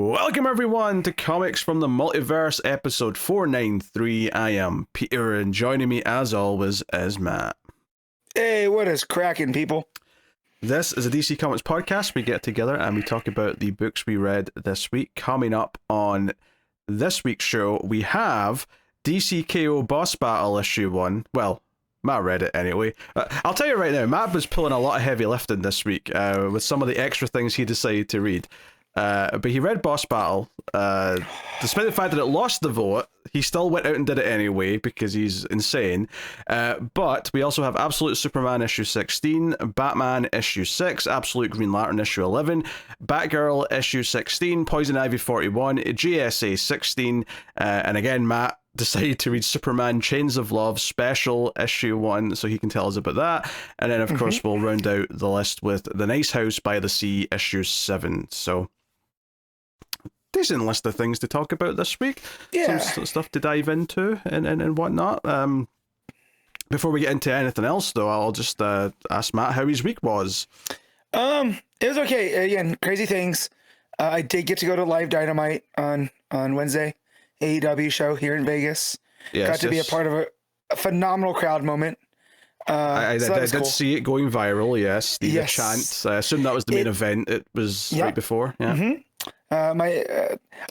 Welcome everyone to Comics from the Multiverse, episode 493. I am Peter, and joining me as always is Matt. Hey, what is cracking, people? This is a DC Comics podcast. We get together and we talk about the books we read this week. Coming up on this week's show, we have DC KO Boss Battle issue 1. Well, Matt read it anyway. I'll tell you right now, Matt was pulling a lot of heavy lifting this week with some of the extra things he decided to read. But he read Boss Battle. Despite the fact that it lost the vote, he still went out and did it anyway because he's insane. But we also have Absolute Superman issue 16, Batman issue 6, Absolute Green Lantern issue 11, Batgirl issue 16, Poison Ivy 41, GSA 16, and again, Matt decided to read Superman Chains of Love special issue 1, so he can tell us about that. And then, of course, we'll round out the list with The Nice House by the Sea issue 7. So decent list of things to talk about this week. Yeah. Some stuff to dive into and whatnot. Before we get into anything else, though, I'll just ask Matt how his week was. It was okay. Again, crazy things. I did get to go to Live Dynamite on Wednesday, AEW show here in Vegas. Yes, got to be a part of a phenomenal crowd moment. I did cool. See it going viral. Yes, the chant. I assume that was the main event. It was right before. Yeah.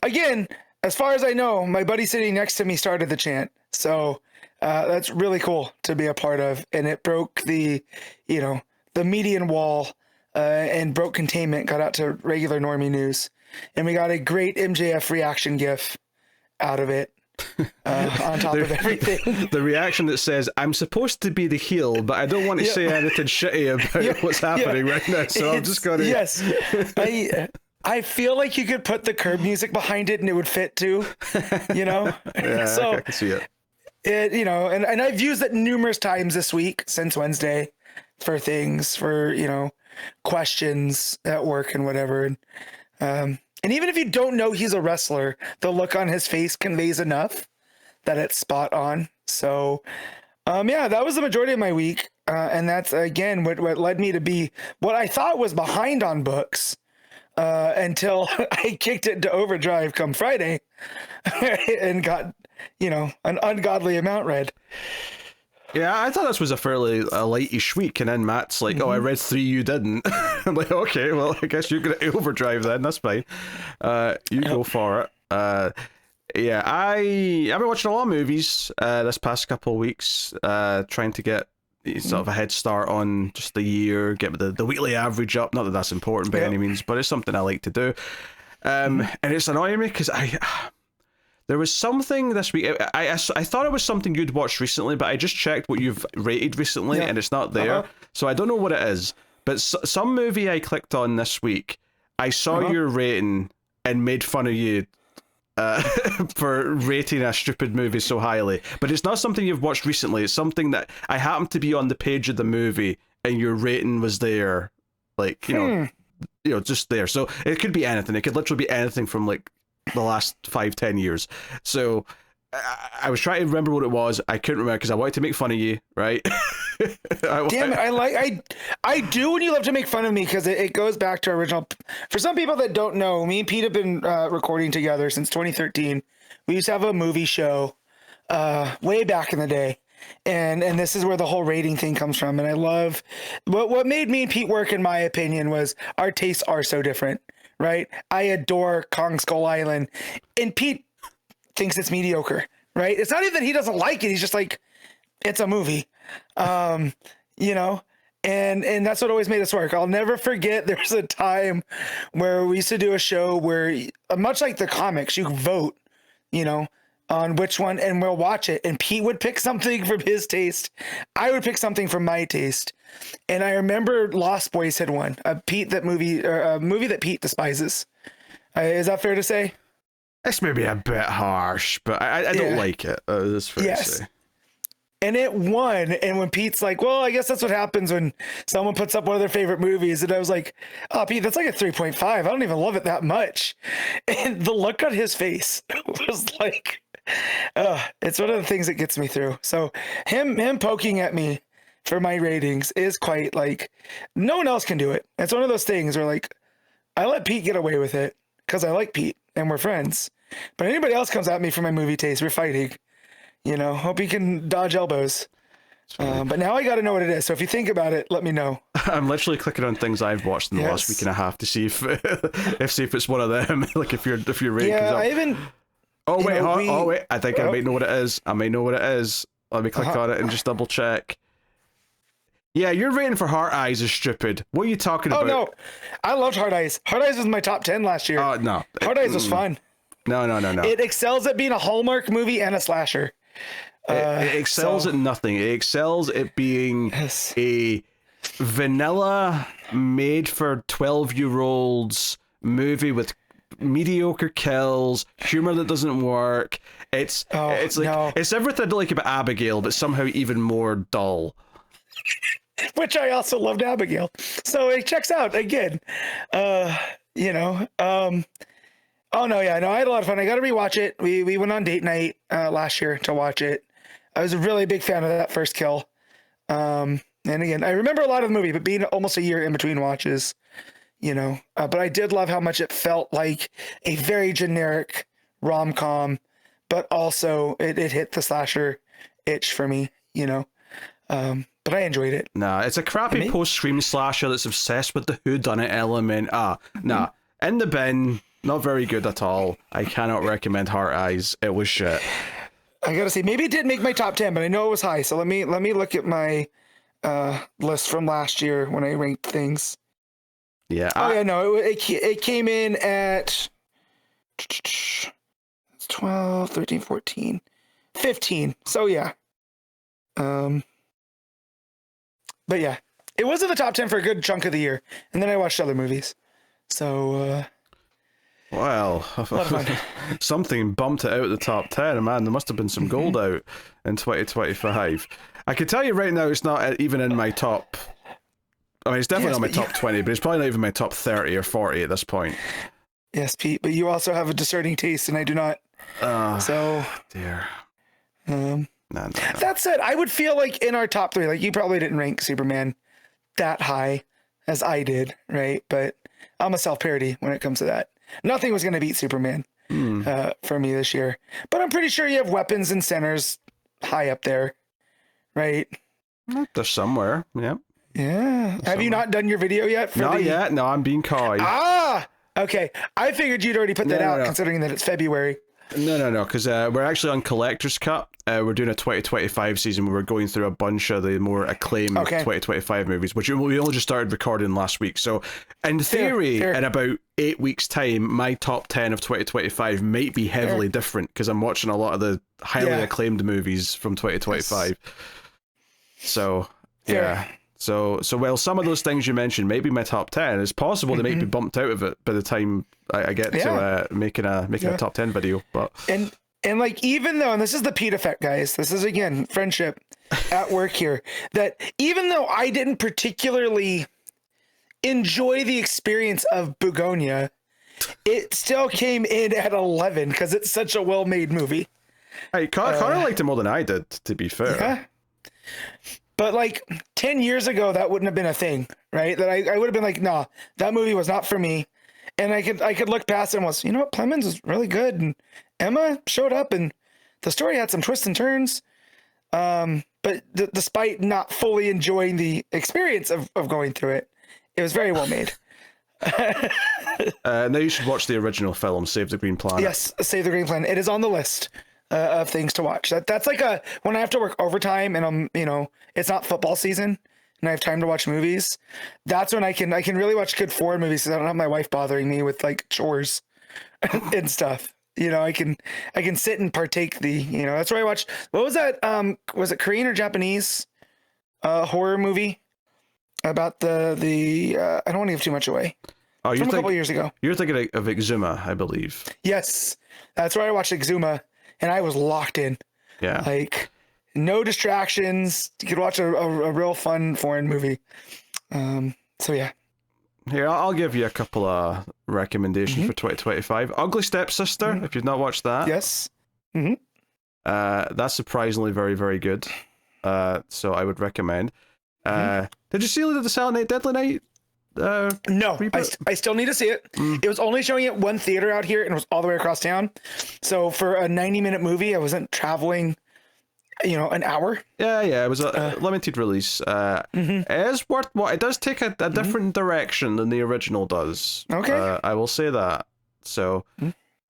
Again, as far as I know, my buddy sitting next to me started the chant, so that's really cool to be a part of, and it broke the median wall and broke containment, got out to regular normie news, and we got a great MJF reaction gif out of it. On top of everything, the reaction that says, "I'm supposed to be the heel, but I don't want to say anything shitty about what's happening right now, so I'm just gonna." Yes, I feel like you could put the curb music behind it and it would fit too, Yeah, so I can see it. And I've used it numerous times this week since Wednesday for things, for questions at work and whatever. And even if you don't know he's a wrestler, the look on his face conveys enough that it's spot on. So, that was the majority of my week. And that's, again, what led me to be what I thought was behind on books until I kicked it to overdrive come Friday and got, an ungodly amount read. Yeah, I thought this was a fairly lightish week, and then Matt's like, "Oh, I read 3, you didn't." I'm like, "Okay, well, I guess you're gonna overdrive then. That's fine. You go for it." I've been watching a lot of movies this past couple of weeks, trying to get sort of a head start on just the year, get the weekly average up. Not that that's important by any means, but it's something I like to do. And it's annoying me because there was something this week. I thought it was something you'd watched recently, but I just checked what you've rated recently, and it's not there. So I don't know what it is. But some movie I clicked on this week, I saw your rating and made fun of you for rating a stupid movie so highly. But it's not something you've watched recently. It's something that I happened to be on the page of the movie, and your rating was there, like just there. So it could be anything. It could literally be anything from like the last 5-10 years. So I was trying to remember what it was. I couldn't remember because I wanted to make fun of you, right? Damn it, I do when you love to make fun of me, because it goes back to original. For some people that don't know, me and Pete have been recording together since 2013. We used to have a movie show way back in the day, and this is where the whole rating thing comes from. And I love what made me and Pete work, in my opinion, was our tastes are so different. Right? I adore Kong Skull Island, and Pete thinks it's mediocre, right? It's not even that he doesn't like it. He's just like, it's a movie, and that's what always made us work. I'll never forget, there was a time where we used to do a show where, much like the comics, you vote, on which one, and we'll watch it. And Pete would pick something from his taste. I would pick something from my taste. And I remember Lost Boys had won a movie that Pete despises. Is that fair to say? It's maybe a bit harsh, but I don't like it. That's fair to say. And it won. And when Pete's like, "Well, I guess that's what happens when someone puts up one of their favorite movies," and I was like, "Oh, Pete, that's like a 3.5. I don't even love it that much." And the look on his face was like, it's one of the things that gets me through. So him poking at me for my ratings is quite like, no one else can do it. It's one of those things where, like, I let Pete get away with it because I like Pete. and we're friends. But anybody else comes at me for my movie taste, we're fighting. You know, hope you can dodge elbows. But now I got to know what it is. So if you think about it, let me know. I'm literally clicking on things I've watched in the last week and a half to see if it's one of them. Like if your rating comes up. I haven't. Oh wait, I think I might know what it is. Let me click on it and just double check. Yeah, your rating for Heart Eyes is stupid. What are you talking about? Oh no, I loved Heart Eyes. Heart Eyes was my top 10 last year. Oh no, Heart Eyes was fun. No. It excels at being a Hallmark movie and a slasher. It excels at nothing. It excels at being a vanilla, made for 12-year-olds movie with mediocre kills, humor that doesn't work. It's everything I don't like about Abigail, but somehow even more dull. Which I also loved Abigail, so it checks out again. Oh no, yeah, no, I had a lot of fun. I got to rewatch it. We went on date night last year to watch it. I was a really big fan of that first kill. And again, I remember a lot of the movie, but being almost a year in between watches, but I did love how much it felt like a very generic rom-com, but also it hit the slasher itch for me, but I enjoyed it. Nah, it's a crappy post-Scream slasher that's obsessed with the whodunit element. Nah, in the bin, not very good at all. I cannot recommend Heart Eyes. It was shit. I gotta say, maybe it did make my top 10, but I know it was high. So let me look at my list from last year when I ranked things. Yeah. It came in at 12, 13, 14, 15. So yeah. But yeah, it was in the top 10 for a good chunk of the year. And then I watched other movies. So, well, something bumped it out of the top 10. Man, there must have been some gold out in 2025. I can tell you right now, it's not even in my top. I mean, it's definitely not my top 20, but it's probably not even my top 30 or 40 at this point. Yes, Pete, but you also have a discerning taste, and I do not. So, dear. No. That said, I would feel like in our top 3, like you probably didn't rank Superman that high as I did, right? But I'm a self-parody when it comes to that. Nothing was going to beat Superman for me this year. But I'm pretty sure you have Weapons and Centers high up there, right? They're somewhere, yeah. Yeah. Have you not done your video yet? Not yet. No, I'm being coy. Okay. I figured you'd already put that out, considering that it's February. No, because we're actually on Collector's Cut. We're doing a 2025 season where we're going through a bunch of the more acclaimed 2025 movies, which we only just started recording last week. So, in theory, in about 8 weeks' time, my top 10 of 2025 might be heavily different because I'm watching a lot of the highly acclaimed movies from 2025. Yes. So, yeah. So while some of those things you mentioned may be my top 10, it's possible they might be bumped out of it by the time I get to making a top 10 video. But and like, even though, and this is the Pete effect, guys, this is again friendship at work here, that even though I didn't particularly enjoy the experience of Bugonia, it still came in at 11 because it's such a well-made movie. Hey, Connor liked it more than I did, to be fair. Yeah. But like 10 years ago, that wouldn't have been a thing, right? That I would have been like, nah, that movie was not for me. And I could look past it and was, Plemons is really good. And Emma showed up and the story had some twists and turns. But despite not fully enjoying the experience of going through it, it was very well made. Now you should watch the original film, Save the Green Planet. Yes, Save the Green Planet. It is on the list of things to watch. That's like when I have to work overtime and I'm, it's not football season and I have time to watch movies. That's when I can really watch good foreign movies because I don't have my wife bothering me with like chores and stuff. I can sit and partake that's where I watched. What was that? Was it Korean or Japanese horror movie about the I don't want to give too much away. Oh, from a couple years ago. You're thinking of Exuma, I believe. Yes, that's where I watched Exuma. And I was locked in. Yeah. Like, no distractions. You could watch a real fun foreign movie. So, yeah. Here, I'll give you a couple of recommendations for 2025. Ugly Stepsister, if you've not watched that. Yes. That's surprisingly very, very good. So I would recommend. Did you see the Silent Night, Deadly Night No, I still need to see it. It was only showing at one theater out here and it was all the way across town. So for a 90-minute movie, I wasn't traveling, an hour. Yeah, it was a limited release. It is worth what it does take a different direction than the original does. Okay. I will say that. So,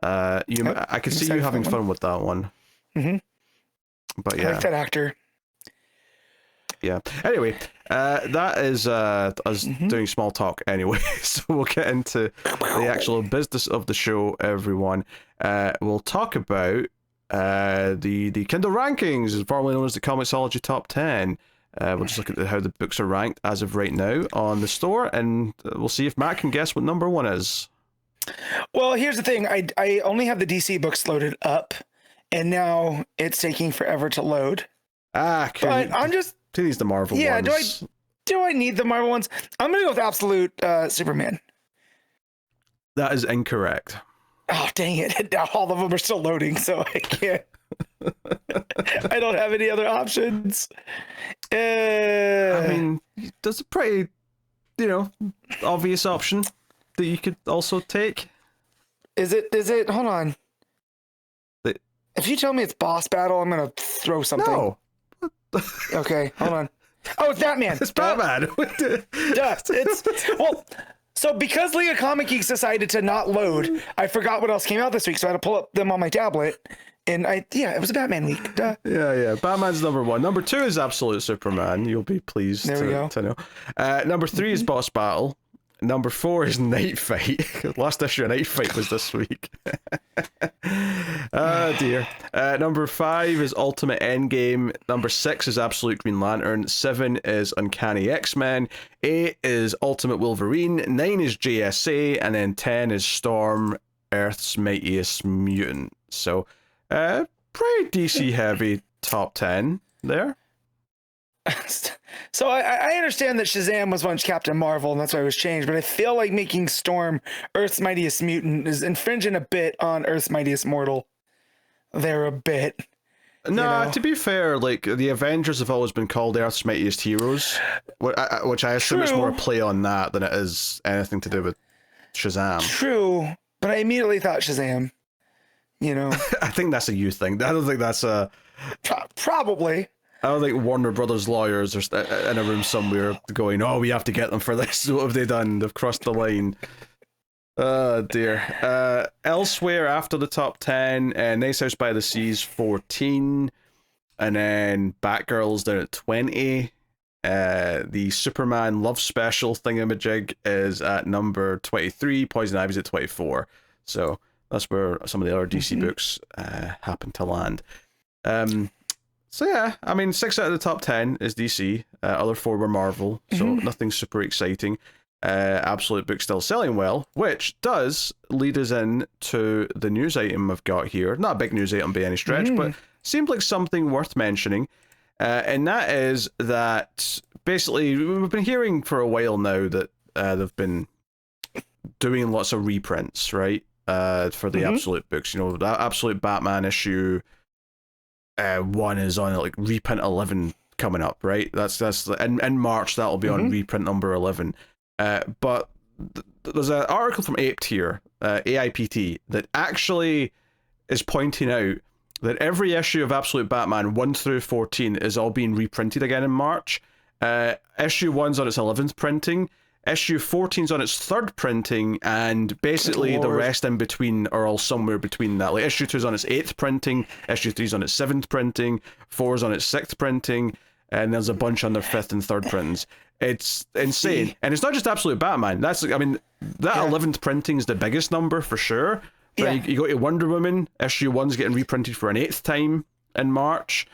I could see you having fun with that one. But yeah, I like that actor. Yeah. Anyway, that is us doing small talk anyway. So we'll get into the actual business of the show, everyone. We'll talk about the Kindle rankings, formerly known as the ComiXology Top 10. We'll just look at how the books are ranked as of right now on the store, and we'll see if Matt can guess what number one is. Well, here's the thing. I only have the DC books loaded up, and now it's taking forever to load. But I'm just... He needs the Marvel ones. Yeah, do I need the Marvel ones? I'm going to go with Absolute Superman. That is incorrect. Oh, dang it. All of them are still loading, so I can't. I don't have any other options. I mean, there's a pretty, obvious option that you could also take. Is it, hold on. If you tell me it's Boss Battle, I'm going to throw something. No. Okay, hold on. Oh, it's Batman. It's Batman. So because Leah Comic Geeks decided to not load, I forgot what else came out this week, so I had to pull up them on my tablet. And it was a Batman week. Duh. Yeah. Batman's number one. Number two is Absolute Superman. You'll be pleased to know. Number three is Boss Battle. Number 4 is Night Fight. Last issue of Night Fight was this week. Oh dear. Number 5 is Ultimate Endgame. Number 6 is Absolute Green Lantern. 7 is Uncanny X-Men. 8 is Ultimate Wolverine. 9 is JSA. And then 10 is Storm, Earth's Mightiest Mutant. So, pretty DC heavy top 10 there. So I understand that Shazam was once Captain Marvel and that's why it was changed, but I feel like making Storm Earth's Mightiest Mutant is infringing a bit on Earth's Mightiest Mortal. They're a bit. No, to be fair, like the Avengers have always been called Earth's Mightiest Heroes, which I assume is more a play on that than it is anything to do with Shazam. True, but I immediately thought Shazam. I think that's a you thing. I don't think that's a... Probably. I don't think Warner Brothers lawyers are in a room somewhere going, oh, we have to get them for this. What have they done? They've crossed the line. Oh, dear. Elsewhere, after the top 10, Nice House by the Sea's 14. And then Batgirl's down at 20. The Superman Love Special thingamajig is at number 23. Poison Ivy's at 24. So that's where some of the other DC books happen to land. So yeah, I mean, 6 out of the top 10 is DC. Other 4 were Marvel, so nothing super exciting. Absolute book still selling well, which does lead us in to the news item I've got here. Not a big news item by any stretch, but seemed like something worth mentioning. And that is that basically we've been hearing for a while now that they've been doing lots of reprints, right? For the Absolute books, the Absolute Batman issue. 1 is on like reprint 11 coming up, right? That's in March that'll be on reprint number 11. But there's an article from Aped here, AIPT, that actually is pointing out that every issue of Absolute Batman 1 through 14 is all being reprinted again in March. Issue 1's on its 11th printing. Issue 14's on its 3rd printing, and basically the rest in between are all somewhere between that. Like issue 2's on its 8th printing, issue 3's on its 7th printing, 4's on its 6th printing, and there's a bunch on their 5th and 3rd printings. It's insane. And it's not just Absolute Batman. That 11th printing is the biggest number for sure. But you go to Wonder Woman, issue 1's getting reprinted for an 8th time in March.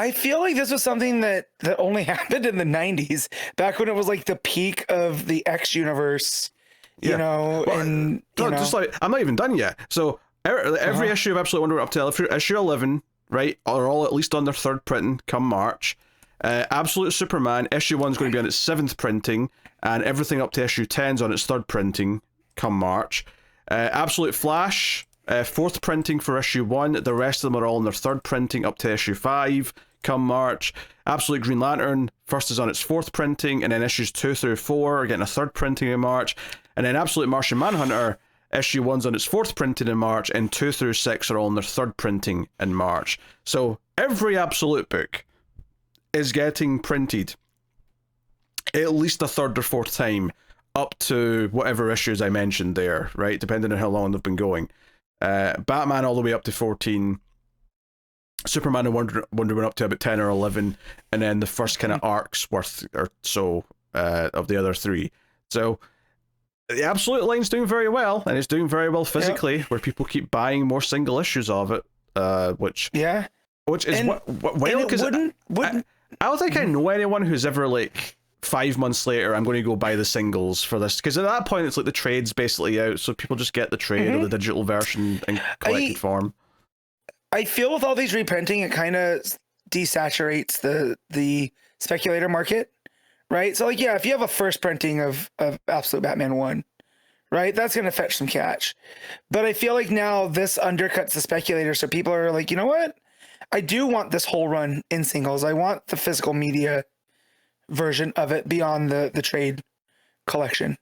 I feel like this was something that only happened in the 90s, back when it was like the peak of the X universe, I'm not even done yet. So every issue of Absolute Wonder Woman up to issue 11, right, are all at least on their 3rd printing come March. Absolute Superman, issue 1's going to be on its 7th printing, and everything up to issue 10's on its 3rd printing come March. Absolute Flash, 4th printing for issue 1, the rest of them are all on their 3rd printing up to issue 5 come March. Absolute Green Lantern, First is on its 4th printing, and then issues 2 through 4 are getting a 3rd printing in March, and then Absolute Martian Manhunter, issue 1's on its 4th printing in March, and 2 through 6 are all on their 3rd printing in March. So every Absolute book is getting printed at least a 3rd or 4th time, up to whatever issues I mentioned there, right? Depending on how long they've been going. Batman all the way up to 14, Superman and Wonder Woman up to about 10 or 11, and then the first kind of arcs worth or so of the other 3. So the Absolute line's doing very well, and it's doing very well physically, where people keep buying more single issues of it, which is well, because I don't think I know anyone who's ever like 5 months later, I'm going to go buy the singles for this, because at that point it's like the trade's basically out, so people just get the trade or the digital version in collected form. I feel with all these reprinting, it kind of desaturates the speculator market, right? So like, yeah, if you have a first printing of Absolute Batman 1, right, that's going to fetch some cash. But I feel like now this undercuts the speculator, so people are like, you know what? I do want this whole run in singles. I want the physical media version of it beyond the trade collection.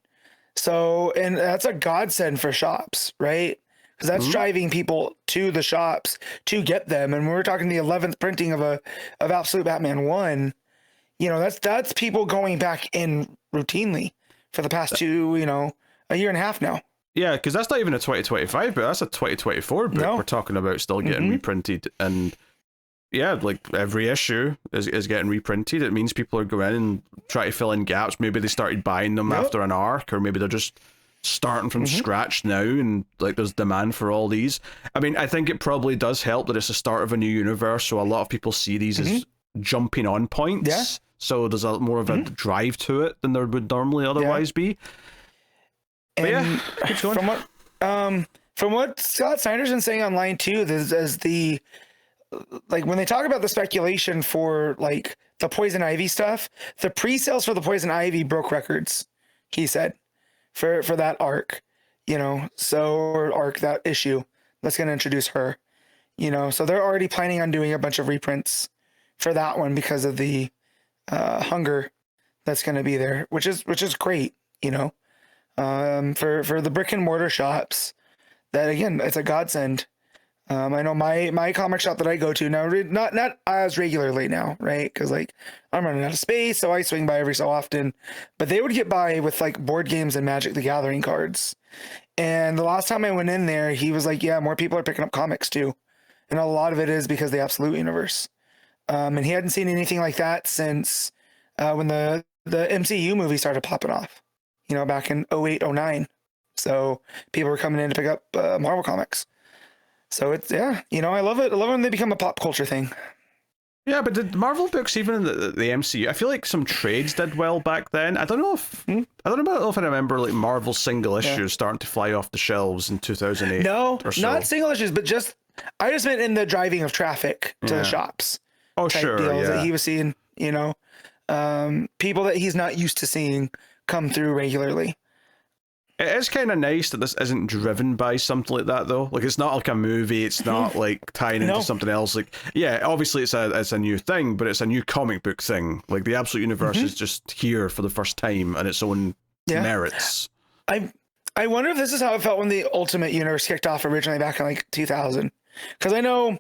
So, and that's a godsend for shops, right? Because that's driving people to the shops to get them. And when we're talking the 11th printing of Absolute Batman 1, you know, that's people going back in routinely for the past a year and a half now. Yeah, because that's not even a 2025 book, that's a 2024 book we're talking about still getting reprinted. And yeah, like every issue is getting reprinted. It means people are going in and try to fill in gaps. Maybe they started buying them after an arc, or maybe they're just starting from scratch now, and like there's demand for all these. I mean, I think it probably does help that it's the start of a new universe, so a lot of people see these as jumping on points. Yeah. So there's a more of a drive to it than there would normally otherwise be. But and from what Scott Snyder's been saying online too, as the like when they talk about the speculation for like the Poison Ivy stuff, the pre-sales for the Poison Ivy broke records, he said, for that arc, that issue that's going to introduce her, so they're already planning on doing a bunch of reprints for that one because of the hunger that's going to be there, which is great, for the brick and mortar shops. That again, it's a godsend. I know my comic shop that I go to now, not as regularly now, right? Because like I'm running out of space, so I swing by every so often. But they would get by with like board games and Magic the Gathering cards. And the last time I went in there, he was like, "Yeah, more people are picking up comics too," and a lot of it is because of the Absolute Universe. And he hadn't seen anything like that since when the MCU movie started popping off, back in 08, 09. So people were coming in to pick up Marvel comics. So it's, I love it. I love when they become a pop culture thing. Yeah, but did Marvel books, even in the MCU, I feel like some trades did well back then. I don't know if I remember like Marvel single issues starting to fly off the shelves in 2008. No, or so. Not single issues, but I just meant in the driving of traffic to the shops. Oh, sure, deals that he was seeing, people that he's not used to seeing come through regularly. It is kind of nice that this isn't driven by something like that, though. Like, it's not like a movie. It's not like tying into something else. Like, yeah, obviously it's a new thing, but it's a new comic book thing. Like, the Absolute Universe is just here for the first time on its own merits. I wonder if this is how it felt when the Ultimate Universe kicked off originally back in like 2000. Because I know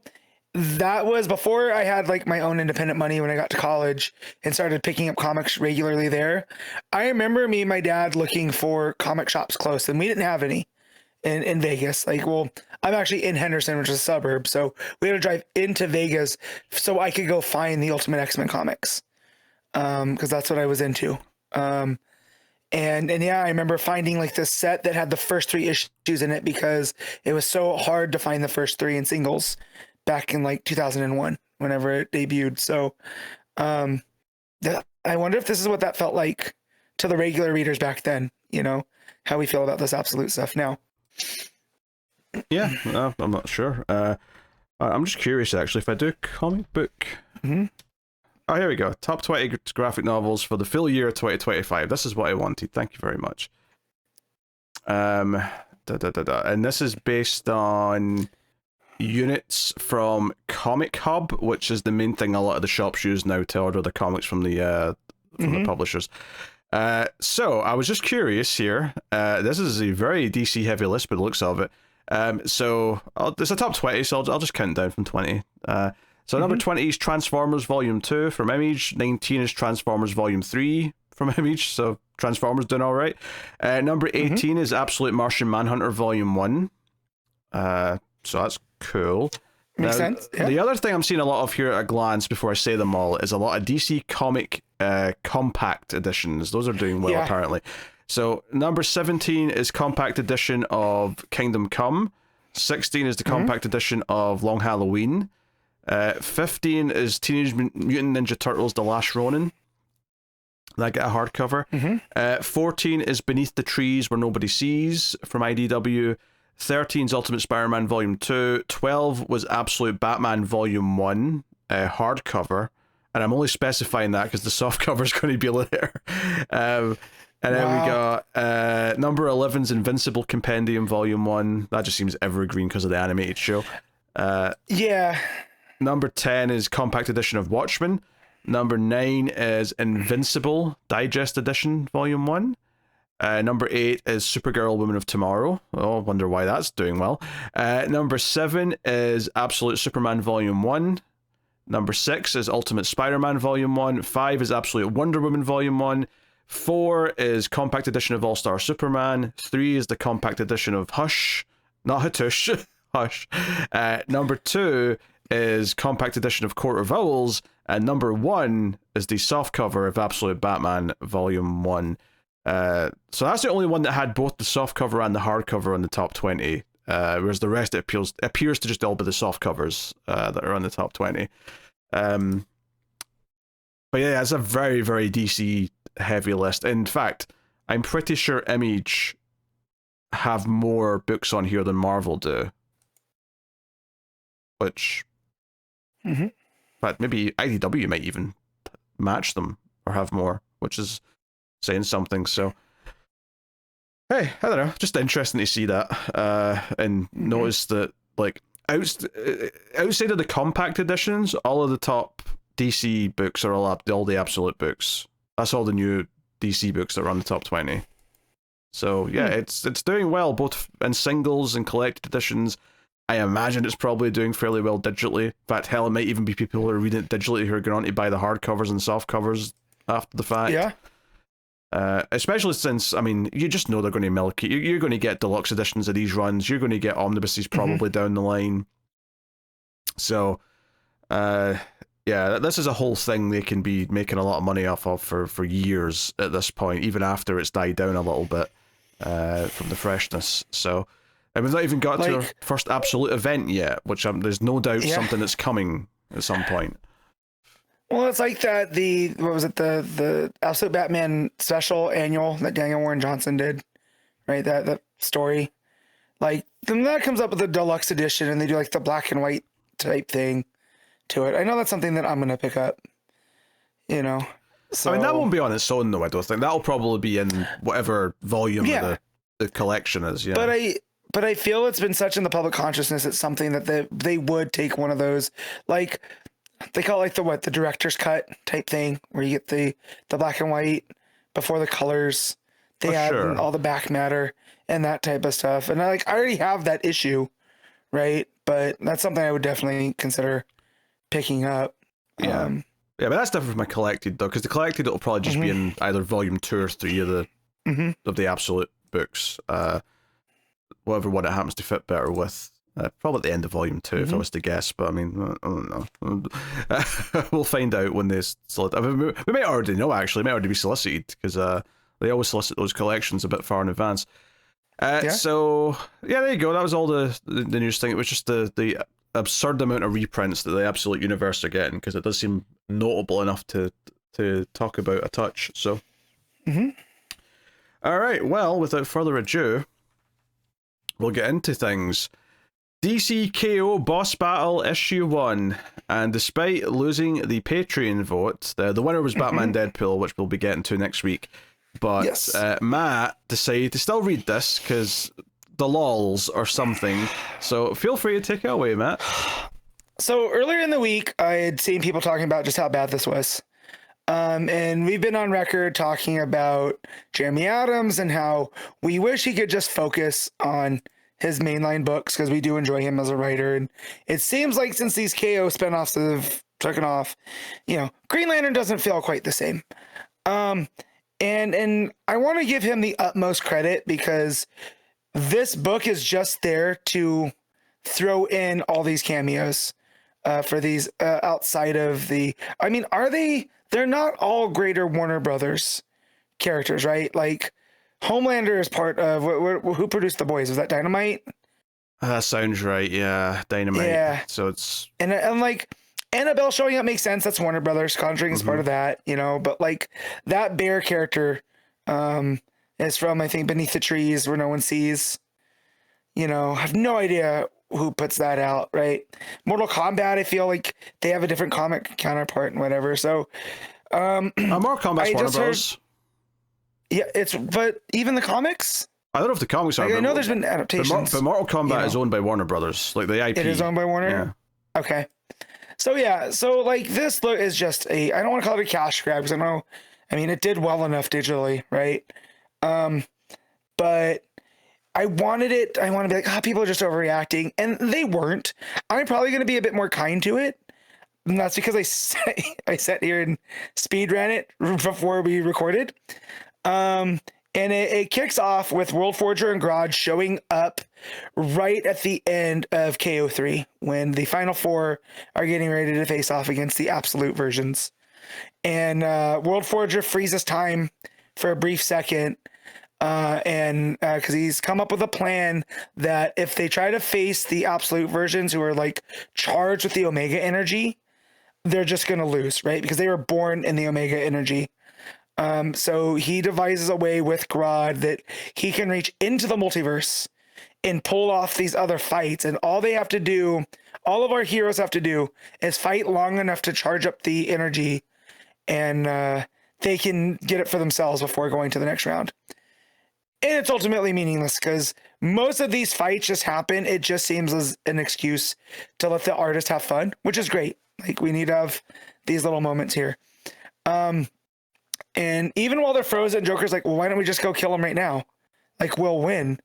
that was before I had like my own independent money when I got to college and started picking up comics regularly there. I remember me and my dad looking for comic shops close, and we didn't have any in Vegas. Like, well, I'm actually in Henderson, which is a suburb. So we had to drive into Vegas so I could go find the Ultimate X-Men comics. Cause that's what I was into. And yeah, I remember finding like this set that had the first 3 issues in it because it was so hard to find the first 3 in singles back in like 2001, whenever it debuted. So I wonder if this is what that felt like to the regular readers back then, how we feel about this Absolute stuff now. Yeah, I'm not sure. I'm just curious, actually, if I do comic book... Oh, here we go. Top 20 graphic novels for the full year 2025. This is what I wanted. Thank you very much. And this is based on units from Comic Hub, which is the main thing a lot of the shops use now to order the comics from the the publishers. So I was just curious here. This is a very DC heavy list by the looks of it. So there's a top 20, so I'll just count down from 20. So number 20 is Transformers Volume 2 from Image. 19 is Transformers Volume 3 from Image, so Transformers doing all right. Number 18 is Absolute Martian Manhunter Volume 1. So that's cool. Makes sense. Yeah. The other thing I'm seeing a lot of here at a glance before I say them all is a lot of DC Comic compact editions. Those are doing well, apparently. So number 17 is compact edition of Kingdom Come. 16 is the compact edition of Long Halloween. 15 is Teenage Mutant Ninja Turtles The Last Ronin. That get a hardcover. 14 is Beneath the Trees Where Nobody Sees from IDW. 13 is Ultimate Spider-Man Volume 2. 12 was Absolute Batman Volume 1 hardcover. And I'm only specifying that because the soft cover is going to be there. And then we got number 11's Invincible Compendium Volume 1. That just seems evergreen because of the animated show. Number 10 is Compact Edition of Watchmen. Number 9 is Invincible Digest Edition Volume 1. Number 8 is Supergirl Women of Tomorrow. Oh, I wonder why that's doing well. Number 7 is Absolute Superman Volume 1. Number 6 is Ultimate Spider-Man Volume 1. 5 is Absolute Wonder Woman Volume 1. 4 is Compact Edition of All-Star Superman. 3 is the Compact Edition of Hush. Not Hatush. Hush. Number 2 is Compact Edition of Court of Owls. And number 1 is the softcover of Absolute Batman Volume 1. So that's the only one that had both the softcover and the hardcover on the top 20. Whereas the rest appears to just all be the softcovers that are on the top 20. But yeah, it's a very, very DC heavy list. In fact, I'm pretty sure Image have more books on here than Marvel do. Which, but maybe IDW might even match them or have more, which is saying something. So, hey, I don't know, just interesting to see that and notice that, like, outside of the compact editions, all of the top DC books are all the absolute books. That's all the new DC books that are on the top 20. So yeah, it's doing well both in singles and collected editions. I imagine it's probably doing fairly well digitally. In fact, hell, it might even be people who are reading it digitally who are going on to buy the hardcovers and soft covers after the fact. Yeah. Especially since, I mean, you just know they're going to milk it. You're going to get deluxe editions of these runs. You're going to get omnibuses probably down the line. So, yeah, this is a whole thing they can be making a lot of money off of for years at this point, even after it's died down a little bit from the freshness. So, and we've not even got to our first absolute event yet, which there's no doubt something that's coming at some point. Well, it's like that. What was it? The Absolute Batman special annual that Daniel Warren Johnson did, right? That story, like then that comes up with the deluxe edition, and they do like the black and white type thing to it. I know that's something that I'm gonna pick up. You know, so I mean that won't be on its own though. I don't think that'll probably be in whatever volume of the collection is. Yeah, but I feel it's been such in the public consciousness. It's something that they would take one of those, like. They call it like the director's cut type thing where you get the black and white before the colors. They add all the back matter and that type of stuff. And I already have that issue, right? But that's something I would definitely consider picking up. Yeah. Yeah, but that's different from my collected though, because the collected it'll probably just be in either volume 2 or 3 of the absolute books. Whatever one it happens to fit better with. Probably at the end of volume 2, if I was to guess, but I mean, I don't know. We'll find out when they solicit. I mean, we might already know, actually. It might already be solicited, because they always solicit those collections a bit far in advance. So, yeah, there you go. That was all the news thing. It was just the absurd amount of reprints that the Absolute Universe are getting, because it does seem notable enough to talk about a touch. So, all right, well, without further ado, we'll get into things. DC KO Boss Battle Issue 1, and despite losing the Patreon vote, the winner was Batman Deadpool, which we'll be getting to next week, but Matt decided to still read this, because the lols or something, so feel free to take it away, Matt. So earlier in the week, I had seen people talking about just how bad this was. And we've been on record talking about Jeremy Adams and how we wish he could just focus on his mainline books because we do enjoy him as a writer. And it seems like since these KO spinoffs have taken off, Green Lantern doesn't feel quite the same. And I want to give him the utmost credit because this book is just there to throw in all these cameos for these outside of the. I mean, they're not all greater Warner Brothers characters, right? Like Homelander is part of who produced The Boys? Was that Dynamite? That sounds right. Yeah, Dynamite. Yeah. So it's and like Annabelle showing up makes sense. That's Warner Brothers. Conjuring is part of that, But like that bear character is from I think Beneath the Trees Where No One Sees. I have no idea who puts that out, right? Mortal Kombat, I feel like they have a different comic counterpart and whatever. So, Mortal Kombat's Warner Bros. Yeah, but even the comics. I don't know if the comics are. I know there's been adaptations, but Mortal Kombat is owned by Warner Brothers, like the IP. It is owned by Warner. Yeah. Okay. So like this look is just I don't want to call it a cash grab because it did well enough digitally, right? But I wanted to be like, people are just overreacting. And they weren't. I'm probably going to be a bit more kind to it. And that's because I sat here and speed ran it before we recorded. And it kicks off with World Forger and Grodd showing up right at the end of KO3 when the final four are getting ready to face off against the absolute versions. And World Forger freezes time for a brief second. And because he's come up with a plan that if they try to face the absolute versions who are like charged with the Omega energy, they're just going to lose, right? Because they were born in the Omega energy. So he devises a way with Grodd that he can reach into the multiverse and pull off these other fights. And all of our heroes have to do is fight long enough to charge up the energy and they can get it for themselves before going to the next round. And it's ultimately meaningless because most of these fights just happen. It just seems as an excuse to let the artist have fun, which is great. Like we need to have these little moments here. And even while they're frozen, Joker's like, well, why don't we just go kill them right now? Like we'll win.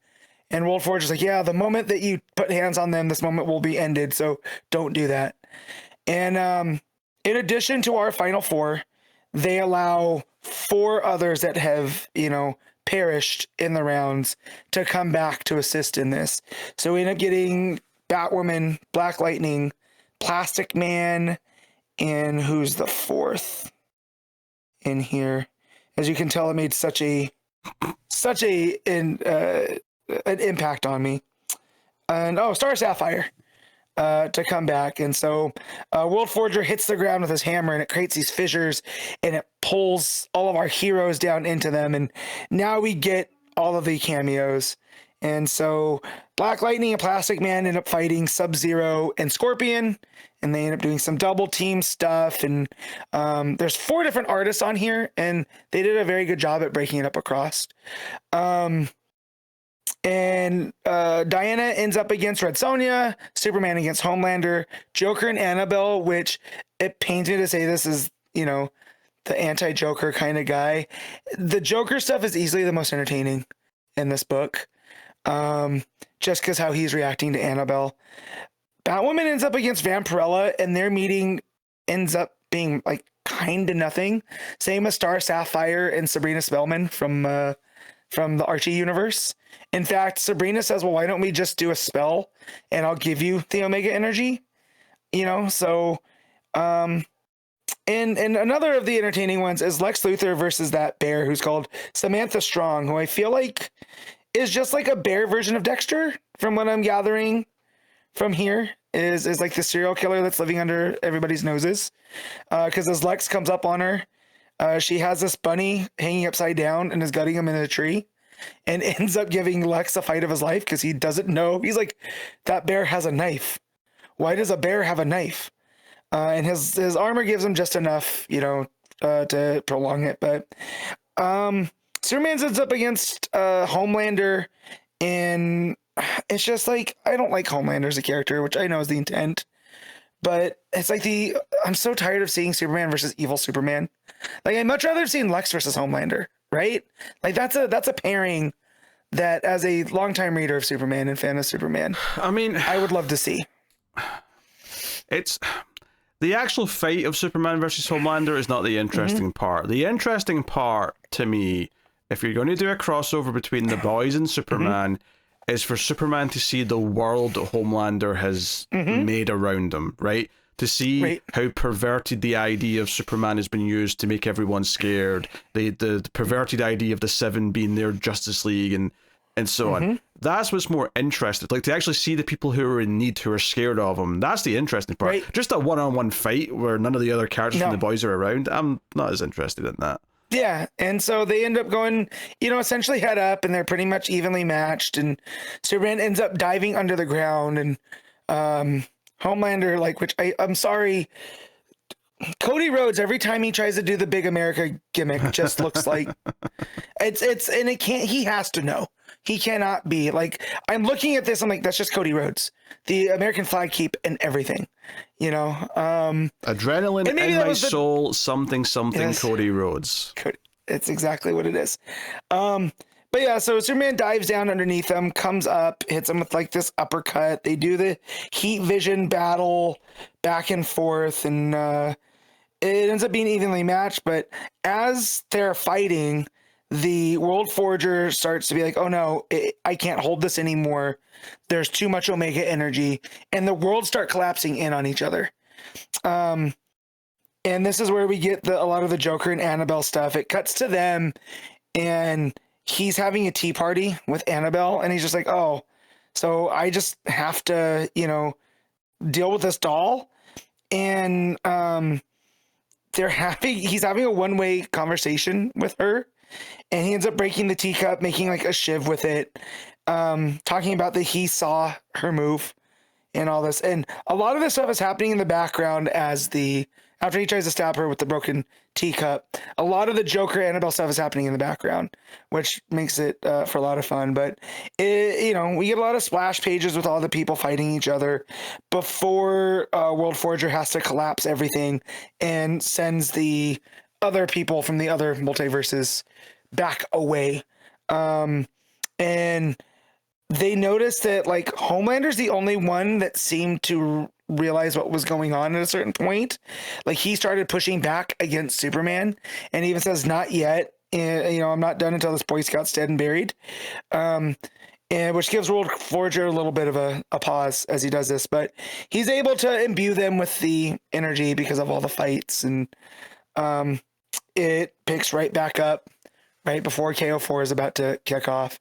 And World Forger's like, yeah, the moment that you put hands on them, this moment will be ended. So don't do that. And in addition to our final four, they allow 4 others that have, perished in the rounds to come back to assist in this. So we end up getting Batwoman, Black Lightning, Plastic Man, and who's the 4th in here? As you can tell, it made such an impact on me. And Star Sapphire to come back. And so World Forger hits the ground with his hammer and it creates these fissures and it pulls all of our heroes down into them. And now we get all of the cameos. And so Black Lightning and Plastic Man end up fighting Sub-Zero and Scorpion, and they end up doing some double team stuff. And there's 4 different artists on here, and they did a very good job at breaking it up across. And Diana ends up against Red Sonja, Superman against Homelander, Joker and Annabelle, which it pains me to say this is, the anti-Joker kind of guy. The Joker stuff is easily the most entertaining in this book. Just because how he's reacting to Annabelle. Batwoman ends up against Vampirella, and their meeting ends up being like kind of nothing. Same as Star Sapphire and Sabrina Spellman from the Archie universe. In fact, Sabrina says, well, why don't we just do a spell and I'll give you the Omega energy? So and another of the entertaining ones is Lex Luthor versus that bear who's called Samantha Strong, who I feel like is just like a bear version of Dexter, from what I'm gathering from here, is like the serial killer that's living under everybody's noses. Because as Lex comes up on her, she has this bunny hanging upside down and is gutting him in a tree, and ends up giving Lex a fight of his life because he doesn't know. He's like, that bear has a knife. Why does a bear have a knife? And his armor gives him just enough, to prolong it. But Superman ends up against Homelander, and it's just like, I don't like Homelander as a character, which I know is the intent. But it's like I'm so tired of seeing Superman versus evil Superman. Like, I'd much rather have seen Lex versus Homelander, right? Like, that's a pairing that, as a longtime reader of Superman and fan of Superman, I mean, I would love to see. It's the actual fight of Superman versus Homelander is not the interesting part. The interesting part to me, if you're going to do a crossover between the boys and Superman, is for Superman to see the world Homelander has made around him, right? To see how perverted the idea of Superman has been used to make everyone scared. The perverted idea of the Seven being their Justice League and so on. That's what's more interesting. Like, to actually see the people who are in need, who are scared of him. That's the interesting part. Just a one-on-one fight where none of the other characters from the boys are around. I'm not as interested in that. Yeah, and so they end up going, essentially head up, and they're pretty much evenly matched, and Superman ends up diving under the ground, and Homelander, like, which I'm sorry, Cody Rhodes, every time he tries to do the Big America gimmick, just looks like he has to know. He cannot be, like, I'm looking at this, I'm like, that's just Cody Rhodes. The American flag keep and everything, Adrenaline in my soul, something, yes. Cody Rhodes. It's exactly what it is. But yeah, so Superman dives down underneath him, comes up, hits him with, like, this uppercut. They do the heat vision battle back and forth, and it ends up being evenly matched. But as they're fighting, the World Forger starts to be like, oh no, I can't hold this anymore. There's too much Omega energy. And the worlds start collapsing in on each other. And this is where we get a lot of the Joker and Annabelle stuff. It cuts to them, and he's having a tea party with Annabelle, and he's just like, oh, so I just have to, deal with this doll. And he's having a one-way conversation with her. And he ends up breaking the teacup, making like a shiv with it, talking about that he saw her move and all this. And a lot of this stuff is happening in the background after he tries to stab her with the broken teacup. A lot of the Joker Annabelle stuff is happening in the background, which makes it for a lot of fun. But, we get a lot of splash pages with all the people fighting each other before World Forger has to collapse everything and sends the other people from the other multiverses back away. And they noticed that, like, Homelander's the only one that seemed to realize what was going on at a certain point. Like, he started pushing back against Superman, and even says, not yet. And, I'm not done until this Boy Scout's dead and buried. And which gives World Forger a little bit of a pause as he does this, but he's able to imbue them with the energy because of all the fights, and it picks right back up right before KO4 is about to kick off.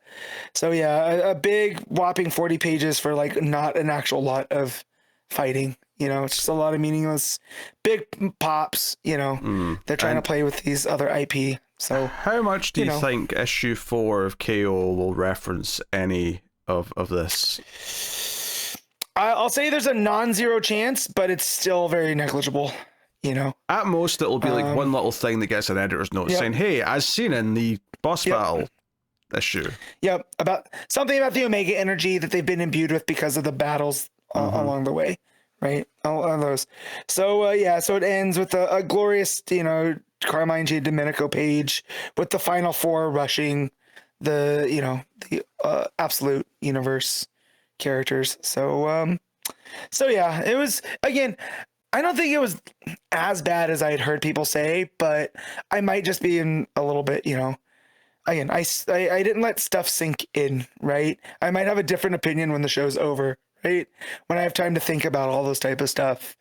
So yeah, a big whopping 40 pages for, like, not an actual lot of fighting. It's just a lot of meaningless big pops. They're trying to play with these other IP. So how much do you think issue 4 of KO will reference any of this? I'll say there's a non-zero chance, but it's still very negligible. At most it'll be like one little thing that gets an editor's note saying, hey, as seen in the boss battle issue. Yep. Something about the Omega energy that they've been imbued with because of the battles along the way. Right. All those. So, so it ends with a glorious, Carmine J. Domenico page with the final 4 rushing the absolute universe characters. So yeah, it was, again, I don't think it was as bad as I had heard people say, but I might just be in a little bit, again, I didn't let stuff sink in, right? I might have a different opinion when the show's over, right? When I have time to think about all those type of stuff.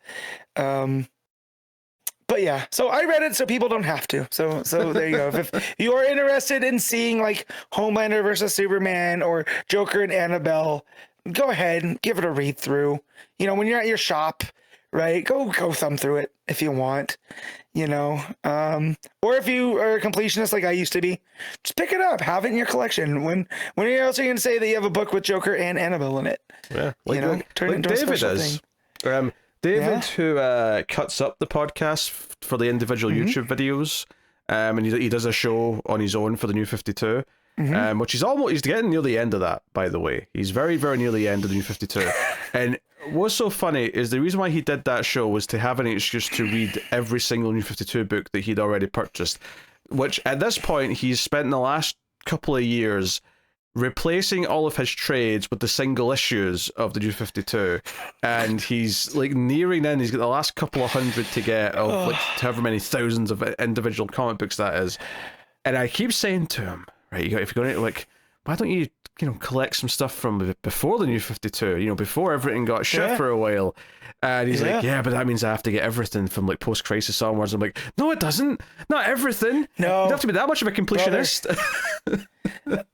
But yeah, so I read it so people don't have to. So there you go. If you are interested in seeing, like, Homelander versus Superman or Joker and Annabelle, go ahead and give it a read through. When you're at your shop, right? Go thumb through it if you want, or if you are a completionist like I used to be, just pick it up, have it in your collection. When else are you going to say that you have a book with Joker and Annabelle in it? Yeah, turn it into David a special thing. David, who cuts up the podcast for the individual YouTube videos, and he does a show on his own for the New 52. which he's getting near the end of that, by the way. He's very, very near the end of the New 52. And what's so funny is the reason why he did that show was to have an excuse to read every single New 52 book that he'd already purchased, which at this point he's spent the last couple of years replacing all of his trades with the single issues of the New 52, and he's like nearing in. He's got the last couple of hundred to get of like however many thousands of individual comic books that is. And I keep saying to him, right, if you're going to like, why don't you collect some stuff from before the New 52, before everything got shit for a while. And he's like, yeah, but that means I have to get everything from like post-crisis onwards. I'm like, no, it doesn't. Not everything. No. You don't have to be that much of a completionist.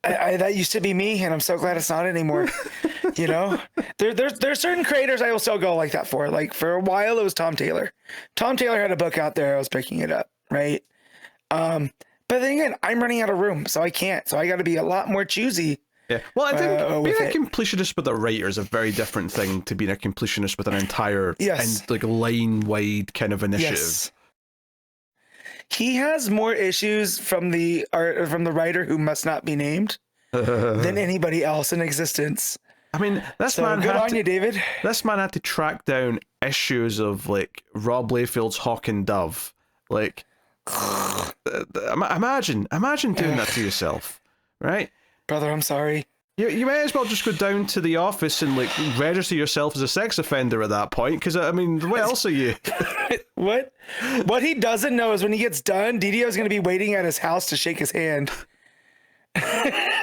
That used to be me, and I'm so glad it's not anymore. There's certain creators I will still go like that for. Like for a while, it was Tom Taylor. Tom Taylor had a book out there. I was picking it up, right? But then again, I'm running out of room, so I can't. So I got to be a lot more choosy. Yeah, well, I think being a completionist with a writer is a very different thing to being a completionist with an entire like line-wide kind of initiative. Yes. He has more issues from the writer who must not be named than anybody else in existence. I mean, good on you, David. This man had to track down issues of like Rob Layfield's Hawk and Dove. Like, imagine doing that to yourself, right? Brother, I'm sorry. You might as well just go down to the office and like register yourself as a sex offender at that point, because I mean, what else are you? What he doesn't know is when he gets done, Didio's going to be waiting at his house to shake his hand.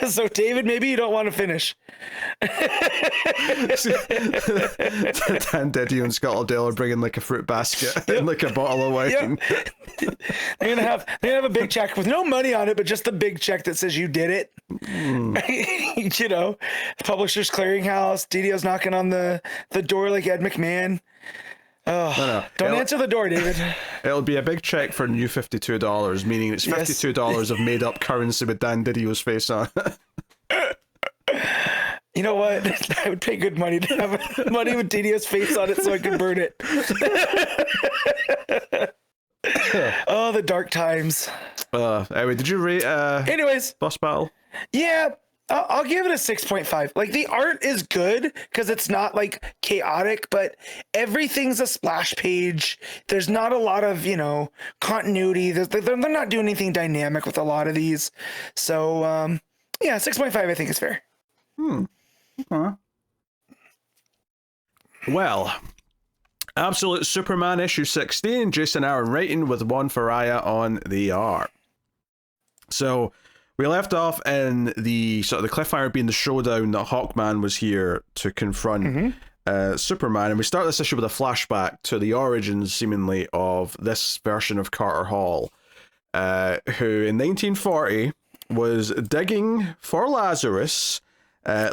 So David, maybe you don't want to finish. Dan Didio and Scott O'Dell are bringing like a fruit basket and like a bottle of wine. Yep. They're gonna have a big check with no money on it, but just the big check that says you did it. The Publishers Clearinghouse. Didio's knocking on the door like Ed McMahon. Oh, no. Don't answer the door, David. It'll be a big check for new $52, meaning it's $52 of made up currency with Dan Didio's face on. You know what? I would pay good money to have money with Didio's face on it so I can burn it. Oh, the dark times. Anyway, did you rate Boss Battle? Yeah. I'll give it a 6.5. Like, the art is good because it's not like chaotic, but everything's a splash page. There's not a lot of, continuity. They're not doing anything dynamic with a lot of these. So, 6.5 I think is fair. Well, Absolute Superman issue 16, Jason Aaron writing with Juan Ferreyra on the art. So, we left off in the sort of the cliffhanger being the showdown that Hawkman was here to confront Superman, and we start this issue with a flashback to the origins, seemingly, of this version of Carter Hall, who in 1940 was digging for Lazarus,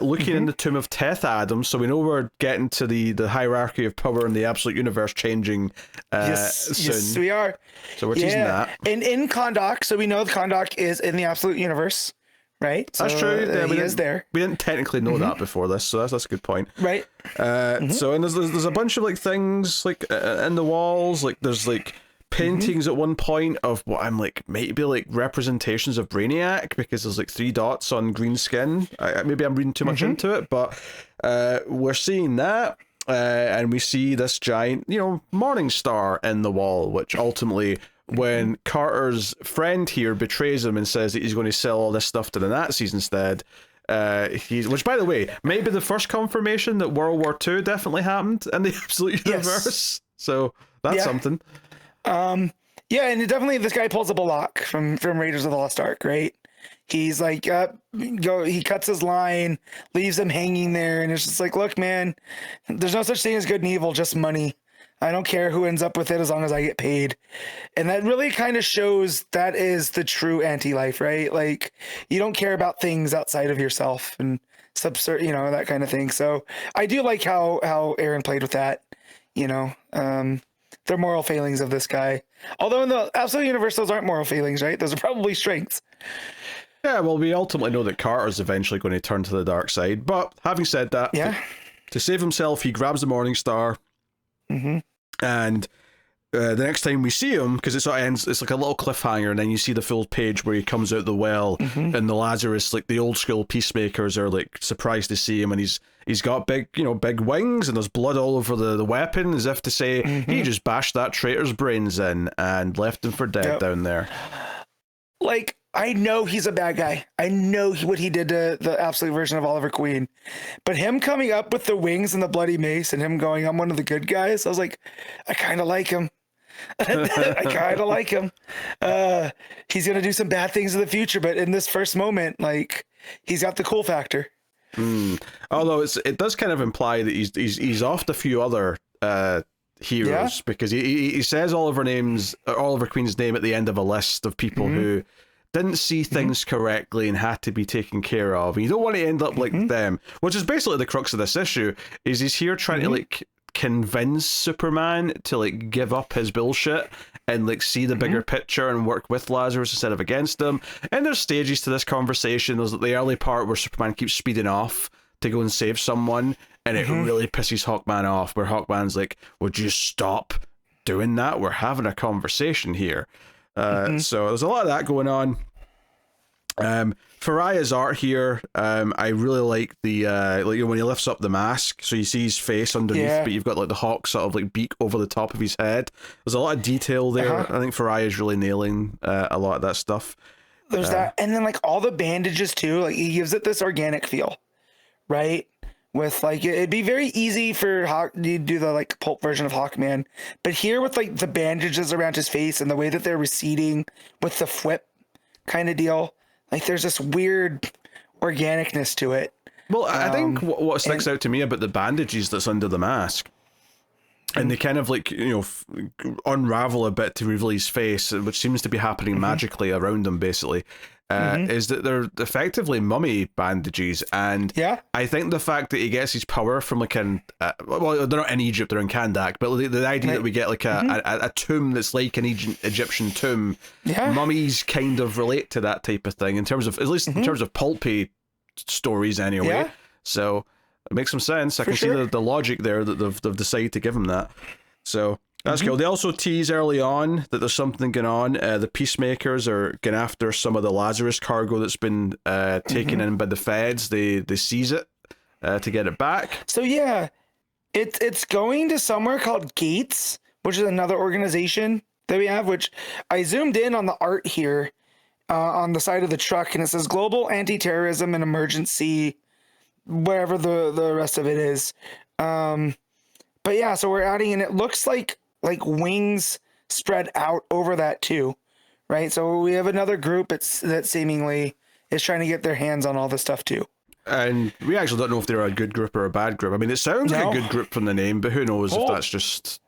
looking in the tomb of Teth Adams. So we know we're getting to the hierarchy of power in the absolute universe changing soon. Yes, we are. So we're teasing that. And in Kahndaq, so we know the Kahndaq is in the absolute universe, right? So that's true. Yeah, he is there. We didn't technically know that before this, so that's a good point. Right. So and there's a bunch of like things like in the walls, like there's like paintings at one point of what I'm like maybe like representations of Brainiac, because there's like 3 dots on green skin. Maybe I'm reading too much into it, but we're seeing that, and we see this giant, morning star in the wall, which ultimately, when Carter's friend here betrays him and says that he's going to sell all this stuff to the Nazis instead, which, by the way, may be the first confirmation that World War II definitely happened in the absolute universe. So that's something. And definitely this guy pulls up a lock from Raiders of the Lost Ark, right? He's like, he cuts his line, leaves him hanging there, and it's just like, look, man, there's no such thing as good and evil, just money. I don't care who ends up with it as long as I get paid. And that really kind of shows that is the true anti-life, right? Like, you don't care about things outside of yourself and that kind of thing. So I do like how Aaron played with that, the moral failings of this guy. Although in the absolute universe, those aren't moral failings, right? Those are probably strengths. Yeah, well, we ultimately know that Carter's eventually going to turn to the dark side. But having said that, to save himself, he grabs the Morning Star. And the next time we see him, because it sort of ends, it's like a little cliffhanger, and then you see the full page where he comes out the well, and the Lazarus, like the old school peacemakers, are like surprised to see him, and he's got big, big wings, and there's blood all over the weapon, as if to say he just bashed that traitor's brains in and left him for dead down there. Like, I know he's a bad guy. I know what he did to the absolute version of Oliver Queen, but him coming up with the wings and the bloody mace and him going, I'm one of the good guys. I was like, I kind of like him. I kind of like him. He's going to do some bad things in the future, but in this first moment, like, he's got the cool factor. Although it does kind of imply that he's off a few other heroes, because he says Oliver Queen's name at the end of a list of people who didn't see things correctly and had to be taken care of. And you don't want to end up like them, which is basically the crux of this issue. Is he's here trying to like convince Superman to like give up his bullshit and like see the bigger picture and work with Lazarus instead of against him. And there's stages to this conversation. There's the early part where Superman keeps speeding off to go and save someone, and it really pisses Hawkman off, where Hawkman's like, would you stop doing that? We're having a conversation here. So there's a lot of that going on. Ferreyra's art here, I really like the when he lifts up the mask, so you see his face underneath, but you've got like the hawk sort of like beak over the top of his head. There's a lot of detail there. I think Ferreyra's really nailing a lot of that stuff. There's that, and then like all the bandages too, like he gives it this organic feel, right? With like, it'd be very easy for Hawk to do the like pulp version of Hawkman, but here with like the bandages around his face and the way that they're receding with the flip kind of deal, like there's this weird organicness to it. Well, I think what sticks out to me about the bandages that's under the mask, and they kind of like, unravel a bit to reveal his face, which seems to be happening magically around him, basically, is that they're effectively mummy bandages. And I think the fact that he gets his power from like well, they're not in Egypt, they're in Kandak, but the idea that we get like a tomb that's like an Egyptian tomb, mummies kind of relate to that type of thing in terms of, at least in terms of pulpy stories anyway. So it makes some sense. I can see the logic there that they've decided to give him that. So that's cool. They also tease early on that there's something going on. The Peacemakers are going after some of the Lazarus cargo that's been taken in by the feds. They seize it to get it back. So yeah, it's going to somewhere called Gates, which is another organization that we have, which I zoomed in on the art here on the side of the truck, and it says Global Anti-Terrorism and Emergency, whatever the rest of it is. But yeah, so we're adding, and it looks like wings spread out over that too, right? So we have another group that seemingly is trying to get their hands on all this stuff too. And we actually don't know if they're a good group or a bad group. I mean, it sounds like a good group from the name, but who knows if that's just...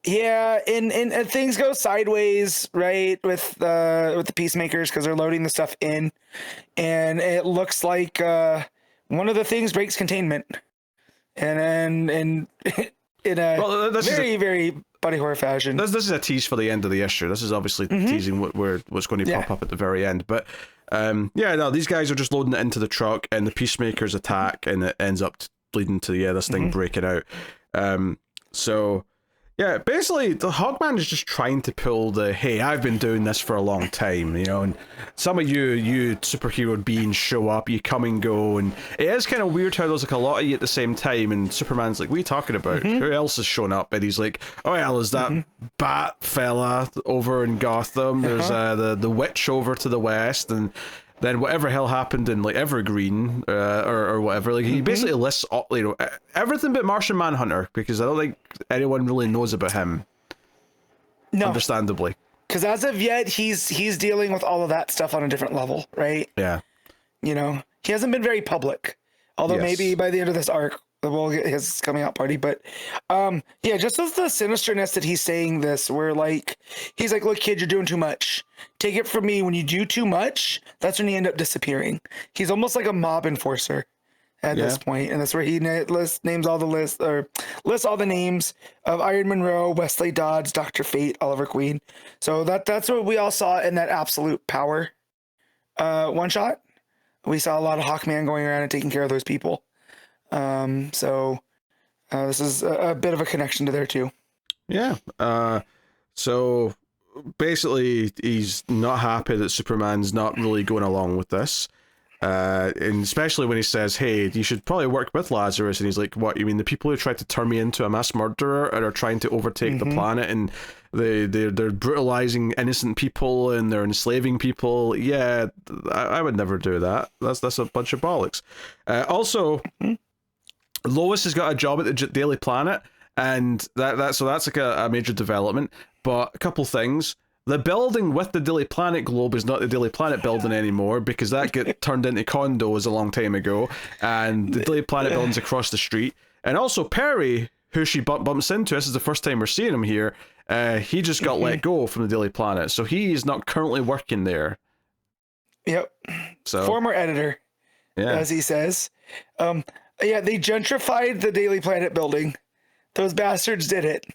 Yeah, and things go sideways, right, with the Peacemakers, because they're loading the stuff in, and it looks like one of the things breaks containment, and in a very buddy horror fashion. This is a tease for the end of the issue. This is obviously teasing what's going to pop up at the very end. But these guys are just loading it into the truck, and the Peacemakers attack, and it ends up leading to this thing breaking out. So yeah, basically the Hawkman is just trying to pull the, hey, I've been doing this for a long time, and some of you superhero beings show up, you come and go, and it is kind of weird how there's like a lot of you at the same time, and Superman's like, what are you talking about? Who else has shown up? And he's like, oh yeah, there's that Bat fella over in Gotham, there's the witch over to the west, and then whatever hell happened in like Evergreen or whatever, like he basically lists everything but Martian Manhunter, because I don't think anyone really knows about him. No, understandably, because as of yet he's dealing with all of that stuff on a different level, right? Yeah, he hasn't been very public, although maybe by the end of this arc we'll get his coming out party. But just as the sinisterness that he's saying this, where like he's like, look kid, you're doing too much, take it from me, when you do too much, that's when you end up disappearing. He's almost like a mob enforcer at this point, and that's where he lists all the names of Iron Monroe, Wesley Dodds, Dr. Fate, Oliver Queen. So that's what we all saw in that Absolute Power one shot. We saw a lot of Hawkman going around and taking care of those people. So this is a bit of a connection to there too. Yeah. So basically, he's not happy that Superman's not really going along with this. And especially when he says, hey, you should probably work with Lazarus. And he's like, what, you mean the people who tried to turn me into a mass murderer and are trying to overtake the planet, and they're brutalizing innocent people and they're enslaving people? Yeah, I would never do that. That's a bunch of bollocks. Also, Lois has got a job at the Daily Planet, and so that's like a major development. But a couple things. The building with the Daily Planet globe is not the Daily Planet building anymore, because that got turned into condos a long time ago, and the Daily Planet building's across the street. And also Perry, who she bumps into, this is the first time we're seeing him here, he just got let go from the Daily Planet, so he is not currently working there. Yep. So former editor, as he says. Yeah, they gentrified the Daily Planet building. Those bastards did it.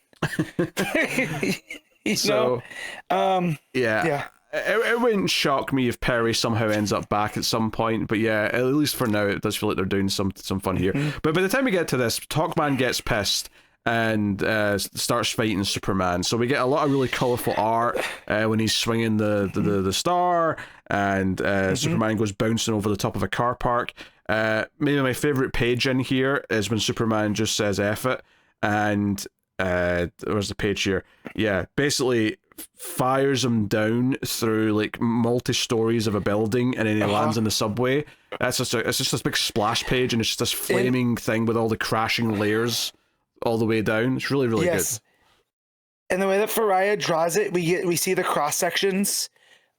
Yeah. It wouldn't shock me if Perry somehow ends up back at some point, but yeah, at least for now, it does feel like they're doing some fun here. But by the time we get to this, Hawkman gets pissed and starts fighting Superman. So we get a lot of really colourful art when he's swinging the star, and Superman goes bouncing over the top of a car park. Maybe my favourite page in here is when Superman just says F it, and where's the page here? Yeah, basically fires him down through like multi-stories of a building, and then he lands in the subway. It's just this big splash page, and it's just this flaming thing with all the crashing layers all the way down. It's really good. And the way that Ferreyra draws it, we see the cross sections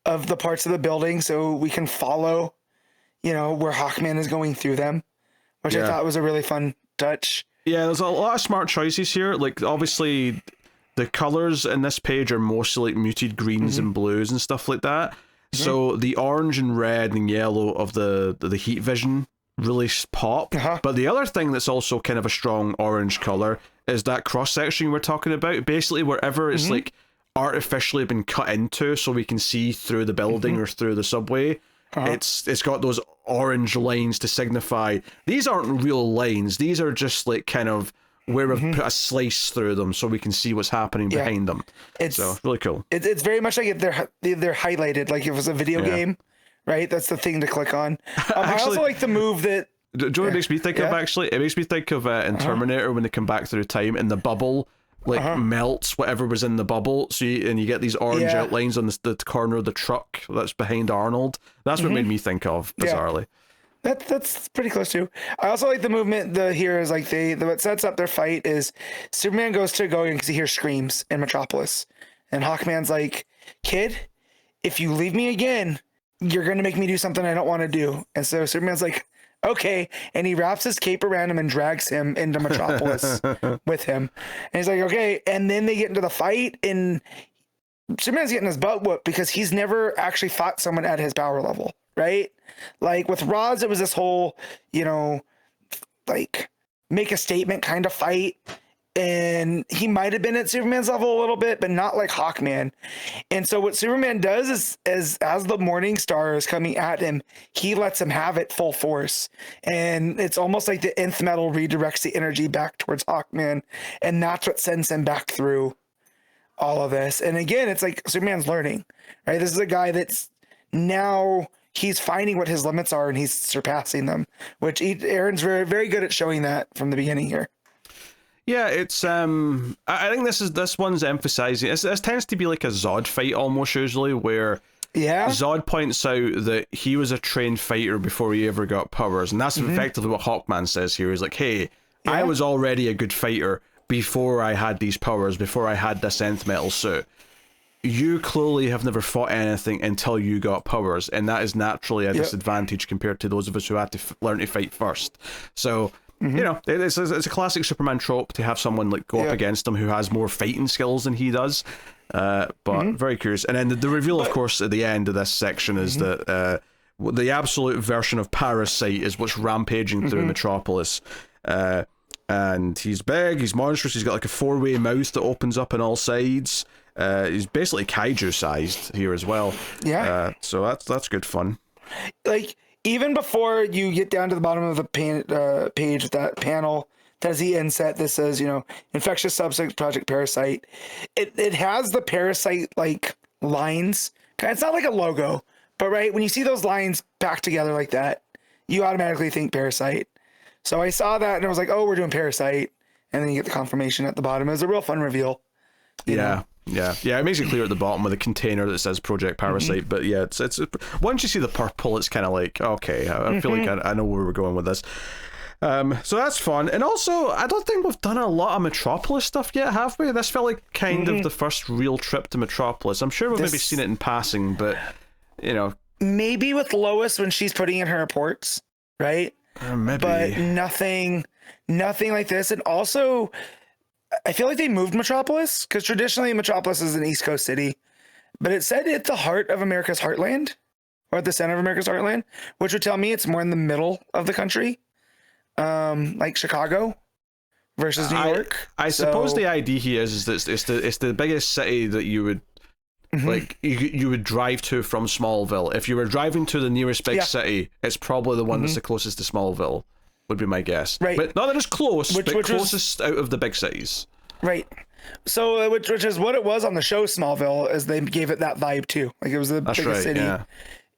of the parts of the building, so we can follow, where Hawkman is going through them, which I thought was a really fun touch. Yeah, there's a lot of smart choices here. Like, obviously, the colors in this page are mostly like muted greens and blues and stuff like that. So the orange and red and yellow of the heat vision really pop. But the other thing that's also kind of a strong orange color is that cross section we're talking about. Basically, wherever it's like artificially been cut into, so we can see through the building or through the subway. It's got those orange lines to signify these aren't real lines. These are just like kind of where we've put a slice through them so we can see what's happening behind them. So really cool. It's very much like they're highlighted, like if it was a video game, right? That's the thing to click on. I also like the move that. Do you know what it makes me think of, actually? It makes me think of in Terminator when they come back through time and the bubble melts whatever was in the bubble, so you get these orange outlines on the corner of the truck that's behind Arnold. That's what made me think of, bizarrely. That's pretty close too. I also like the movement here is like what sets up their fight is Superman goes to go in because he hears screams in Metropolis, and Hawkman's like, kid, if you leave me again, you're gonna make me do something I don't want to do. And so Superman's like, okay, and he wraps his cape around him and drags him into Metropolis with him. And he's like, okay, and then they get into the fight, and Superman's getting his butt whooped because he's never actually fought someone at his power level, right? Like with Roz, it was this whole, like make a statement kind of fight. And he might have been at Superman's level a little bit, but not like Hawkman. And so what Superman does is as the Morning Star is coming at him, he lets him have it full force. And it's almost like the nth metal redirects the energy back towards Hawkman. And that's what sends him back through all of this. And again, it's like Superman's learning, right? This is a guy that's now he's finding what his limits are and he's surpassing them, which Aaron's very, very good at showing that from the beginning here. Yeah, it's I think this one's emphasizing this tends to be like a Zod fight almost usually, where Zod points out that he was a trained fighter before he ever got powers, and that's effectively what Hawkman says here. He's like, hey, I was already a good fighter before I had these powers, before I had this nth metal suit. You clearly have never fought anything until you got powers, and that is naturally a disadvantage compared to those of us who had to learn to fight first. So it's a classic Superman trope to have someone like go up against him who has more fighting skills than he does. But very curious. And then the reveal, of course, at the end of this section is that the absolute version of Parasite is what's rampaging through Metropolis. And he's big, he's monstrous, he's got like a four-way mouth that opens up on all sides. He's basically kaiju-sized here as well. So that's good fun. Like, even before you get down to the bottom of the page, that panel has the inset that says, infectious substance project parasite. It has the parasite like lines. It's not like a logo, but right when you see those lines packed together like that, you automatically think parasite. So I saw that and I was like, oh, we're doing parasite, and then you get the confirmation at the bottom. It was a real fun reveal. You know? Yeah. It makes it clear at the bottom with a container that says Project Parasite. But yeah, it's once you see the purple, it's kind of like, okay, I feel like I know where we're going with this. So that's fun. And also, I don't think we've done a lot of Metropolis stuff yet, have we? This felt like kind of the first real trip to Metropolis. I'm sure we've maybe seen it in passing, but maybe with Lois when she's putting in her reports, right? Maybe, but nothing like this. And also, I feel like they moved Metropolis because traditionally Metropolis is an East Coast city, but it said it's the heart of America's heartland, or at the center of America's heartland, which would tell me it's more in the middle of the country, like Chicago versus New York. I suppose the idea here is that it's the biggest city that you would like you would drive to from Smallville. If you were driving to the nearest big city, it's probably the one that's the closest to Smallville. Would be my guess. Right. But not that it's close, but closest out of the big cities. Right. So, which is what it was on the show Smallville, as they gave it that vibe too. Like it was the biggest city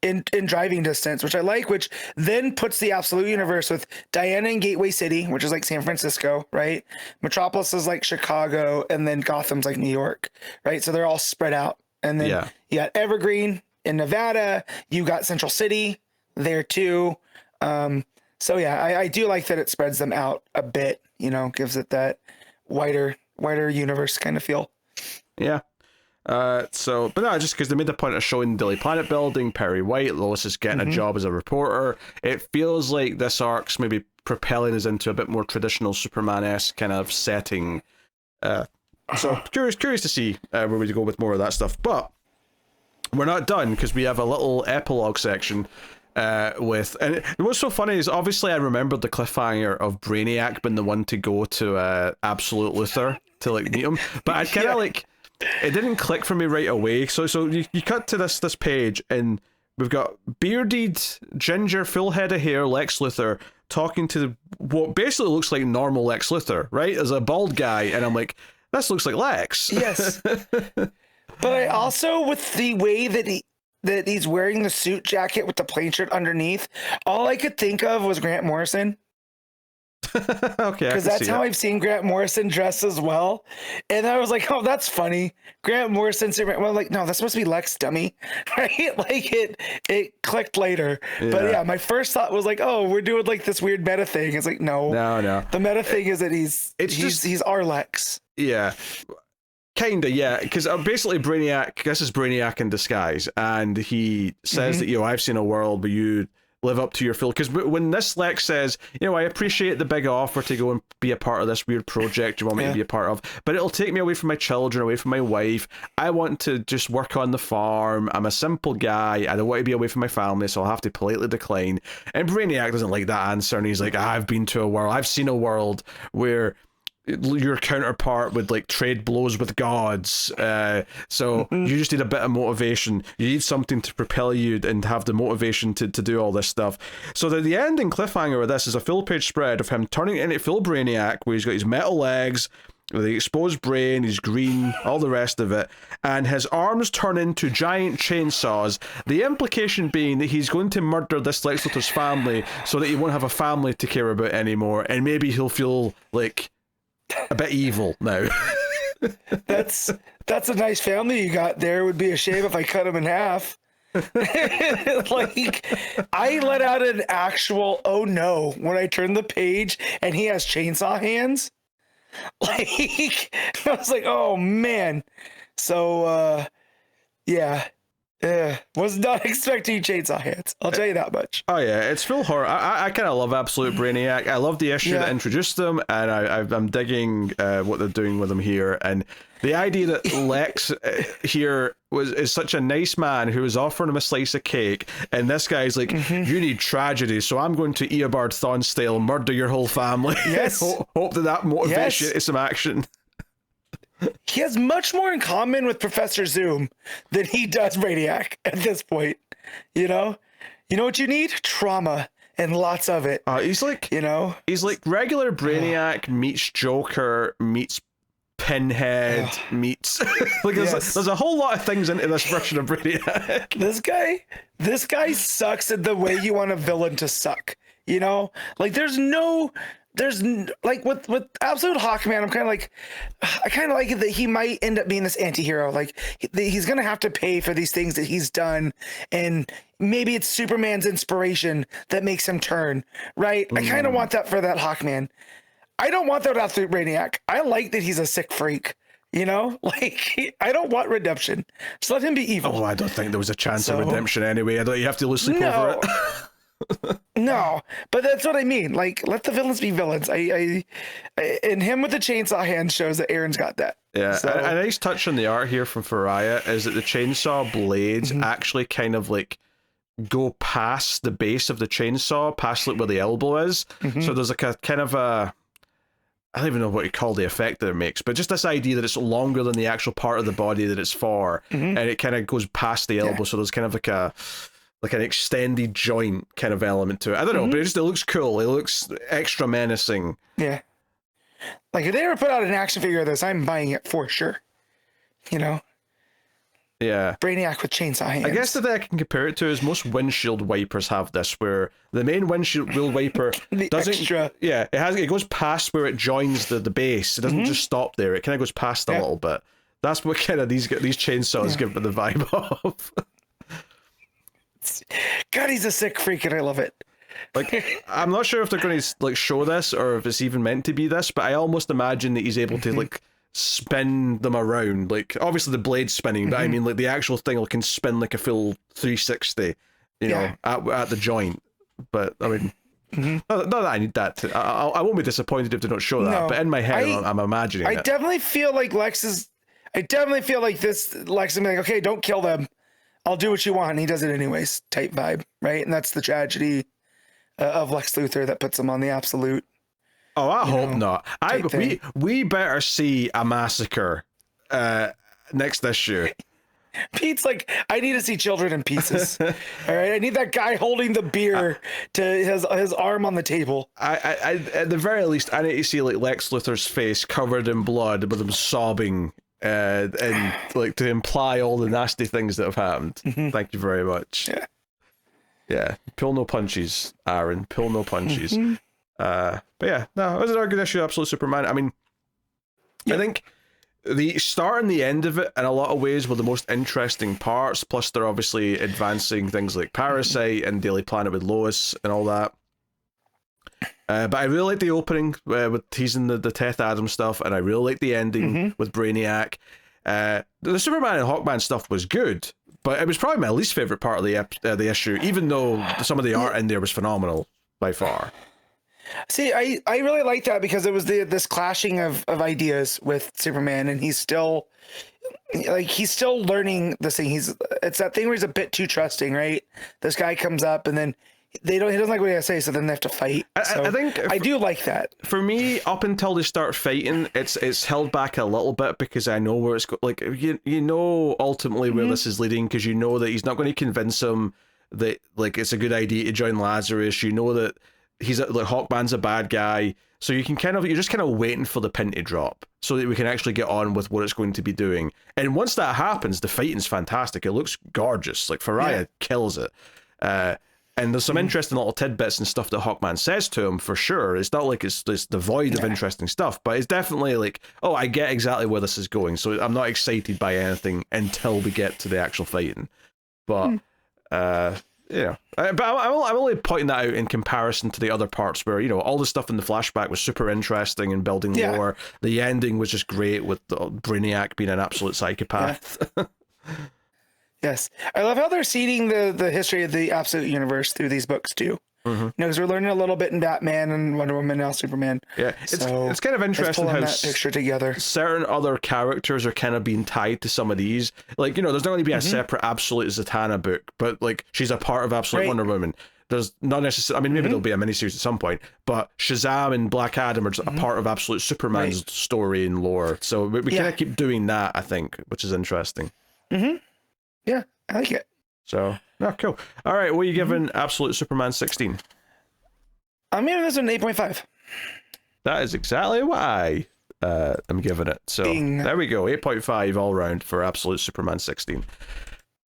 in driving distance, which I like, which then puts the Absolute Universe with Diana in Gateway City, which is like San Francisco, right? Metropolis is like Chicago, and then Gotham's like New York, right? So they're all spread out. And then you got Evergreen in Nevada, you got Central City there too. So yeah, I do like that it spreads them out a bit, gives it that wider universe kind of feel. Yeah. But no, just because they made the point of showing Daily Planet building, Perry White, Lois is getting a job as a reporter. It feels like this arc's maybe propelling us into a bit more traditional Superman-esque kind of setting. So curious to see where we go with more of that stuff. But we're not done because we have a little epilogue section. And what's so funny is obviously I remembered the cliffhanger of Brainiac being the one to go to Absolute Luthor to like meet him, but I kind of like it didn't click for me right away. So you cut to this page and we've got bearded, ginger, full head of hair Lex Luthor talking to what basically looks like normal Lex Luthor, right? As a bald guy, and I'm like, this looks like Lex. Yes, but I also, with the way that he's wearing the suit jacket with the plain shirt underneath, all I could think of was Grant Morrison. Okay, because that's how I've seen Grant Morrison dressed as well, and I was like, oh, that's funny. Grant Morrison, well, like, no, that's supposed to be Lex, dummy, right? Like it clicked later, but yeah, my first thought was like, oh, we're doing like this weird meta thing. It's like, no. The meta thing is that he's our Lex. Yeah. Kinda, yeah, because basically Brainiac, this is Brainiac in disguise, and he says that, I've seen a world where you live up to your full, because when this Lex says, I appreciate the big offer to go and be a part of this weird project you want me to be a part of, but it'll take me away from my children, away from my wife. I want to just work on the farm. I'm a simple guy. I don't want to be away from my family, so I'll have to politely decline. And Brainiac doesn't like that answer, and he's like, I've seen a world where your counterpart would like trade blows with gods, so you just need a bit of motivation. You need something to propel you and have the motivation to do all this stuff. So the ending cliffhanger of this is a full page spread of him turning into full Brainiac, where he's got his metal legs with the exposed brain, he's green, all the rest of it, and his arms turn into giant chainsaws. The implication being that he's going to murder this Lex Luthor's family so that he won't have a family to care about anymore, and maybe he'll feel like a bit evil now. That's a nice family you got there. It would be a shame if I cut him in half. Like, I let out an actual oh no when I turned the page and he has chainsaw hands. Like, I was like, oh man. So was not expecting chainsaw hands. I'll tell you that much. Oh yeah, it's full horror. I kind of love Absolute Brainiac. I love the issue that introduced them, and I'm digging what they're doing with them here. And the idea that Lex here is such a nice man who is offering him a slice of cake, and this guy's like, you need tragedy, so I'm going to Eobard Thawne style murder your whole family. Yes. Hope that motivates you to some action. He has much more in common with Professor Zoom than he does Brainiac at this point. You know what you need? Trauma and lots of it. He's like, you know, he's like regular Brainiac meets Joker meets Pinhead meets like there's a whole lot of things into this version of Brainiac. This guy sucks at the way you want a villain to suck. You know, like there's like with Absolute Hawkman, I kind of like it that he might end up being this anti-hero. Like he's gonna have to pay for these things that he's done, and maybe it's Superman's inspiration that makes him turn right. I kind of want that for that Hawkman. I don't want that without Brainiac. I like that he's a sick freak. You know, like I don't want redemption. Just let him be evil. Oh, I don't think there was a chance of redemption anyway. I don't. You have to lose sleep over it. No, but that's what I mean. Like, let the villains be villains. And him with the chainsaw hand shows that Aaron's got that. Yeah, so. a nice touch on the art here from Ferreyra is that the chainsaw blades actually kind of like go past the base of the chainsaw, past like where the elbow is. So there's like a kind of a, I don't even know what you call the effect that it makes, but just this idea that it's longer than the actual part of the body that it's for, and it kind of goes past the elbow. So there's kind of like an extended joint kind of element to it. I don't know, but it looks cool. It looks extra menacing. Yeah. Like if they ever put out an action figure of this, I'm buying it for sure. You know? Yeah. Brainiac with chainsaw hands. I guess the thing I can compare it to is most windshield wipers have this, where the main windshield wiper doesn't. Extra. Yeah, it goes past where it joins the base. It doesn't just stop there. It kind of goes past a little bit. That's what kind of these chainsaws give it the vibe of. God, he's a sick freak, and I love it. Like, I'm not sure if they're going to like show this or if it's even meant to be this, but I almost imagine that he's able to like spin them around. Like, obviously the blade's spinning, but I mean like the actual thing can spin like a full 360, you know, at the joint. But I mean, not that I need that. I won't be disappointed if they don't show that. But in my head, I'm imagining. I definitely feel like Lex is like okay, don't kill them. I'll do what you want, and he does it anyways, type vibe, right? And that's the tragedy of Lex Luthor that puts him on the absolute. Oh, I hope not. We better see a massacre next issue. Pete's like, I need to see children in pieces. All right, I need that guy holding the beer to his arm on the table. I at the very least, I need to see like Lex Luthor's face covered in blood with him sobbing. And like to imply all the nasty things that have happened. Thank you very much. Yeah. Pull no punches, Aaron. Pull no punches. But yeah, no, it was a good issue of Absolute Superman. I mean, I think the start and the end of it, in a lot of ways, were the most interesting parts. Plus, they're obviously advancing things like Parasite and Daily Planet with Lois and all that. But I really like the opening with teasing the Teth Adams stuff, and I really like the ending with Brainiac. The Superman and Hawkman stuff was good, but it was probably my least favorite part of the issue, even though some of the art in there was phenomenal by far. See, I really like that because it was this clashing of ideas with Superman, and he's still learning this thing. It's that thing where he's a bit too trusting, right? This guy comes up, and then he doesn't like what he has to say, so then they have to fight. I think I do like that. For me, up until they start fighting, it's held back a little bit because I know where it's going. Like you know ultimately where this is leading, because you know that he's not going to convince him that like it's a good idea to join Lazarus. You know that he's like Hawkman's a bad guy, so you're just kind of waiting for the pin to drop so that we can actually get on with what it's going to be doing. And once that happens, the fighting's fantastic. It looks gorgeous. Like Ferreyra kills it. And there's some interesting little tidbits and stuff that Hawkman says to him, for sure. It's not like it's devoid of interesting stuff, but it's definitely like, oh, I get exactly where this is going, so I'm not excited by anything until we get to the actual fighting. But, but I'm only pointing that out in comparison to the other parts where, you know, all the stuff in the flashback was super interesting and building lore. The ending was just great with the Brainiac being an absolute psychopath. Yes. I love how they're seeding the history of the Absolute Universe through these books, too. You know, because we're learning a little bit in Batman and Wonder Woman and now Superman. Yeah, it's kind of interesting how that picture together. Certain other characters are kind of being tied to some of these. Like, you know, there's not going to be a separate Absolute Zatanna book, but like she's a part of Absolute Wonder Woman. There's not necessarily, I mean, maybe there'll be a miniseries at some point, but Shazam and Black Adam are just a part of Absolute Superman's story and lore. So we kind of keep doing that, I think, which is interesting. Yeah, I like it. So, cool. All right, what are you giving Absolute Superman 16? I'm giving this an 8.5. That is exactly what I am giving it. So there we go, 8.5 all round for Absolute Superman 16.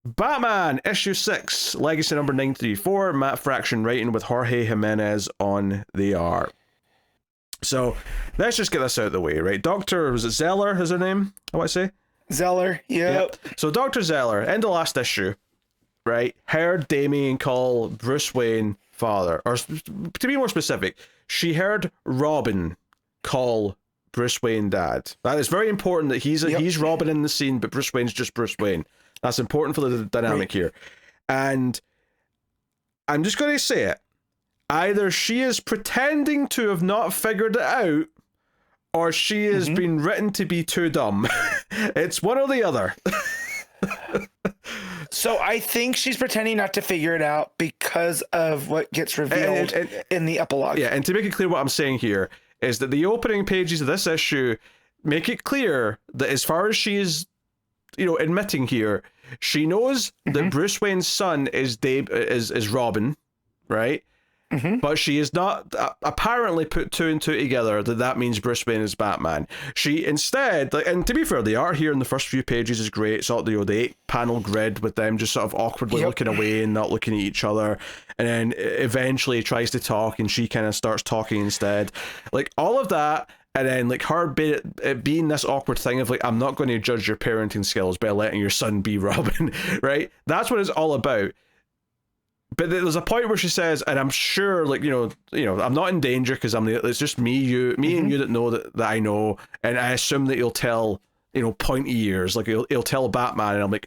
Batman issue 6, Legacy number 934, Matt Fraction writing with Jorge Jiménez on the art. So let's just get this out of the way, right? Was it Zeller is her name? I want to say Zeller. Yep. So Dr. Zeller, end of last issue, right, heard Damian call Bruce Wayne father, or to be more specific, she heard Robin call Bruce Wayne dad. That is very important that he's Robin in the scene, but Bruce Wayne's just Bruce Wayne. That's important for the dynamic here. And I'm just going to say it. Either she is pretending to have not figured it out, or she has been written to be too dumb. It's one or the other. So I think she's pretending not to figure it out because of what gets revealed in the epilogue. Yeah, and to make it clear what I'm saying here is that the opening pages of this issue make it clear that as far as she is, admitting here, she knows that Bruce Wayne's son is Robin, right? But she is not apparently put two and two together that means Bruce Wayne is Batman. She instead, and to be fair, the art here in the first few pages is great. It's all the 8-panel grid with them just sort of awkwardly looking away and not looking at each other, and then eventually he tries to talk and she kind of starts talking instead. Like all of that. And then, like, her being this awkward thing of, like, I'm not going to judge your parenting skills by letting your son be Robin, right? That's what it's all about. But there's a point where she says, and I'm sure, like, I'm not in danger because it's just me and you that know that I know, and I assume that you'll tell, pointy ears, like, he'll tell Batman, and I'm like,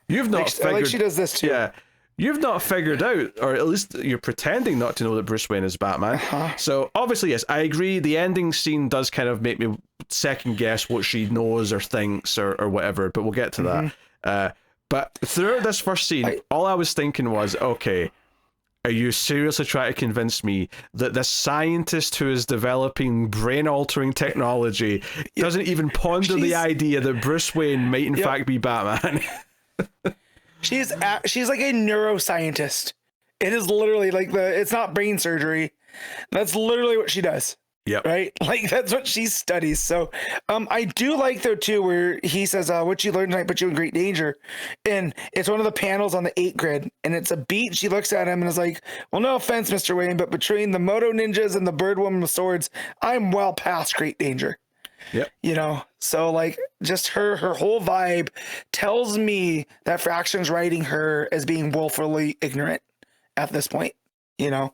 you've not figured... Like she does this too. Yeah. You've not figured out, or at least you're pretending not to know that Bruce Wayne is Batman. So, obviously, yes, I agree. The ending scene does kind of make me second guess what she knows or thinks or whatever, but we'll get to that. But throughout this first scene, all I was thinking was, okay, are you seriously trying to convince me that this scientist who is developing brain-altering technology doesn't even ponder the idea that Bruce Wayne might in fact be Batman? She's like a neuroscientist. It is literally like it's not brain surgery. That's literally what she does. Yep. Right? Like that's what she studies. So I do like though too where he says, what you learned tonight put you in great danger. And it's one of the panels on the 8 grid. And it's a beat. She looks at him and is like, well, no offense, Mr. Wayne, but between the Moto ninjas and the bird woman with swords, I'm well past great danger. Yep. So like just her whole vibe tells me that Fraction's writing her as being willfully ignorant at this point, Yep.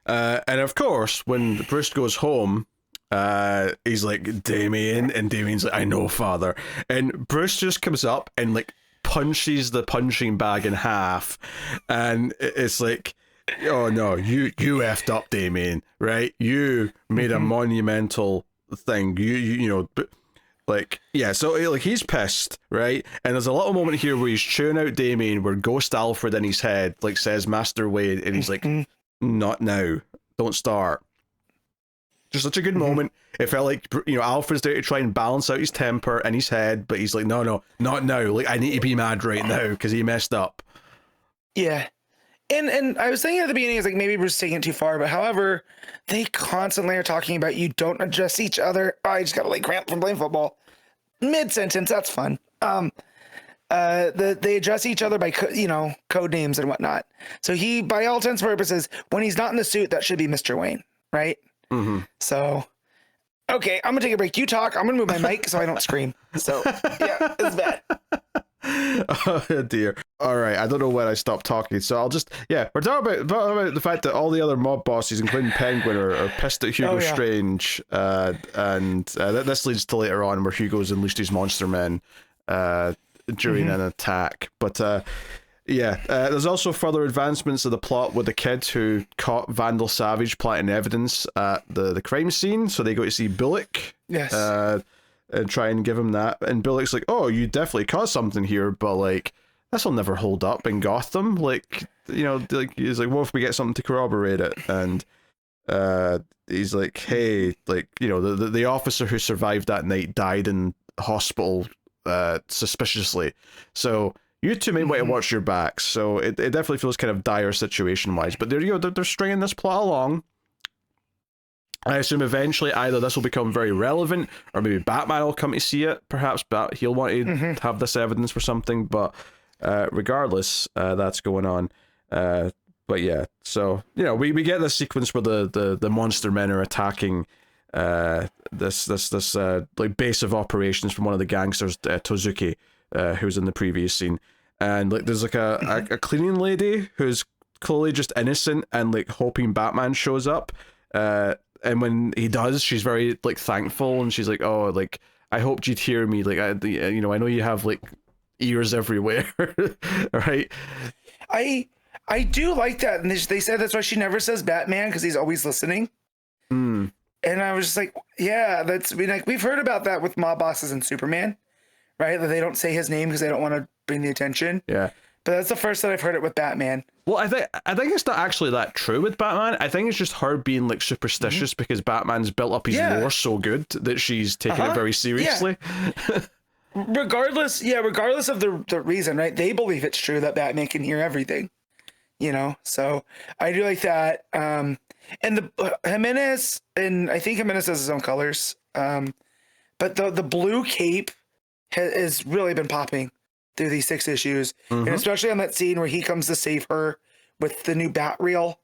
And of course, when Bruce goes home, he's like, Damian, and Damian's like, I know, father. And Bruce just comes up and like punches the punching bag in half, and it's like, oh no, you effed up, Damian, right? You made a monumental thing. So like he's pissed, right? And there's a little moment here where he's chewing out Damian, where Ghost Alfred in his head like says Master Wayne, and he's like, not now, don't start. Just such a good moment. It felt like Alfred's there to try and balance out his temper in his head, but he's like, no, not now. Like I need to be mad right now because he messed up. Yeah. And I was thinking at the beginning, it's like maybe Bruce is taking it too far, but however, they constantly are talking about you don't address each other. Oh, I just got a like cramp from playing football. Mid-sentence, that's fun. They address each other by code names and whatnot. So he, by all intents and purposes, when he's not in the suit, that should be Mr. Wayne, right? So, okay, I'm gonna take a break. You talk. I'm gonna move my mic so I don't scream. So yeah, it's bad. Oh dear. All right, I don't know when I stopped talking, so I'll just we're talking about the fact that all the other mob bosses, including Penguin, are pissed at Hugo Strange, and this leads to later on where Hugo's unleashed his monster men during an attack. But there's also further advancements of the plot with the kid who caught Vandal Savage planting evidence at the crime scene, so they go to see Bullock. Yes. And try and give him that, and Bullock's like, oh, you definitely caused something here, but like this will never hold up in Gotham. Like, like he's like, what if we get something to corroborate it? And he's like, hey, like, the officer who survived that night died in hospital suspiciously, so you two may want to watch your backs. So it definitely feels kind of dire situation-wise. But there you go, they're stringing this plot along. I assume eventually either this will become very relevant, or maybe Batman will come to see it. Perhaps he'll want to have this evidence for something. But regardless, that's going on. But yeah, so we get this sequence where the monster men are attacking this like base of operations from one of the gangsters, Tozuki, who's in the previous scene, and like there's like a cleaning lady who's clearly just innocent and like hoping Batman shows up. And when he does, she's very like thankful, and she's like, "Oh, like I hoped you'd hear me. Like I know you have like ears everywhere, right?" I do like that, and they said that's why she never says Batman, because he's always listening. And I was just like, yeah, we've heard about that with mob bosses and Superman, right? That they don't say his name because they don't want to bring the attention. Yeah. But that's the first that I've heard it with Batman. Well, I think it's not actually that true with Batman. I think it's just her being like superstitious because Batman's built up his lore so good that she's taking it very seriously. Yeah. regardless of the reason, right? They believe it's true that Batman can hear everything, So I do like that. And the Jiménez, and I think Jiménez has his own colors. But the blue cape has really been popping through these 6 issues, and especially on that scene where he comes to save her with the new bat reel,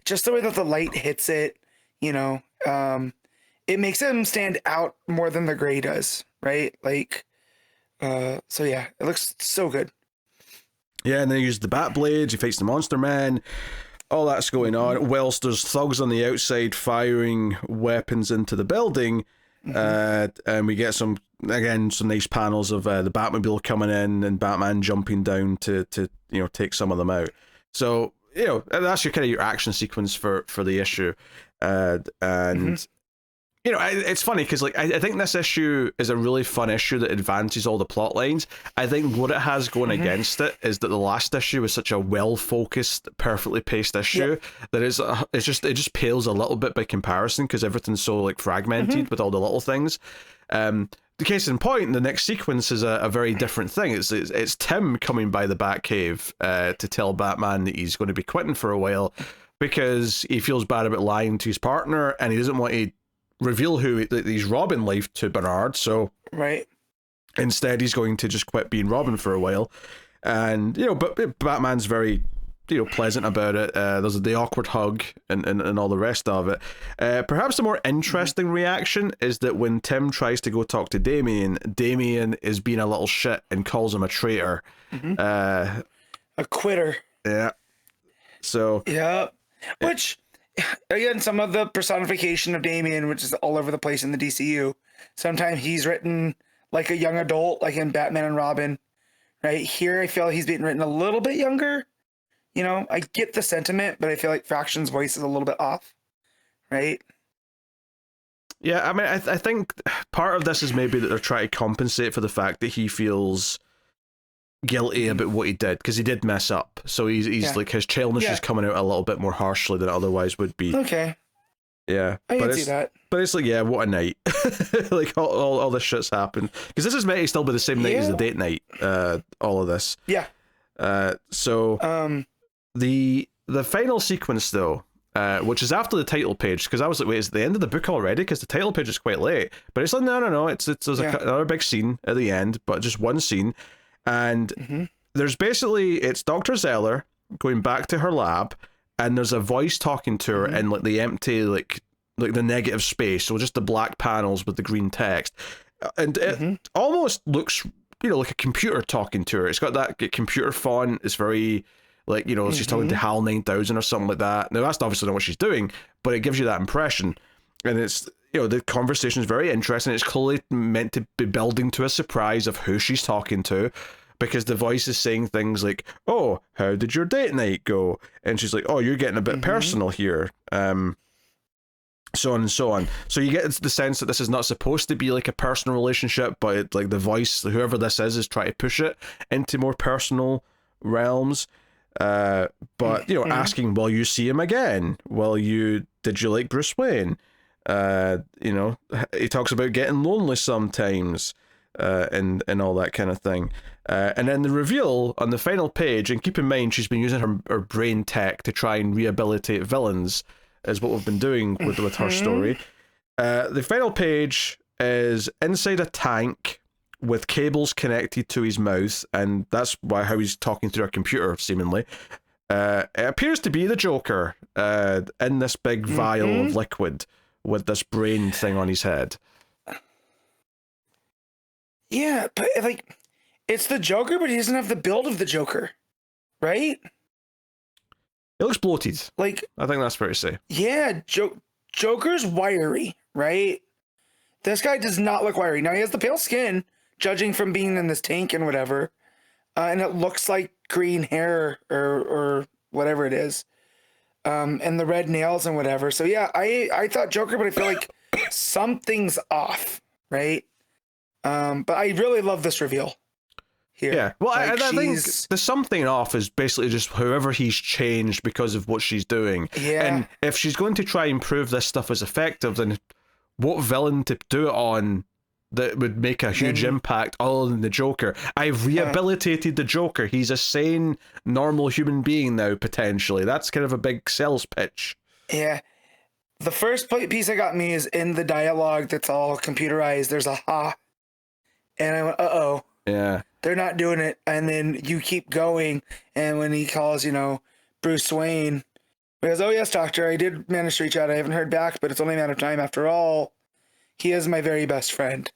just the way that the light hits it, it makes him stand out more than the gray does, right? Like, so yeah, it looks so good. Yeah, and then he uses the bat blades, he fights the monster man, all that's going on, whilst there's thugs on the outside firing weapons into the building. And we get some nice panels of the Batmobile coming in and Batman jumping down to take some of them out. So that's your action sequence for the issue, and it's funny because like I think this issue is a really fun issue that advances all the plot lines. I think what it has going against it is that the last issue was such a well-focused, perfectly paced issue that it just pales a little bit by comparison because everything's so like fragmented with all the little things. The case in point, the next sequence is a very different thing. It's Tim coming by the Batcave to tell Batman that he's going to be quitting for a while because he feels bad about lying to his partner and he doesn't want to reveal who he's robbing life to Bernard, so instead he's going to just quit being Robin for a while. And but Batman's very pleasant about it. There's the awkward hug and all the rest of it. Perhaps the more interesting reaction is that when Tim tries to go talk to Damien is being a little shit and calls him a traitor, a quitter. So which again, some of the personification of Damien, which is all over the place in the DCU. Sometimes he's written like a young adult, like in Batman and Robin. Right here, I feel he's being written a little bit younger. I get the sentiment, but I feel like Fraction's voice is a little bit off. Right? Yeah, I mean, I think part of this is maybe that they're trying to compensate for the fact that he feels guilty about what he did because he did mess up, so he's like his childness is coming out a little bit more harshly than it otherwise would be. I can see that, but it's like, what a night. Like all this shit's happened because this is meant to still be the same night as the date night, all of this. So the final sequence though, which is after the title page, because I was like, wait, is the end of the book already? Because the title page is quite late, but it's like no, it's another big scene at the end, but just one scene. And there's basically, it's Dr. Zeller going back to her lab, and there's a voice talking to her in like the empty, like the negative space, so just the black panels with the green text. And it almost looks, like a computer talking to her. It's got that computer font. It's very, like, she's talking to HAL 9000 or something like that. Now, that's obviously not what she's doing, but it gives you that impression. And it's, the conversation is very interesting. It's clearly meant to be building to a surprise of who she's talking to, because the voice is saying things like, "Oh, how did your date night go?" And she's like, "Oh, you're getting a bit personal here." So on and so on. So you get the sense that this is not supposed to be like a personal relationship, but like the voice, whoever this is trying to push it into more personal realms. But asking, "Will you see him again? Did you like Bruce Wayne?" He talks about getting lonely sometimes. and all that kind of thing. And then the reveal on the final page, and keep in mind she's been using her brain tech to try and rehabilitate villains, is what we've been doing with her story. The final page is inside a tank with cables connected to his mouth, and that's how he's talking through a computer, seemingly. It appears to be the Joker in this big vial of liquid with this brain thing on his head. Yeah, but like, it's the Joker, but he doesn't have the build of the Joker, right? It looks bloated. Like, I think that's fair to say. Yeah, Joker's wiry, right? This guy does not look wiry. Now, he has the pale skin, judging from being in this tank and whatever, and it looks like green hair or whatever it is, and the red nails and whatever. So yeah, I thought Joker, but I feel like something's off, right? But I really love this reveal here. Yeah, well, like, I think the something off is basically just whoever he's changed because of what she's doing. Yeah. And if she's going to try and prove this stuff is effective, then what villain to do it on that would make a huge impact other than the Joker? I've rehabilitated the Joker. He's a sane, normal human being now, potentially. That's kind of a big sales pitch. Yeah. The first piece that got me is in the dialogue that's all computerized. There's a ha. And I went, uh-oh. Yeah. They're not doing it. And then you keep going. And when he calls, Bruce Wayne, he goes, oh, yes, doctor, I did manage to reach out. I haven't heard back, but it's only a matter of time. After all, he is my very best friend.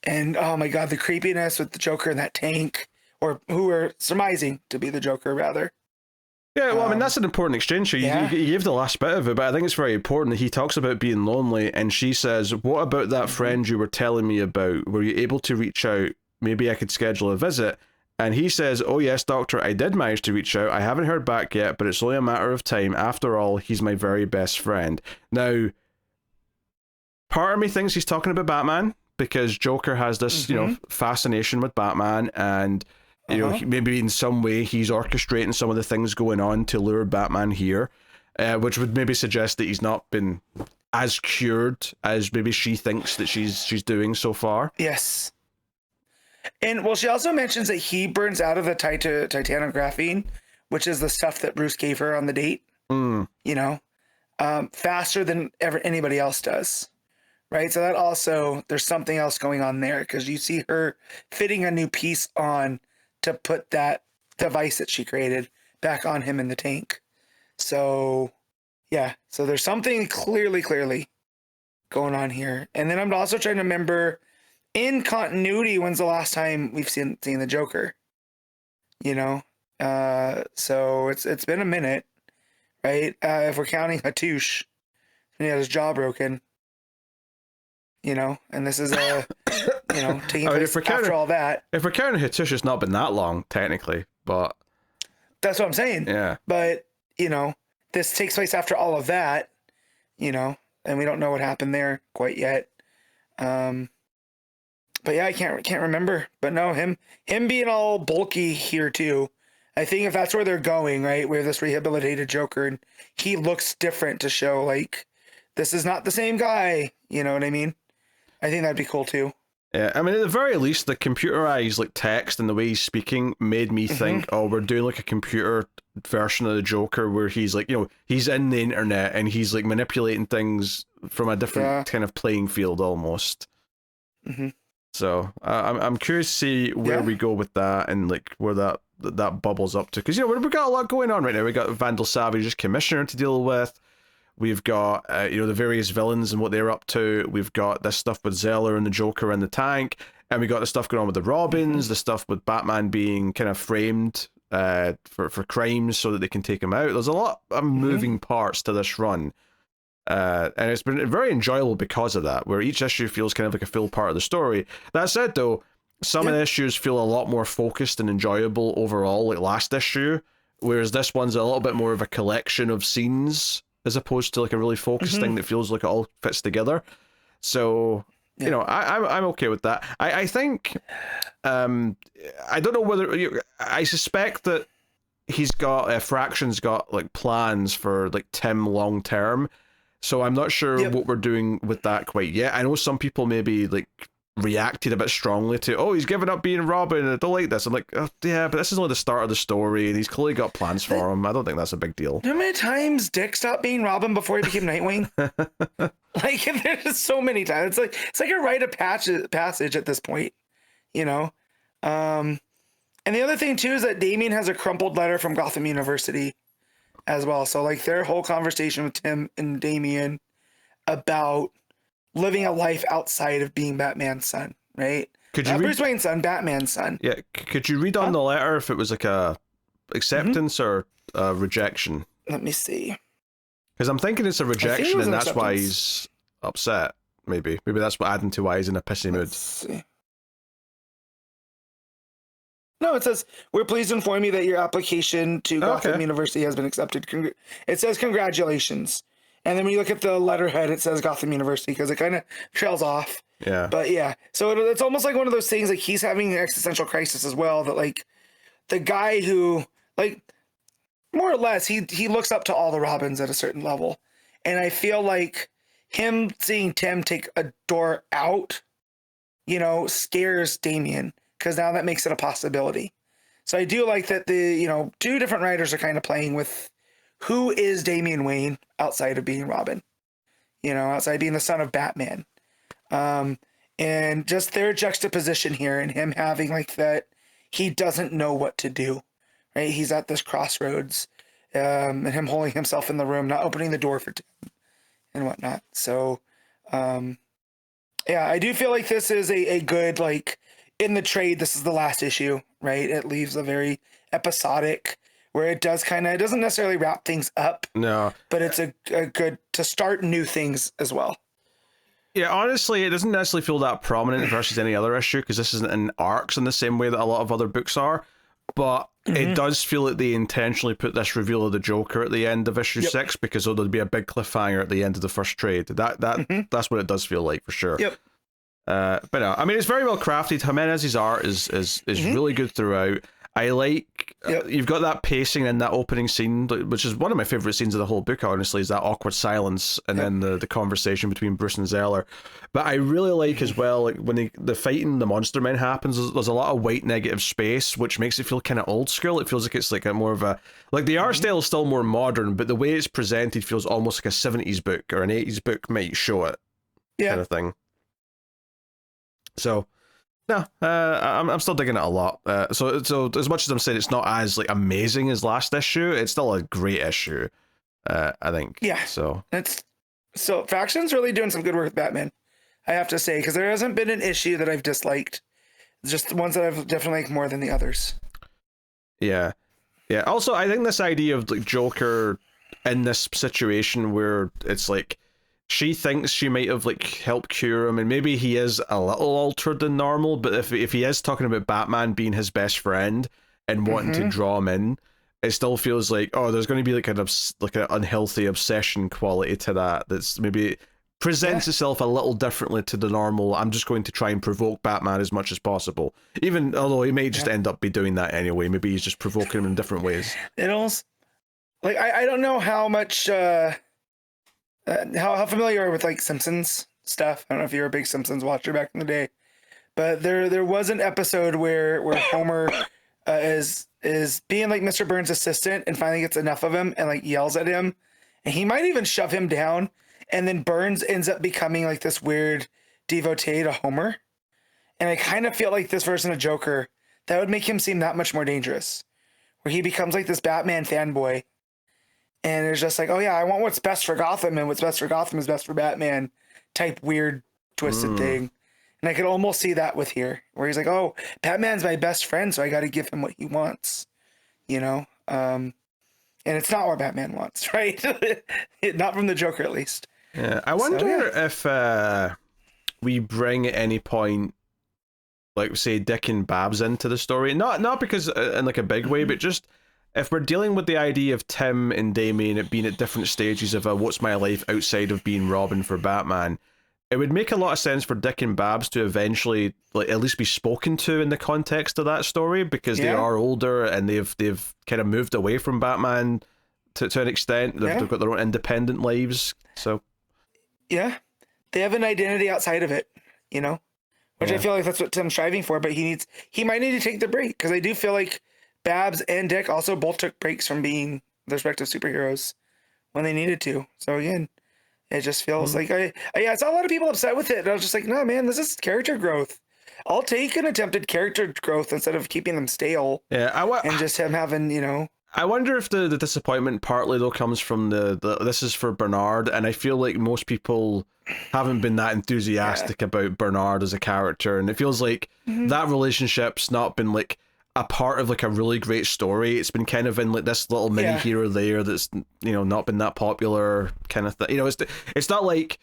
And, oh, my God, the creepiness with the Joker in that tank, or who we're surmising to be the Joker, rather. Yeah, well, I mean, that's an important exchange here. You gave the last bit of it, but I think it's very important that he talks about being lonely, and she says, what about that friend you were telling me about? Were you able to reach out? Maybe I could schedule a visit. And he says, oh, yes, doctor, I did manage to reach out. I haven't heard back yet, but it's only a matter of time. After all, he's my very best friend. Now, part of me thinks he's talking about Batman, because Joker has this, fascination with Batman, and maybe in some way he's orchestrating some of the things going on to lure Batman here, which would maybe suggest that he's not been as cured as maybe she thinks that she's doing so far. Yes. And, well, she also mentions that he burns out of the titanographine, which is the stuff that Bruce gave her on the date, faster than anybody else does. Right, so that also, there's something else going on there, because you see her fitting a new piece on to put that device that she created back on him in the tank. So, yeah, so there's something clearly going on here. And then I'm also trying to remember, in continuity, when's the last time we've seen the Joker? So it's been a minute, right? If we're counting Hattush, and he had his jaw broken. And this is taking place after all that. If we're counting Hattush, it's not been that long, technically, but... That's what I'm saying. Yeah. But, this takes place after all of that, and we don't know what happened there quite yet. But yeah, I can't remember. But no, him being all bulky here too. I think if that's where they're going, right, we have this rehabilitated Joker, and he looks different to show, like, this is not the same guy, you know what I mean? I think that'd be cool too. Yeah, I mean, at the very least, the computerized text and the way he's speaking made me think, oh, we're doing a computer version of the Joker where he's he's in the internet and he's manipulating things from a different kind of playing field almost. So I'm curious to see where we go with that and where that bubbles up to, because we've got a lot going on right now. We got Vandal Savage's commissioner to deal with. We've got, the various villains and what they're up to. We've got this stuff with Zeller and the Joker in the tank. And we got the stuff going on with the Robins, the stuff with Batman being kind of framed for crimes so that they can take him out. There's a lot of moving parts to this run. And it's been very enjoyable because of that, where each issue feels kind of like a full part of the story. That said, though, some of the issues feel a lot more focused and enjoyable overall, like last issue, whereas this one's a little bit more of a collection of scenes, as opposed to a really focused thing that feels like it all fits together. So, I'm okay with that. I think, I don't know whether, I suspect that he's got, Fraction's got plans for Tim long term. So I'm not sure what we're doing with that quite yet. I know some people maybe reacted a bit strongly to, oh, he's given up being Robin, I don't like this. I'm like, oh, yeah, but this is only the start of the story, and he's clearly got plans for him. I don't think that's a big deal. How many times Dick stopped being Robin before he became Nightwing? Like, there's just so many times. It's like a rite of passage at this point, you know? And the other thing, too, is that Damian has a crumpled letter from Gotham University as well. So, like, their whole conversation with Tim and Damian about living a life outside of being Batman's son, right? Not Bruce Wayne's son, Batman's son. Yeah, could you read on the letter if it was like a acceptance or a rejection? Let me see. Because I'm thinking it's a rejection, and that's why he's upset. Maybe that's what adding to why he's in a pissy mood. Let's see. No, it says, we're pleased to inform you that your application to Gotham University has been accepted. It says congratulations. And then when you look at the letterhead, it says Gotham University because it kind of trails off. Yeah. But yeah, so it's almost like one of those things, like he's having an existential crisis as well, that like the guy who, like, more or less, he looks up to all the Robins at a certain level. And I feel like him seeing Tim take a door out, you know, scares Damian, because now that makes it a possibility. So I do like that two different writers are kind of playing with who is Damian Wayne outside of being Robin, you know, outside being the son of Batman. And just their juxtaposition here and him having like that, he doesn't know what to do, right? He's at this crossroads, and him holding himself in the room, not opening the door for Tim and whatnot. So, yeah, I do feel like this is a good, like, in the trade, this is the last issue, right? It leaves a very episodic, where it doesn't necessarily wrap things up. No. But it's a good to start new things as well. Yeah, honestly, it doesn't necessarily feel that prominent versus any other issue, because this isn't in arcs in the same way that a lot of other books are. But it does feel like they intentionally put this reveal of the Joker at the end of issue 6, because there'd be a big cliffhanger at the end of the first trade. That's what it does feel like, for sure. Yep. But no, I mean, it's very well crafted. Jimenez's art is really good throughout. I like you've got that pacing in that opening scene, which is one of my favorite scenes of the whole book, honestly, is that awkward silence and then the conversation between Bruce and Zeller. But I really like as well, like when the fighting the monster men happens, there's a lot of white negative space, which makes it feel kind of old school. It feels like it's like a more of a, like, the art style is still more modern, but the way it's presented feels almost like a 70s book or an 80s book might show it, kind of thing. So no, I'm still digging it a lot. So as much as I'm saying it's not as like amazing as last issue, it's still a great issue. I think. Yeah. So Faction's really doing some good work with Batman, I have to say, because there hasn't been an issue that I've disliked. Just the ones that I've definitely liked more than the others. Yeah. Yeah. Also, I think this idea of like Joker in this situation where it's like, she thinks she might have like helped cure him, and maybe he is a little altered than normal, but if he is talking about Batman being his best friend and wanting to draw him in, it still feels like, oh, there's going to be like an unhealthy obsession quality to that's maybe presents itself a little differently to the normal. I'm just going to try and provoke Batman as much as possible, even although he may just end up be doing that anyway. Maybe he's just provoking him in different ways. It also, like, I don't know how much how familiar you are with like Simpsons stuff. I don't know if you're a big Simpsons watcher back in the day, but there was an episode where Homer is being like Mr. Burns' assistant and finally gets enough of him and like yells at him, and he might even shove him down, and then Burns ends up becoming like this weird devotee to Homer. And I kind of feel like this version of Joker, that would make him seem that much more dangerous, where he becomes like this Batman fanboy. And it's just like, oh yeah, I want what's best for Gotham, and what's best for Gotham is best for Batman type weird twisted thing. And I could almost see that with here, where he's like, oh, Batman's my best friend, so I got to give him what he wants, you know? And it's not what Batman wants, right? Not from the Joker, at least. Yeah, I wonder if we bring at any point, like, say, Dick and Babs into the story. Not because in like a big way, but just if we're dealing with the idea of Tim and Damian being at different stages of what's my life outside of being Robin for Batman, it would make a lot of sense for Dick and Babs to eventually, like, at least be spoken to in the context of that story, because they are older and they've kind of moved away from Batman to an extent. They've got their own independent lives. So yeah, they have an identity outside of it, you know, which Yeah. I feel like that's what Tim's striving for. But he might need to take the break, because I do feel like Babs and Dick also both took breaks from being the respective superheroes when they needed to. So again, it just feels like I saw a lot of people upset with it. And I was just like, no, man, this is character growth. I'll take an attempted character growth instead of keeping them stale. Yeah, and just him having, I wonder if the disappointment partly though comes from the this is for Bernard, and I feel like most people haven't been that enthusiastic about Bernard as a character, and it feels like that relationship's not been like a part of like a really great story. It's been kind of in like this little mini here or there that's not been that popular kind of thing. It's not like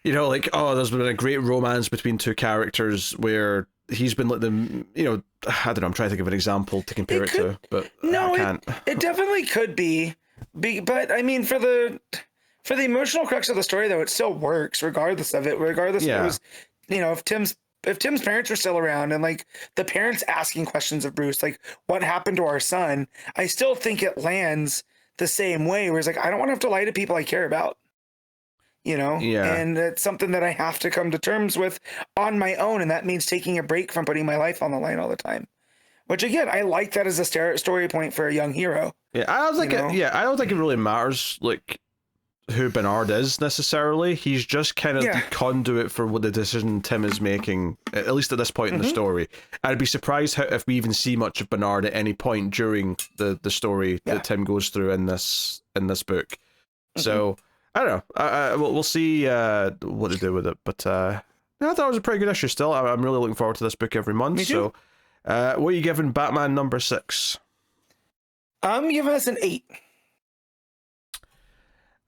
like, oh, there's been a great romance between two characters where he's been like the I don't know, I'm trying to think of an example to compare it to, but no, I can't. It definitely could be, but I mean, for the emotional crux of the story though, it still works regardless of it. Regardless if it was, if Tim's parents were still around and like the parents asking questions of Bruce, like what happened to our son, I still think it lands the same way. Where it's like, I don't want to have to lie to people I care about. And it's something that I have to come to terms with on my own, and that means taking a break from putting my life on the line all the time. Which again, I like that as a story point for a young hero. Yeah, I don't think I don't think it really matters like who Bernard is necessarily. He's just kind of the conduit for what the decision Tim is making, at least at this point in the story. I'd be surprised if we even see much of Bernard at any point during the story that Tim goes through in this book. So I don't know. We'll see what they do with it, but I thought it was a pretty good issue. Still, I'm really looking forward to this book every month. Me too. So, what are you giving Batman number 6? I'm giving us an 8.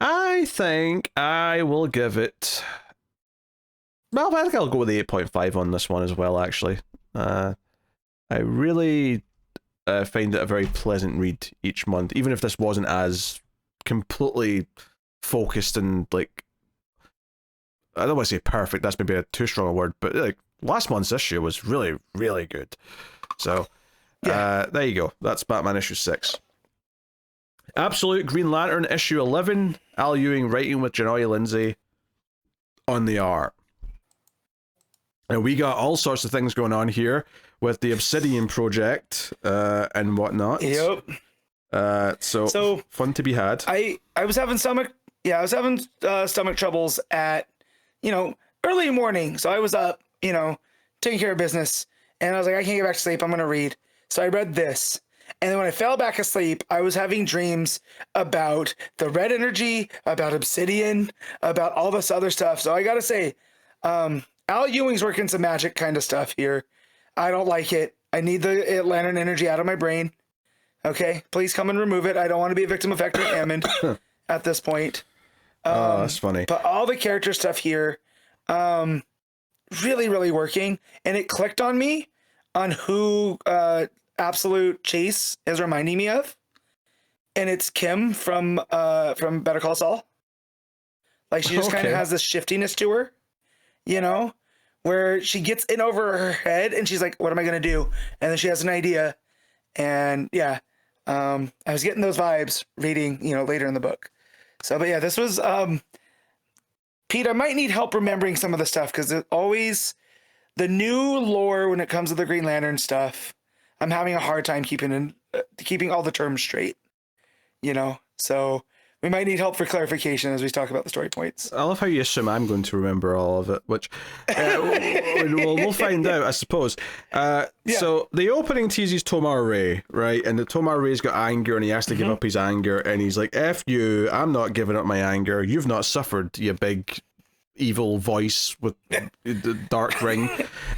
I think I will give it. Well, I think I'll go with the 8.5 on this one as well. Actually, I really find it a very pleasant read each month, even if this wasn't as completely focused and like, I don't want to say perfect, that's maybe a too strong a word, but like last month's issue was really, really good. So there you go, that's Batman issue 6. Absolute Green Lantern issue 11, Al Ewing writing with Jahnoy Lindsay on the art. And we got all sorts of things going on here with the Obsidian project and whatnot. Yep. So fun to be had. I was having stomach troubles at early morning, so I was up taking care of business, and I was like, I can't get back to sleep, I'm gonna read. So I read this, and then when I fell back asleep, I was having dreams about the red energy, about Obsidian, about all this other stuff. So I gotta say, Al Ewing's working some magic kind of stuff here. I don't like it. I need the Lantern energy out of my brain. Okay, please come and remove it. I don't want to be a victim of Hector Hammond at this point. That's funny. But all the character stuff here, really, really working. And it clicked on me on who Absolute Chase is reminding me of. And it's Kim from Better Call Saul. Like, she just kind of has this shiftiness to her, where she gets in over her head and she's like, what am I going to do? And then she has an idea. And I was getting those vibes reading, later in the book. So, but yeah, this was, Pete, I might need help remembering some of the stuff, because it always, the new lore when it comes to the Green Lantern stuff, I'm having a hard time keeping all the terms straight, so we might need help for clarification as we talk about the story points. I love how you assume I'm going to remember all of it, which we'll find out, I suppose. So the opening teases Tomar Ray, right? And the Tomar Ray's got anger and he has to give up his anger, and he's like, F you, I'm not giving up my anger. You've not suffered, you big evil voice with the dark ring.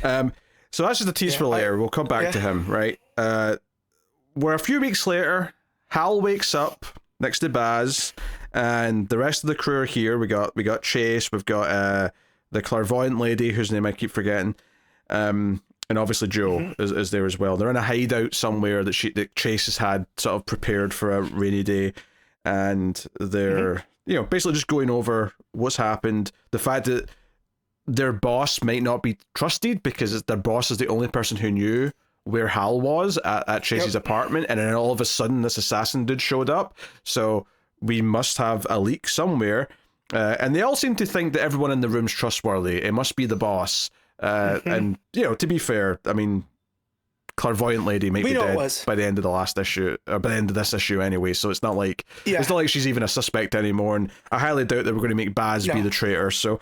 So that's just a tease for later. We'll come back to him, right? We're a few weeks later. Hal wakes up next to Baz, and the rest of the crew are here. We got Chase, we've got the clairvoyant lady whose name I keep forgetting, and obviously Joe is there as well. They're in a hideout somewhere that Chase has had sort of prepared for a rainy day, and they're basically just going over what's happened, the fact that their boss might not be trusted because their boss is the only person who knew where Hal was at Chase's apartment, and then all of a sudden this assassin dude showed up, so we must have a leak somewhere, and they all seem to think that everyone in the room's trustworthy. It must be the boss, And to be fair, I mean, clairvoyant lady might be dead by the end of the last issue, or by the end of this issue anyway, so it's not like she's even a suspect anymore, and I highly doubt that we're going to make Baz be the traitor. So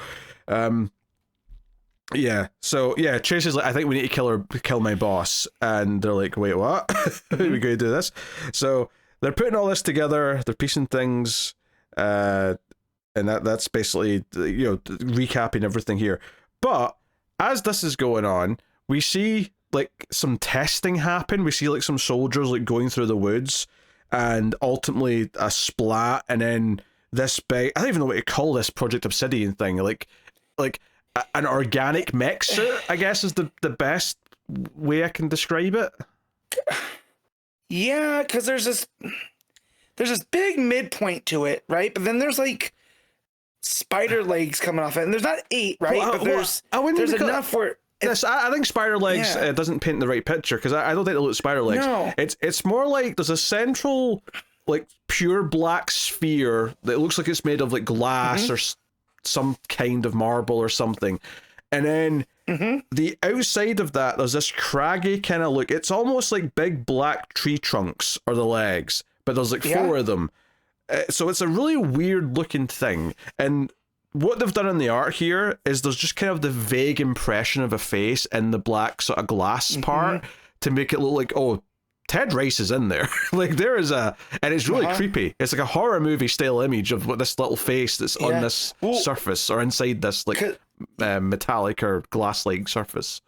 Tracy's like, I think we need to kill my boss, and they're like, wait, what? Are we going to do this? So they're putting all this together, they're piecing things, and that's basically recapping everything here. But as this is going on, we see like some testing happen. We see like some soldiers like going through the woods, and ultimately a splat, and then this big, I don't even know what to call this Project Obsidian thing, like an organic mech suit, I guess is the best way I can describe it. Yeah, because there's this big midpoint to it, right? But then there's like spider legs coming off it, and there's not 8, right? But there's enough where. I think spider legs doesn't paint the right picture, because I don't think they look spider legs. No. It's more like there's a central, like, pure black sphere that looks like it's made of like glass or some kind of marble or something, and then the outside of that there's this craggy kind of look. It's almost like big black tree trunks are the legs, but there's like 4 of them. So it's a really weird looking thing, and what they've done in the art here is there's just kind of the vague impression of a face in the black sort of glass part to make it look like, oh, Ted Rice is in there. Like there is and it's really creepy. It's like a horror movie style image of what this little face that's on this surface, or inside this like metallic or glass-like surface.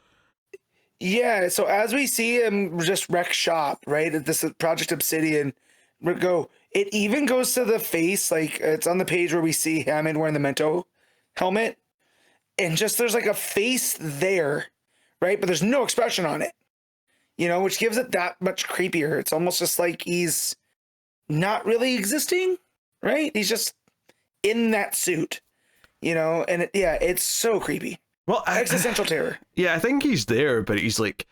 Yeah, so as we see him just wreck shop, right, at this Project Obsidian, it even goes to the face, like it's on the page where we see Hammond wearing the Mento helmet, and just there's like a face there, right? But there's no expression on it, which gives it that much creepier. It's almost just like he's not really existing, right? He's just in that suit, and it's so creepy. Well, existential terror. Yeah, I think he's there, but he's like,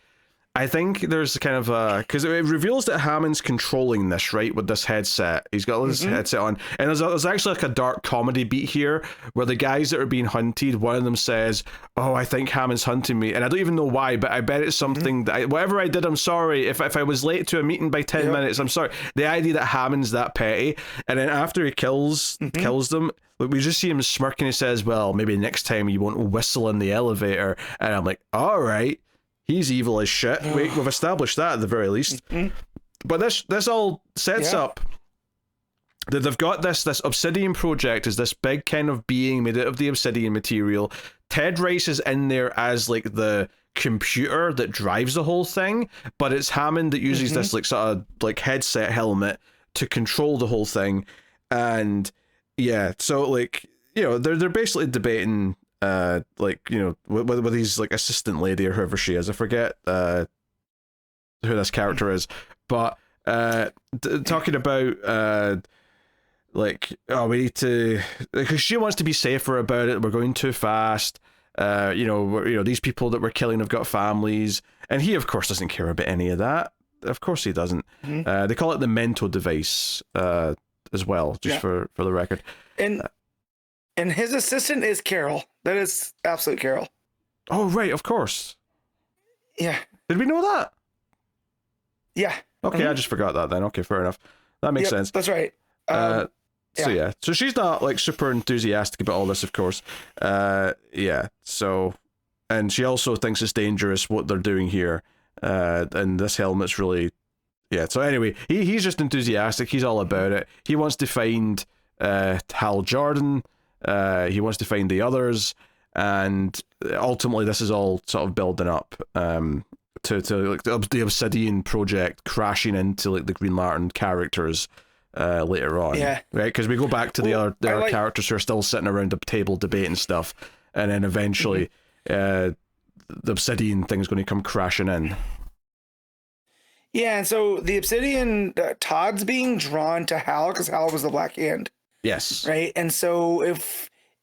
I think there's kind of because it reveals that Hammond's controlling this, right, with this headset. He's got this headset on, and there's actually like a dark comedy beat here where the guys that are being hunted, one of them says, "Oh, I think Hammond's hunting me," and I don't even know why, but I bet it's something that whatever I did, I'm sorry. If I was late to a meeting by 10 minutes, I'm sorry. The idea that Hammond's that petty, and then after he kills them, we just see him smirking. He says, "Well, maybe next time you won't whistle in the elevator," and I'm like, all right. He's evil as shit. We've established that at the very least. But this all sets up that they've got this Obsidian project is this big kind of being made out of the Obsidian material. Ted Rice is in there as like the computer that drives the whole thing, but it's Hammond that uses this like sort of like headset helmet to control the whole thing. And so like they're basically debating with his like assistant lady or whoever she is. I forget who this character is, but talking about we need to, because she wants to be safer about it. We're going too fast. These people that we're killing have got families, and he of course doesn't care about any of that. Of course he doesn't. They call it the mental device as well, just for the record. And his assistant is Carol. That is absolute Carol. Oh, right, of course. Yeah. Did we know that? Yeah. Okay, I just forgot that then. Okay, fair enough. That makes sense. That's right. So she's not like super enthusiastic about all this, of course. So, and she also thinks it's dangerous what they're doing here. And this helmet's really, So anyway, he's just enthusiastic. He's all about it. He wants to find Hal Jordan. He wants to find the others, and ultimately this is all sort of building up to like the Obsidian project crashing into like the Green Lantern characters later on. Right, because we go back to the other characters who are still sitting around the table debating stuff, and then eventually the Obsidian thing is going to come crashing in. Yeah, and so the Obsidian, Todd's being drawn to Hal because Hal was the Black Hand. Yes. Right. And so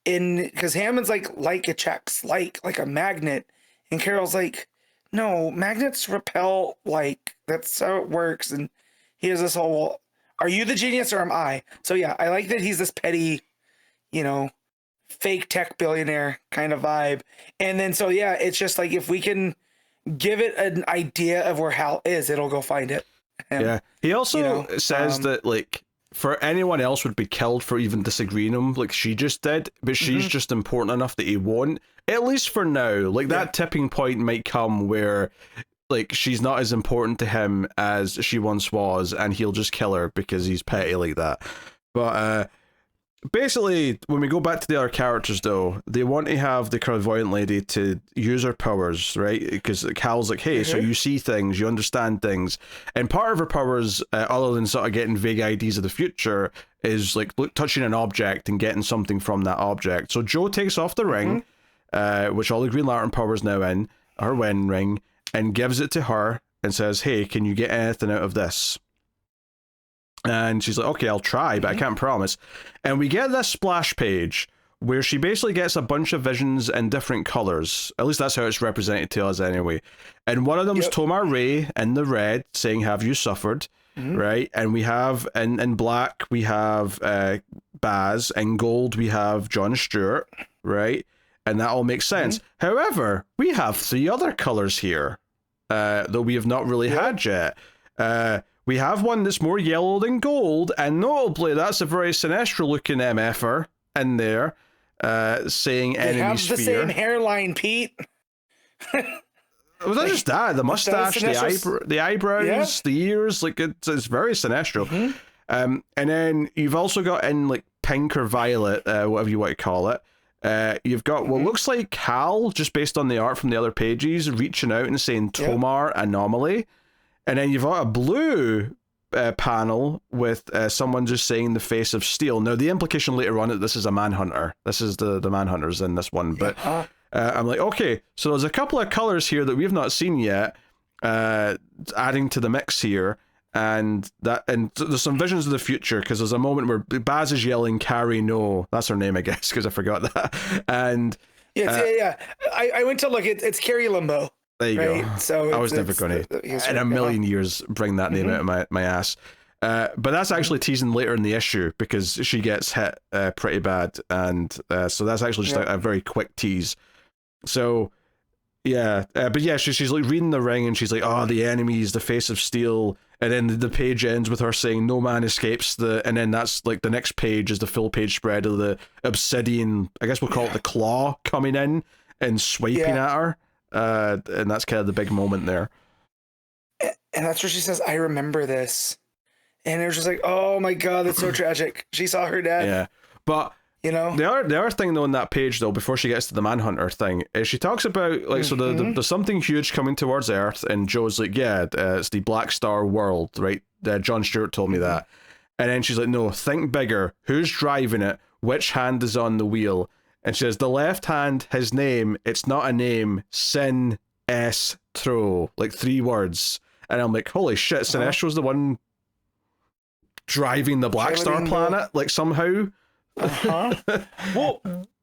because Hammond's like a checks, like a magnet. And Carol's like, no, magnets repel, that's how it works. And he has this whole, well, are you the genius or am I? So yeah, I like that he's this petty, fake tech billionaire kind of vibe. And then so yeah, it's just like if we can give it an idea of where Hal is, it'll go find it. And, yeah. He also says that like for anyone else would be killed for even disagreeing him, like she just did, but she's just important enough that he won't. At least for now. Like that tipping point might come where like she's not as important to him as she once was, and he'll just kill her because he's petty like that. But basically, when we go back to the other characters, though, they want to have the clairvoyant lady to use her powers, right? Because Hal's like, hey, so you see things, you understand things. And part of her powers, other than sort of getting vague ideas of the future, is like touching an object and getting something from that object. So Joe takes off the ring, which all the Green Lantern powers now in, her wedding ring, and gives it to her and says, hey, can you get anything out of this? And she's like, okay, I'll try, but I can't promise. And we get this splash page where she basically gets a bunch of visions in different colors. At least that's how it's represented to us anyway. And one of them is Tomar Ray in the red saying, have you suffered? Right? And we have, in black, we have Baz. In gold, we have John Stewart. Right? And that all makes sense. However, we have 3 other colors here that we have not really had yet. We have one that's more yellow than gold, and notably, that's a very Sinestro-looking MFer in there, saying enemy sphere. They have the same hairline, Pete. Was that just that? The mustache, the eyebrows, the ears, like it's very Sinestro. And then you've also got in like pink or violet, whatever you want to call it. You've got what looks like Hal, just based on the art from the other pages, reaching out and saying Tomar Anomaly. And then you've got a blue panel with someone just saying the face of steel. Now, the implication later on that this is a Manhunter. This is the Manhunters in this one. But I'm like, okay, so there's a couple of colors here that we've not seen yet, adding to the mix here. And there's some visions of the future, because there's a moment where Baz is yelling, Carrie, no. That's her name, I guess, because I forgot that. And I went to look, it's Carrie Limbo. There you go. So I was never going to, in a million years, bring that name out of my ass. But that's actually teasing later in the issue, because she gets hit pretty bad. And so that's actually just a very quick tease. So, yeah. But yeah, she's like reading the ring, and she's like, oh, the enemy is the face of steel. And then the page ends with her saying, no man escapes and then that's like the next page is the full page spread of the obsidian, I guess we'll call it the claw, coming in and swiping at her. And that's kind of the big moment there. And that's where she says, I remember this. And it was just like, oh my God, that's so tragic. She saw her dad. Yeah. But the other thing though in that page though, before she gets to the Manhunter thing, is she talks about like, so there's something huge coming towards Earth, and Joe's like, it's the Black Star world, right? John Stewart told me that. And then she's like, no, think bigger. Who's driving it? Which hand is on the wheel? And she says, the left hand, his name, it's not a name, Sin S Tro, like 3 words. And I'm like, holy shit, Sinestro's the one driving the Black Star planet, like somehow. Well,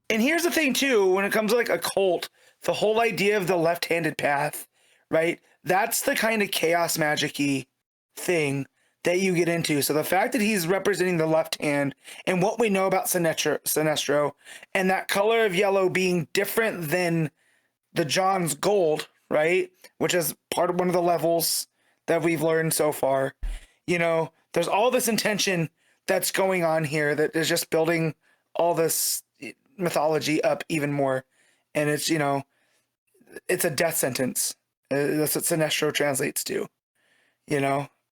and here's the thing too, when it comes to like a cult, the whole idea of the left-handed path, right? That's the kind of chaos magic-y thing that you get into. So the fact that he's representing the left hand, and what we know about Sinestro, and that color of yellow being different than the John's gold, right? Which is part of one of the levels that we've learned so far. There's all this intention that's going on here that is just building all this mythology up even more. And it's, it's a death sentence. That's what Sinestro translates to,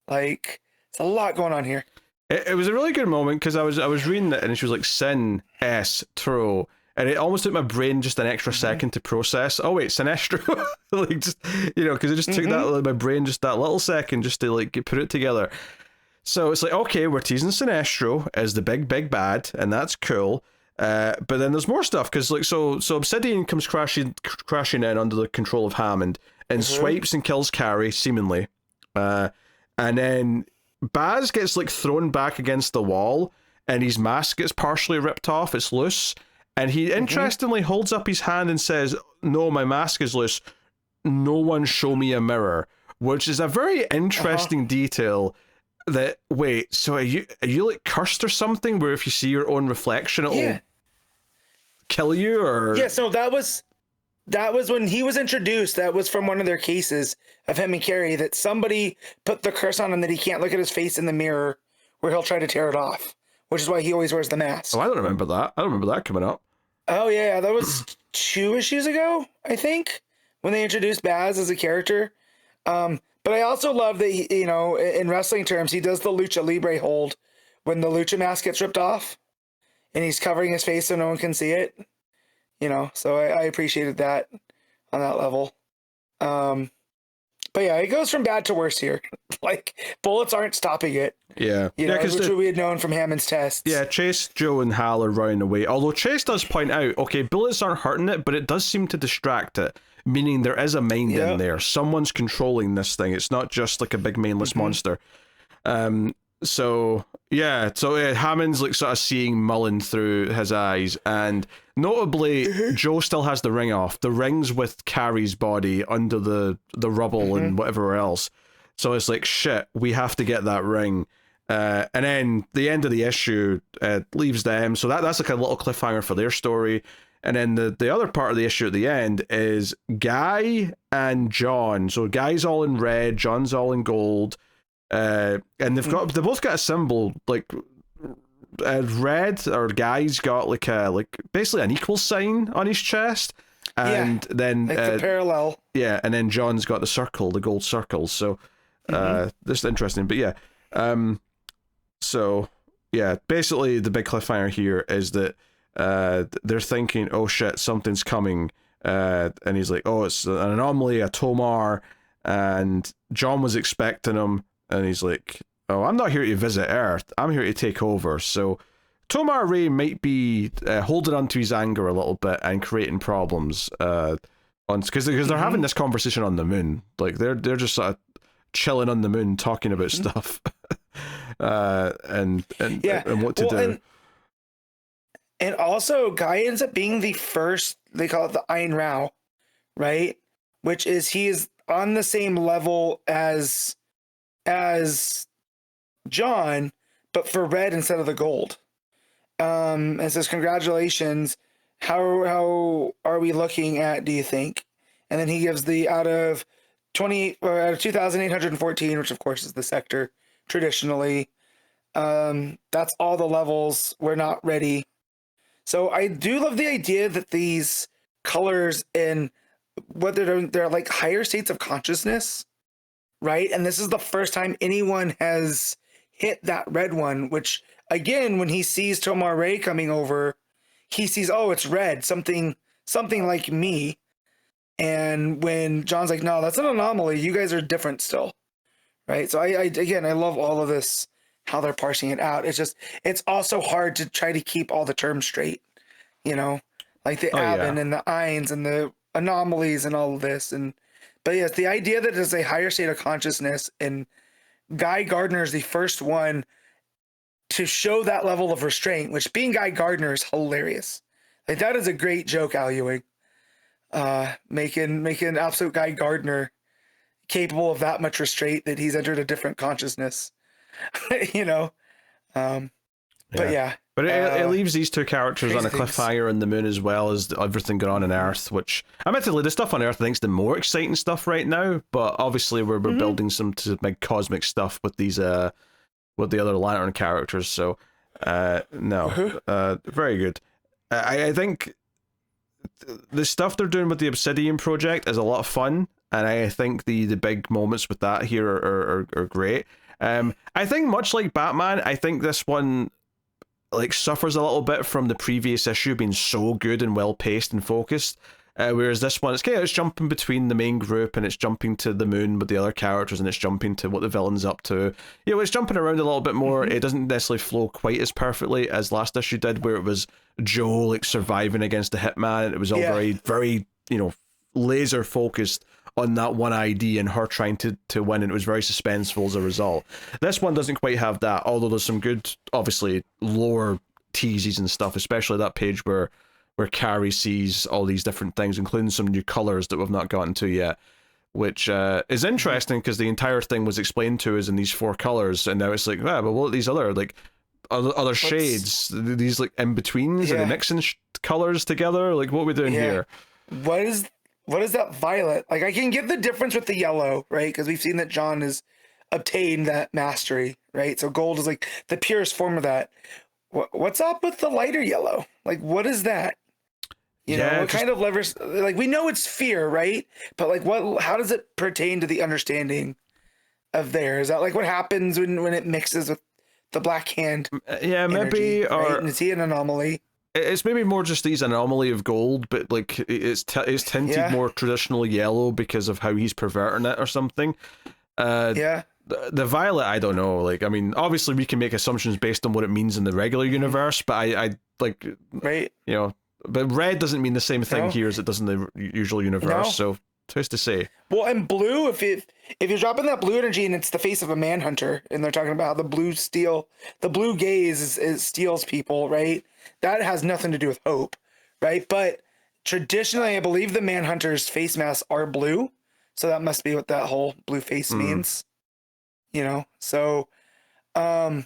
like, it's a lot going on here. It was a really good moment, because I was reading it and she was like, Sin S Tro, and it almost took my brain just an extra second to process. Oh wait, Sinestro, like just because it just took my brain just that little second just to like put it together. So it's like, okay, we're teasing Sinestro as the big bad, and that's cool. But then there's more stuff, because like so Obsidian comes crashing in under the control of Hammond and swipes and kills Carrie seemingly, and then Baz gets like thrown back against the wall, and his mask gets partially ripped off. It's loose, and he interestingly holds up his hand and says, "No, my mask is loose. No one show me a mirror," which is a very interesting detail. That so are you like cursed or something? Where if you see your own reflection, it'll kill you, or Yes, no, that was when he was introduced. That was from one of their cases of him and Carrie, that somebody put the curse on him that he can't look at his face in the mirror, where he'll try to tear it off, which is why he always wears the mask. Oh, I don't remember that. I don't remember that coming up. Oh yeah, that was 2 issues ago, I think, when they introduced Baz as a character. But I also love that he, in wrestling terms, he does the lucha libre hold when the lucha mask gets ripped off, and he's covering his face so no one can see it. So I appreciated that on that level. But yeah, it goes from bad to worse here. Like, bullets aren't stopping it. Yeah. Which we had known from Hammond's tests. Yeah, Chase, Joe, and Hal are running away. Although Chase does point out, okay, bullets aren't hurting it, but it does seem to distract it. Meaning there is a mind in there. Someone's controlling this thing. It's not just like a big mindless monster. So Hammond's like sort of seeing Mullen through his eyes, and notably Joe still has the ring off. The ring's with Carrie's body under the rubble and whatever else. So it's like, shit, we have to get that ring. And then the end of the issue leaves them. So that's like a little cliffhanger for their story. And then the other part of the issue at the end is Guy and John. So Guy's all in red, John's all in gold. And they both got a symbol, like red, or Guy's got like basically an equal sign on his chest. And then like the parallel. Yeah, and then John's got the circle, the gold circle. So this is interesting. But basically the big cliffhanger here is that they're thinking, oh shit, something's coming, and he's like, oh, it's an anomaly, a Tomar, and John was expecting him, and he's like, oh, I'm not here to visit Earth, I'm here to take over. So Tomar Ray might be holding on to his anger a little bit and creating problems, because they're having this conversation on the moon, like they're just sort of chilling on the moon talking about stuff, and what to do. And also, Guy ends up being the first, they call it the Ayn Rao, right? Which is, he is on the same level as John, but for red instead of the gold. And says, congratulations, how are we looking at, do you think? And then he gives the out of 2,814, which of course is the sector traditionally. That's all the levels. We're not ready. So I do love the idea that these colors and what they're like higher states of consciousness, right? And this is the first time anyone has hit that red one, which again, when he sees Tomar Ray coming over, he sees, oh, it's red, something like me. And when John's like, no, that's an anomaly, you guys are different still, right? So I love all of this, how they're parsing it out. It's also hard to try to keep all the terms straight, like the Abin and the Eins and the anomalies and all of this. But yes, the idea that it's a higher state of consciousness, and Guy Gardner is the first one to show that level of restraint, which, being Guy Gardner, is hilarious. Like, that is a great joke, Al Ewing. Making absolute Guy Gardner capable of that much restraint, that he's entered a different consciousness. But it leaves these two characters on a things. cliffhanger on the moon, as well as everything going on in Earth, which, admittedly, the stuff on Earth I think is the more exciting stuff right now, but obviously we're building some big cosmic stuff with these with the other Lantern characters. So very good. I think the stuff they're doing with the Obsidian project is a lot of fun, and I think the big moments with that here are great. I think, much like Batman, I think this one like suffers a little bit from the previous issue being so good and well paced and focused, whereas this one, it's jumping between the main group, and it's jumping to the moon with the other characters, and it's jumping to what the villain's up to. It's jumping around a little bit more. It doesn't necessarily flow quite as perfectly as last issue did, where it was Joe like surviving against the hitman, and it was all very, very laser focused on that one ID and her trying to win, and it was very suspenseful as a result. This one doesn't quite have that, although there's some good, obviously, lore teases and stuff, especially that page where Carrie sees all these different things, including some new colours that we've not gotten to yet, which is interesting, because the entire thing was explained to us in these 4 colours, and now it's like, but what are these other shades, these like in-betweens and the mixing colors together? Like, what are we doing here? What is that violet? Like, I can get the difference with the yellow, right? Because we've seen that John has obtained that mastery, right? So gold is like the purest form of that. What's up with the lighter yellow? Like, what is that? You know, what kind of levers? Like, we know it's fear, right? But like, how does it pertain to the understanding of there? Is that like what happens when it mixes with the black hand? Yeah, energy, maybe. Right? Or And is he an anomaly? it's maybe more just these anomaly of gold, but like it's tinted more traditional yellow because of how he's perverting it or something. The violet, I don't know. Like, I mean, obviously we can make assumptions based on what it means in the regular universe, but I like, right, you know, but red doesn't mean the same thing here as it does in the usual universe. So who's to say? Well, and blue, if you're dropping that blue energy and it's the face of a manhunter, and they're talking about how the blue gaze steals people, right? That has nothing to do with hope, right? But traditionally, I believe the manhunter's face masks are blue, so that must be what that whole blue face means. You know, so, again,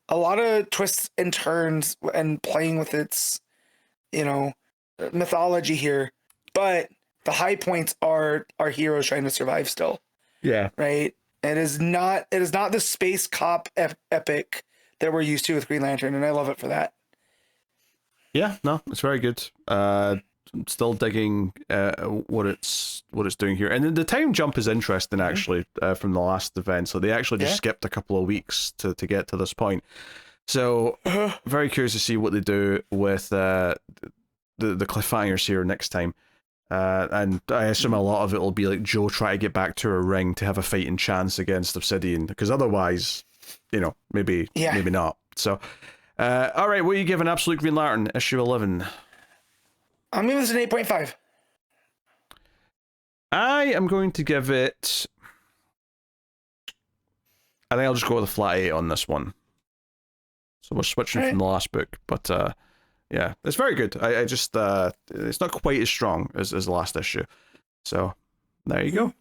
a lot of twists and turns and playing with its, mythology here, but the high points are our heroes trying to survive still. Yeah. Right. It is not the space cop epic that we're used to with Green Lantern, and I love it for that. Yeah, no, it's very good. I'm still digging what it's doing here, and then the time jump is interesting actually from the last event. So they actually just skipped a couple of weeks to get to this point. So very curious to see what they do with the cliffhangers here next time. And I assume a lot of it will be like Joe trying to get back to her ring to have a fighting chance against Obsidian, because otherwise, maybe not. So, all right, what are you giving Absolute Green Lantern issue 11? I'm giving this an 8.5. I am going to give it... I think I'll just go with a flat 8 on this one. So we're switching from the last book, but yeah, it's very good. I just it's not quite as strong as the last issue. So there you go.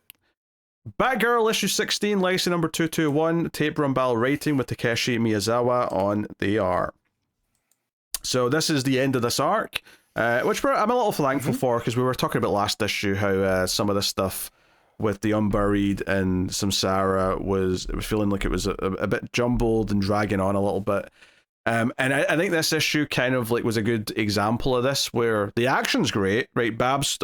Batgirl issue 16, legacy number 221, Tate Brombal writing with Takeshi Miyazawa on the art. So this is the end of this arc. Which I'm a little thankful for, because we were talking about last issue how some of the stuff with the Unburied and Samsara was feeling like it was a bit jumbled and dragging on a little bit. And I think this issue kind of like was a good example of this, where the action's great, right? Cass,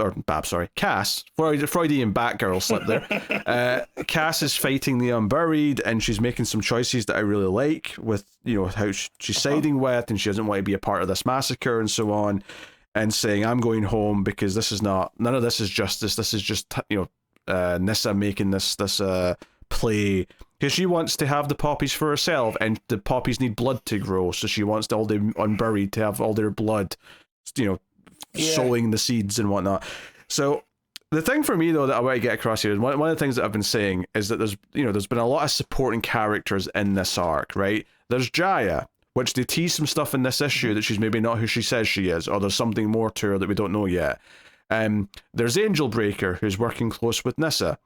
Freudian Batgirl slip there. Cass is fighting the Unburied, and she's making some choices that I really like with, how she's siding with, and she doesn't want to be a part of this massacre and so on, and saying, I'm going home because none of this is justice. This is just, Nyssa making this play, because she wants to have the poppies for herself, and the poppies need blood to grow, so she wants all the Unburied to have all their blood, sowing the seeds and whatnot. So the thing for me, though, that I want to get across here is one of the things that I've been saying is that there's been a lot of supporting characters in this arc, right? There's Jaya, which they tease some stuff in this issue that she's maybe not who she says she is, or there's something more to her that we don't know yet. There's Angel Breaker, who's working close with Nyssa.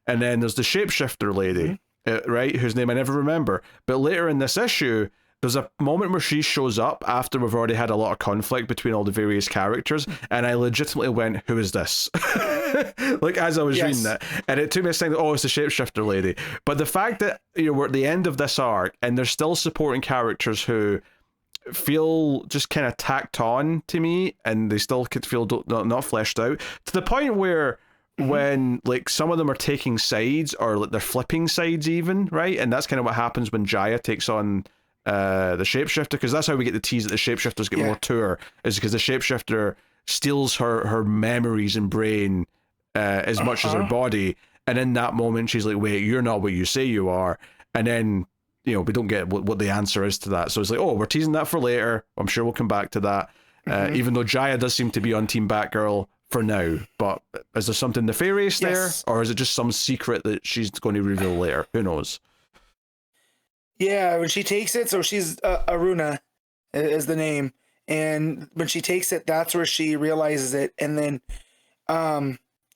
And then there's the shapeshifter lady, right, whose name I never remember. But later in this issue, there's a moment where she shows up after we've already had a lot of conflict between all the various characters, and I legitimately went, who is this? Like, as I was reading that. And it took me a second, it's the shapeshifter lady. But the fact that we're at the end of this arc, and there's still supporting characters who feel just kind of tacked on to me, and they still could feel not fleshed out, to the point where when like some of them are taking sides, or like they're flipping sides even, right? And that's kind of what happens when Jaya takes on the shapeshifter, because that's how we get the tease that the shapeshifters get more to her, is because the shapeshifter steals her memories and brain as much as her body, and in that moment she's like, wait, you're not what you say you are. And then we don't get what the answer is to that, so it's like, we're teasing that for later. I'm sure we'll come back to that. Even though Jaya does seem to be on Team Batgirl for now, but is there something nefarious there, or is it just some secret that she's going to reveal later? Who knows? Yeah, when she takes it, so she's Aruna is the name, and when she takes it, that's where she realizes it, and then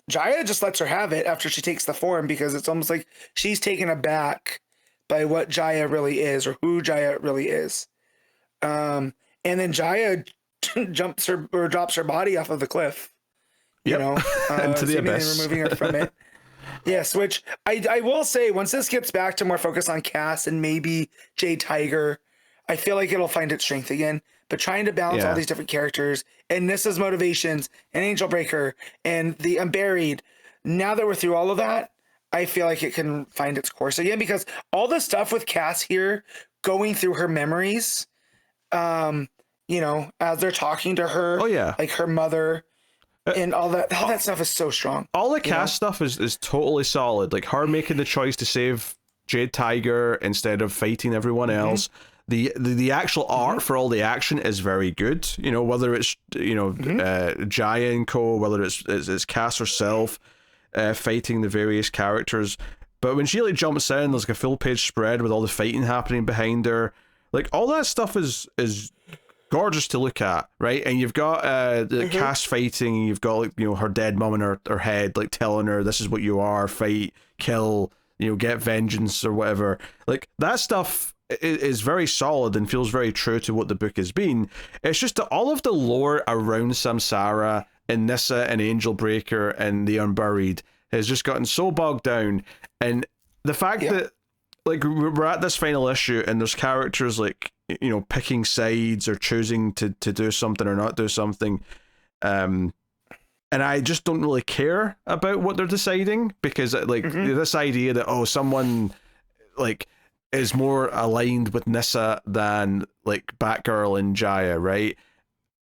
Jaya just lets her have it after she takes the form, because it's almost like she's taken aback by what Jaya really is, or who Jaya really is. And and then Jaya drops her body off of the cliff. You know, into the abyss, removing her from it. Yes, which I will say, once this gets back to more focus on Cass and maybe Jade Tiger, I feel like it'll find its strength again. But trying to balance all these different characters and Nissa's motivations and Angel Breaker and the Unburied, now that we're through all of that, I feel like it can find its course again, because all the stuff with Cass here going through her memories, you know, as they're talking to her, like her mother, and all that stuff is so strong. All the Cass stuff is totally solid. Like her making the choice to save Jade Tiger instead of fighting everyone else. The actual art for all the action is very good. You know, whether it's Jaya and Co, whether it's Cass herself fighting the various characters. But when she like jumps in, there's like a full page spread with all the fighting happening behind her. Like all that stuff is gorgeous to look at, right? And you've got the Cass fighting. You've got like, you know, her dead mum in her head, like telling her, "This is what you are: fight, kill, you know, get vengeance or whatever." Like that stuff is very solid and feels very true to what the book has been. It's just that all of the lore around Samsara and Nissa and Angel Breaker and the Unburied has just gotten so bogged down, and the fact that like we're at this final issue and there's characters like, you know, picking sides or choosing to do something or not do something, and I just don't really care about what they're deciding, because like this idea that someone like is more aligned with Nissa than like Batgirl and Jaya, right?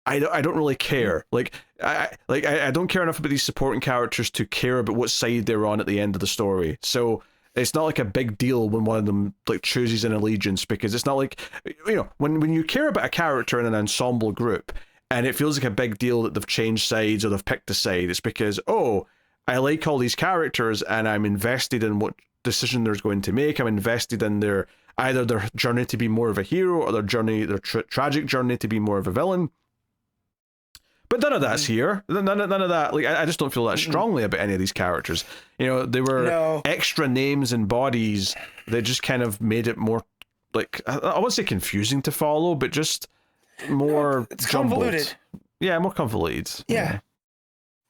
I don't really care. Like I don't care enough about these supporting characters to care about what side they're on at the end of the story. So it's not like a big deal when one of them like chooses an allegiance, because it's not like, you know, when you care about a character in an ensemble group and it feels like a big deal that they've changed sides or they've picked a side, it's because, I like all these characters and I'm invested in what decision they're going to make. I'm invested in either their journey to be more of a hero or their tragic journey to be more of a villain. But none of that's here. None of that. Like I just don't feel that strongly about any of these characters. You know, they were extra names and bodies that just kind of made it more, like, I won't say confusing to follow, but just more it's jumbled. Convoluted. Yeah, more convoluted. Yeah.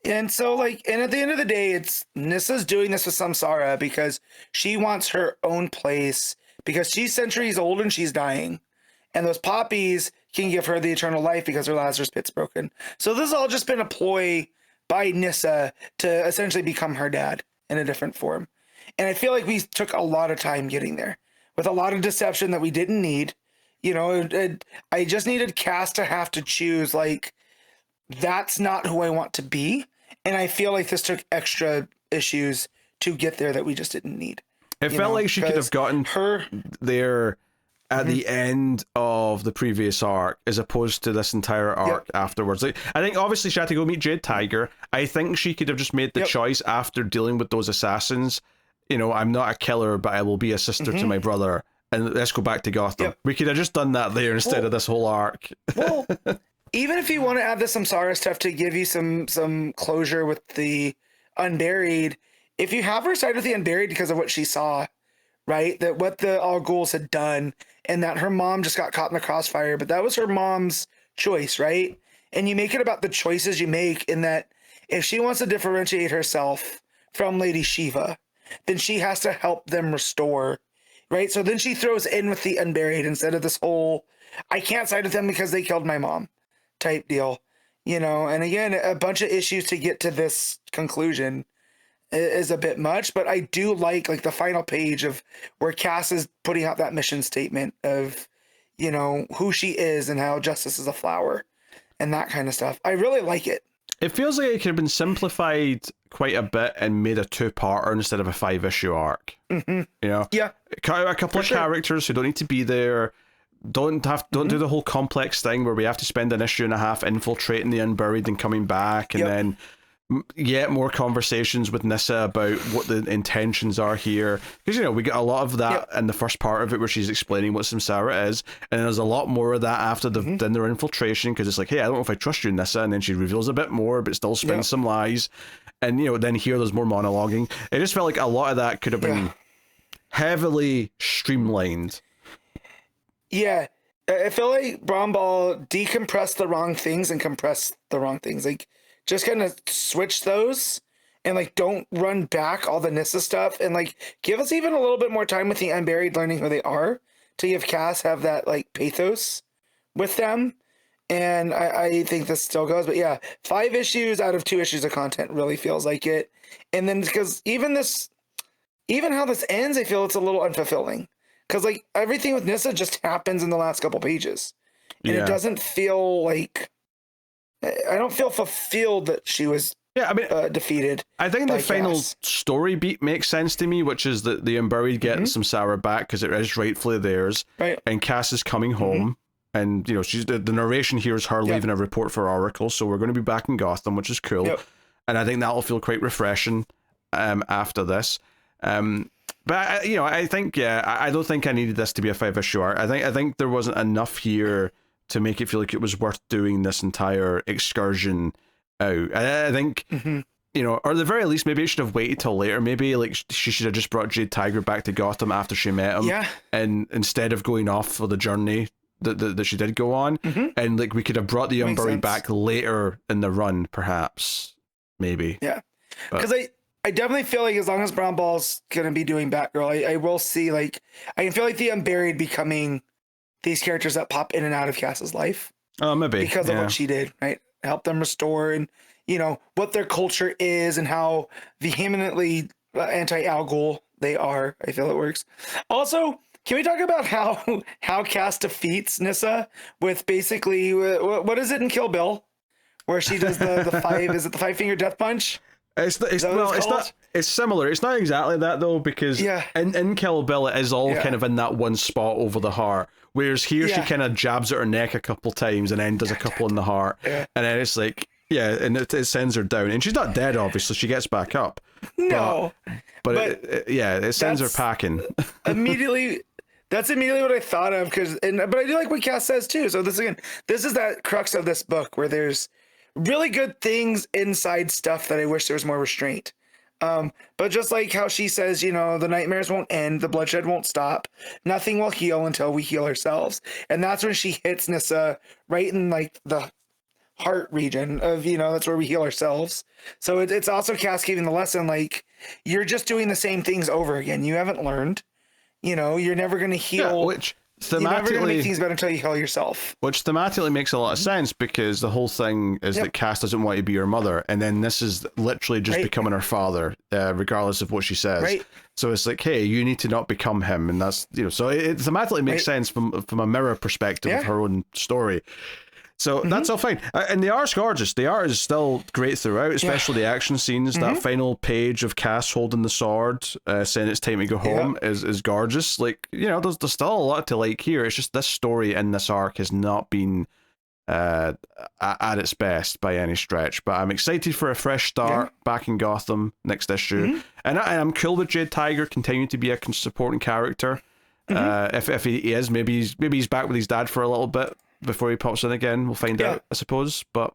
And so, like, and at the end of the day, it's Nissa's doing this with Samsara because she wants her own place, because she's centuries old and she's dying. And those poppies can give her the eternal life because her Lazarus pit's broken. So this has all just been a ploy by Nissa to essentially become her dad in a different form. And I feel like we took a lot of time getting there with a lot of deception that we didn't need. You know, I just needed Cass to have to choose, like, that's not who I want to be. And I feel like this took extra issues to get there that we just didn't need. It felt like she could have gotten her there at the end of the previous arc, as opposed to this entire arc afterwards. Like, I think obviously she had to go meet Jade Tiger. I think she could have just made the choice after dealing with those assassins. You know, I'm not a killer, but I will be a sister to my brother, and let's go back to Gotham. We could have just done that there instead of this whole arc. Well, even if you want to add the Samsara stuff to give you some closure with the Unburied, if you have her side with the Unburied because of what she saw, right? That what the All Ghouls had done, and that her mom just got caught in the crossfire, but that was her mom's choice, right? And you make it about the choices you make, in that if she wants to differentiate herself from Lady Shiva, then she has to help them restore, right? So then she throws in with the Unburied instead of this whole, I can't side with them because they killed my mom type deal, you know? And again, a bunch of issues to get to this conclusion is a bit much, but I do like the final page of where Cass is putting out that mission statement of, you know, who she is and how justice is a flower and that kind of stuff. I really like it. It feels like it could have been simplified quite a bit and made a 2-parter instead of a 5-issue arc. You know? Yeah. Cut out a couple of characters who don't need to be there. Don't do the whole complex thing where we have to spend an issue and a half infiltrating the Unburied and coming back, and then more conversations with Nissa about what the intentions are here, because, you know, we get a lot of that in the first part of it where she's explaining what Samsara is, and there's a lot more of that after they've done their infiltration, because it's like, hey, I don't know if I trust you, Nissa, and then she reveals a bit more but still spins some lies, and, you know, then here there's more monologuing. It just felt like a lot of that could have been heavily streamlined. Yeah, I feel like Brombal decompressed the wrong things and compressed the wrong things. Like, just kind of switch those and like don't run back all the Nissa stuff and like give us even a little bit more time with the Unburied learning who they are to give Cass have that like pathos with them. And I think this still goes, but yeah, 5 issues out of 2 issues of content really feels like it. And then because even how this ends, I feel it's a little unfulfilling. Because like everything with Nissa just happens in the last couple pages, and it doesn't feel like I don't feel fulfilled that she was defeated. I think the final story beat makes sense to me, which is that the Unburied getting some Sarah back because it is rightfully theirs, right? And Cass is coming home, and she's the narration here is her leaving a report for Oracle, so we're going to be back in Gotham, which is cool, and I think that'll feel quite refreshing after this. But I think I don't think I needed this to be a 5-issue arc. I think there wasn't enough here to make it feel like it was worth doing this entire excursion out. I think or at the very least, maybe it should have waited till later. Maybe like she should have just brought Jade Tiger back to Gotham after she met him, and instead of going off for the journey that she did go on, and like we could have brought the Unburied back later in the run, perhaps, maybe. Yeah, because I definitely feel like as long as Brombal's gonna be doing Batgirl, I will see like I can feel like the Unburied becoming these characters that pop in and out of Cass's life. Oh, maybe because of what she did, right? Help them restore and what their culture is and how vehemently anti-Al they are. I feel it works. Also, can we talk about how Cass defeats Nissa with basically what is it in Kill Bill, where she does the 5? Is it the 5-finger death punch? It's not. It's similar. It's not exactly that though, because in Kill Bill it is all kind of in that one spot over the heart, whereas here she kind of jabs at her neck a couple times and then does a couple in the heart, and then it's like and it sends her down, and she's not dead. Obviously, she gets back up. No, but it sends her packing. immediately. That's immediately what I thought of but I do like what Cass says too. So this is that crux of this book where there's really good things inside stuff that I wish there was more restraint. But just like how she says, the nightmares won't end, the bloodshed won't stop, nothing will heal until we heal ourselves. And that's when she hits Nissa right in like the heart region of, that's where we heal ourselves. So it's also cascading the lesson, like you're just doing the same things over again. You haven't learned, you're never going to heal. Which you're never going to make things better until you heal yourself. Which thematically makes a lot of sense, because the whole thing is that Cass doesn't want to be her mother, and then this is literally just becoming her father, regardless of what she says. Right. So it's like, hey, you need to not become him, and that's so it thematically makes sense from a mirror perspective of her own story. So that's all fine. And the art's gorgeous. The art is still great throughout, especially the action scenes. That final page of Cass holding the sword, saying it's time to go home, is gorgeous. Like, there's still a lot to like here. It's just this story in this arc has not been at its best by any stretch. But I'm excited for a fresh start back in Gotham next issue. And I'm cool with Jade Tiger continuing to be a supporting character. If he is, maybe he's back with his dad for a little bit before he pops in again. We'll find out, I suppose. But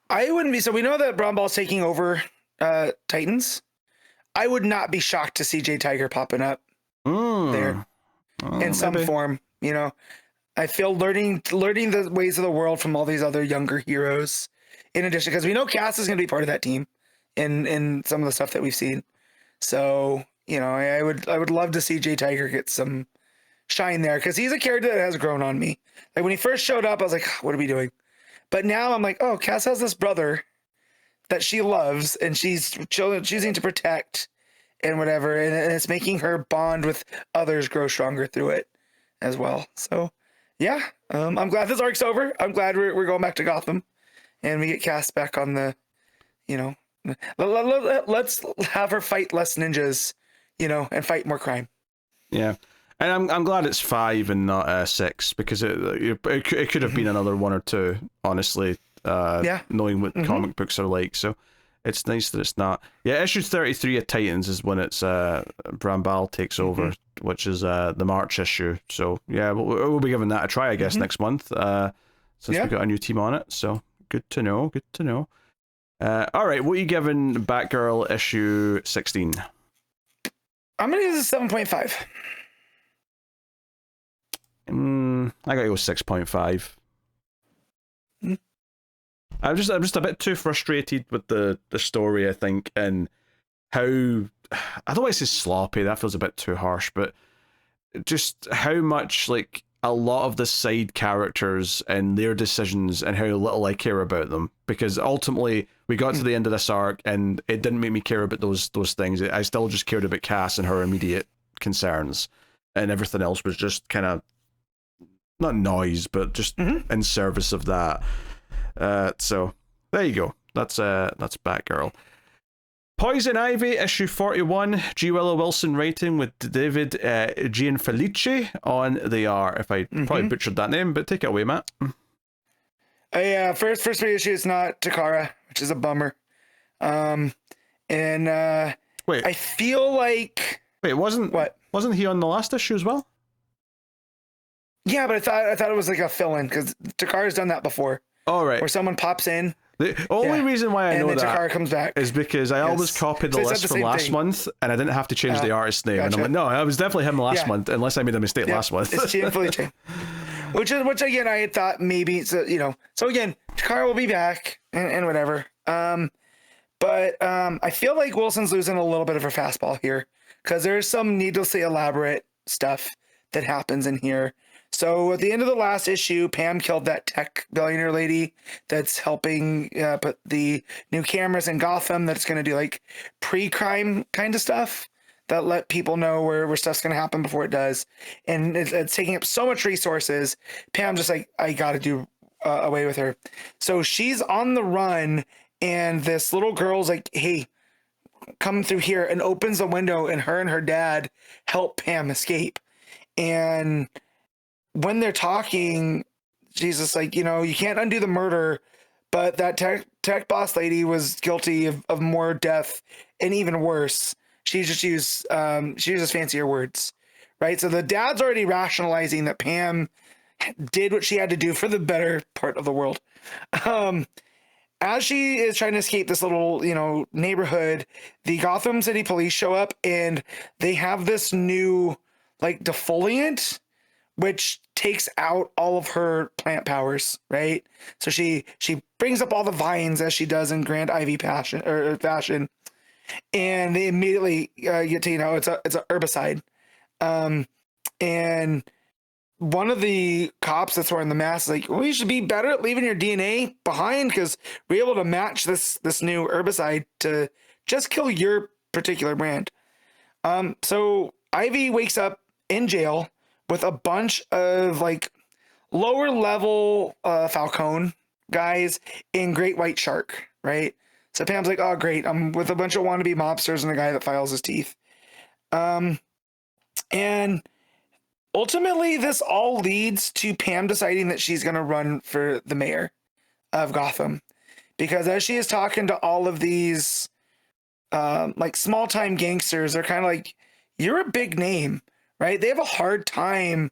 I wouldn't be. So we know that Brombal's taking over Titans. I would not be shocked to see Jade Tiger popping up there in some form. I feel learning the ways of the world from all these other younger heroes. In addition, because we know Cass is going to be part of that team in some of the stuff that we've seen. So I would love to see Jade Tiger get some shine there, because he's a character that has grown on me. Like when he first showed up, I was like, what are we doing? But now I'm like, oh, Cass has this brother that she loves and she's choosing to protect and whatever, and it's making her bond with others grow stronger through it as well. So I'm glad this arc's over. I'm glad we're going back to Gotham and we get Cass back on the let's have her fight less ninjas, and fight more crime. And I'm glad it's 5 and not 6, because it could have been another 1 or 2, honestly, knowing what comic books are like. So it's nice that it's not. Issue 33 of Titans is when it's Brombal takes over, which is the March issue. So we'll be giving that a try, I guess, next month, since we got a new team on it. So good to know. All right, what are you giving Batgirl issue 16? I'm gonna use a 7.5. I gotta go 6.5. I'm just a bit too frustrated with the story, I think, and how, I don't want to say sloppy, that feels a bit too harsh, but just how much, like, a lot of the side characters and their decisions and how little I care about them, because ultimately we got to the end of this arc and it didn't make me care about those things. I still just cared about Cass and her immediate concerns, and everything else was just kind of not noise, but just in service of that. So there you go. That's Batgirl. Poison Ivy, issue 41, WIllow Wilson writing with David Gianfelice on the art. If I probably butchered that name, but take it away, Matt. First reissue is not Takara, which is a bummer. Wait, I feel like wasn't he on the last issue as well? Yeah, but I thought it was like a fill-in because Takara's done that before. Oh, right. Where someone pops in. The only reason why I know that Takara comes back is because I always copied the list from last month, and I didn't have to change the artist's name. Gotcha. And I'm like, no, I was definitely him last month, unless I made a mistake last month. It's Gianfelice. which again I had thought maybe so again Takara will be back and whatever. But I feel like Wilson's losing a little bit of her fastball here because there's some needlessly elaborate stuff that happens in here. So at the end of the last issue, Pam killed that tech billionaire lady that's helping put the new cameras in Gotham that's going to do like pre-crime kind of stuff that let people know where stuff's going to happen before it does. And it's taking up so much resources. Pam just like, I got to do away with her. So she's on the run and this little girl's like, hey, come through here, and opens the window, and her and her dad help Pam escape. And when they're talking, she's just like, you can't undo the murder, but that tech boss lady was guilty of more death and even worse. She uses fancier words, right? So the dad's already rationalizing that Pam did what she had to do for the better part of the world. As she is trying to escape this little, neighborhood, the Gotham City police show up and they have this new, like, defoliant, which takes out all of her plant powers, right? So she brings up all the vines as she does in Grand Ivy fashion, and they immediately get to, it's a herbicide. And one of the cops that's wearing the mask is like, well, you should be better at leaving your DNA behind because we're able to match this new herbicide to just kill your particular brand. So Ivy wakes up in jail with a bunch of like lower level Falcone guys in Great White Shark, right? So Pam's like, oh, great. I'm with a bunch of wannabe mobsters and a guy that files his teeth. And ultimately, this all leads to Pam deciding that she's going to run for the mayor of Gotham. Because as she is talking to all of these like small-time gangsters, they're kind of like, you're a big name, right? They have a hard time,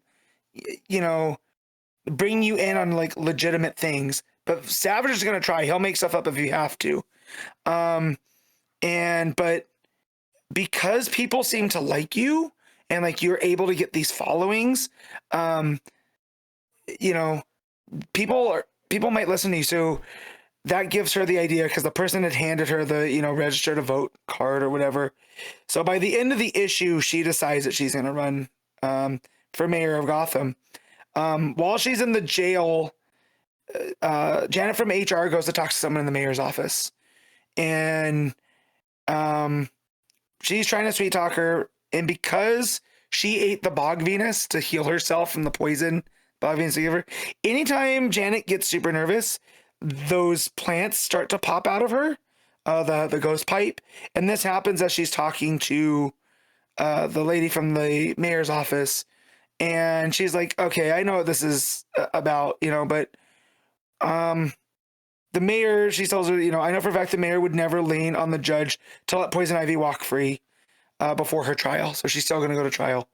bringing you in on like legitimate things. But Savage is going to try. He'll make stuff up if you have to. But because people seem to like you, and like you're able to get these followings, people might listen to you. So that gives her the idea because the person had handed her the, register to vote card or whatever. So by the end of the issue, she decides that she's going to run for mayor of Gotham. While she's in the jail, Janet from HR goes to talk to someone in the mayor's office. And she's trying to sweet talk her. And because she ate the bog Venus to heal herself from the poison bog Venus gave her, anytime Janet gets super nervous, those plants start to pop out of her, the ghost pipe. And this happens as she's talking to the lady from the mayor's office. And she's like, okay, I know what this is about, but the mayor, she tells her, I know for a fact the mayor would never lean on the judge to let Poison Ivy walk free before her trial. So she's still going to go to trial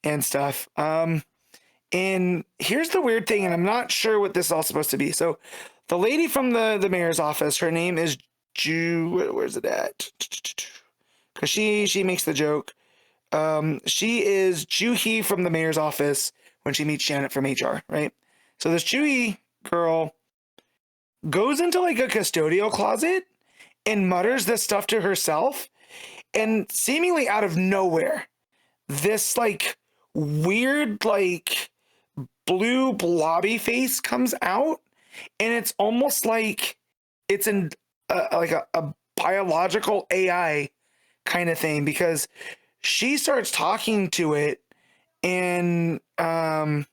and stuff. And here's the weird thing, and I'm not sure what this is all supposed to be. So the lady from the mayor's office, her name is where's it at? Because she makes the joke. She is Juhi from the mayor's office, when she meets Janet from HR, right? So this Chewie girl goes into like a custodial closet and mutters this stuff to herself, and seemingly out of nowhere, this like weird like blue blobby face comes out, and it's almost like it's in like a biological AI kind of thing, because she starts talking to it, and I'm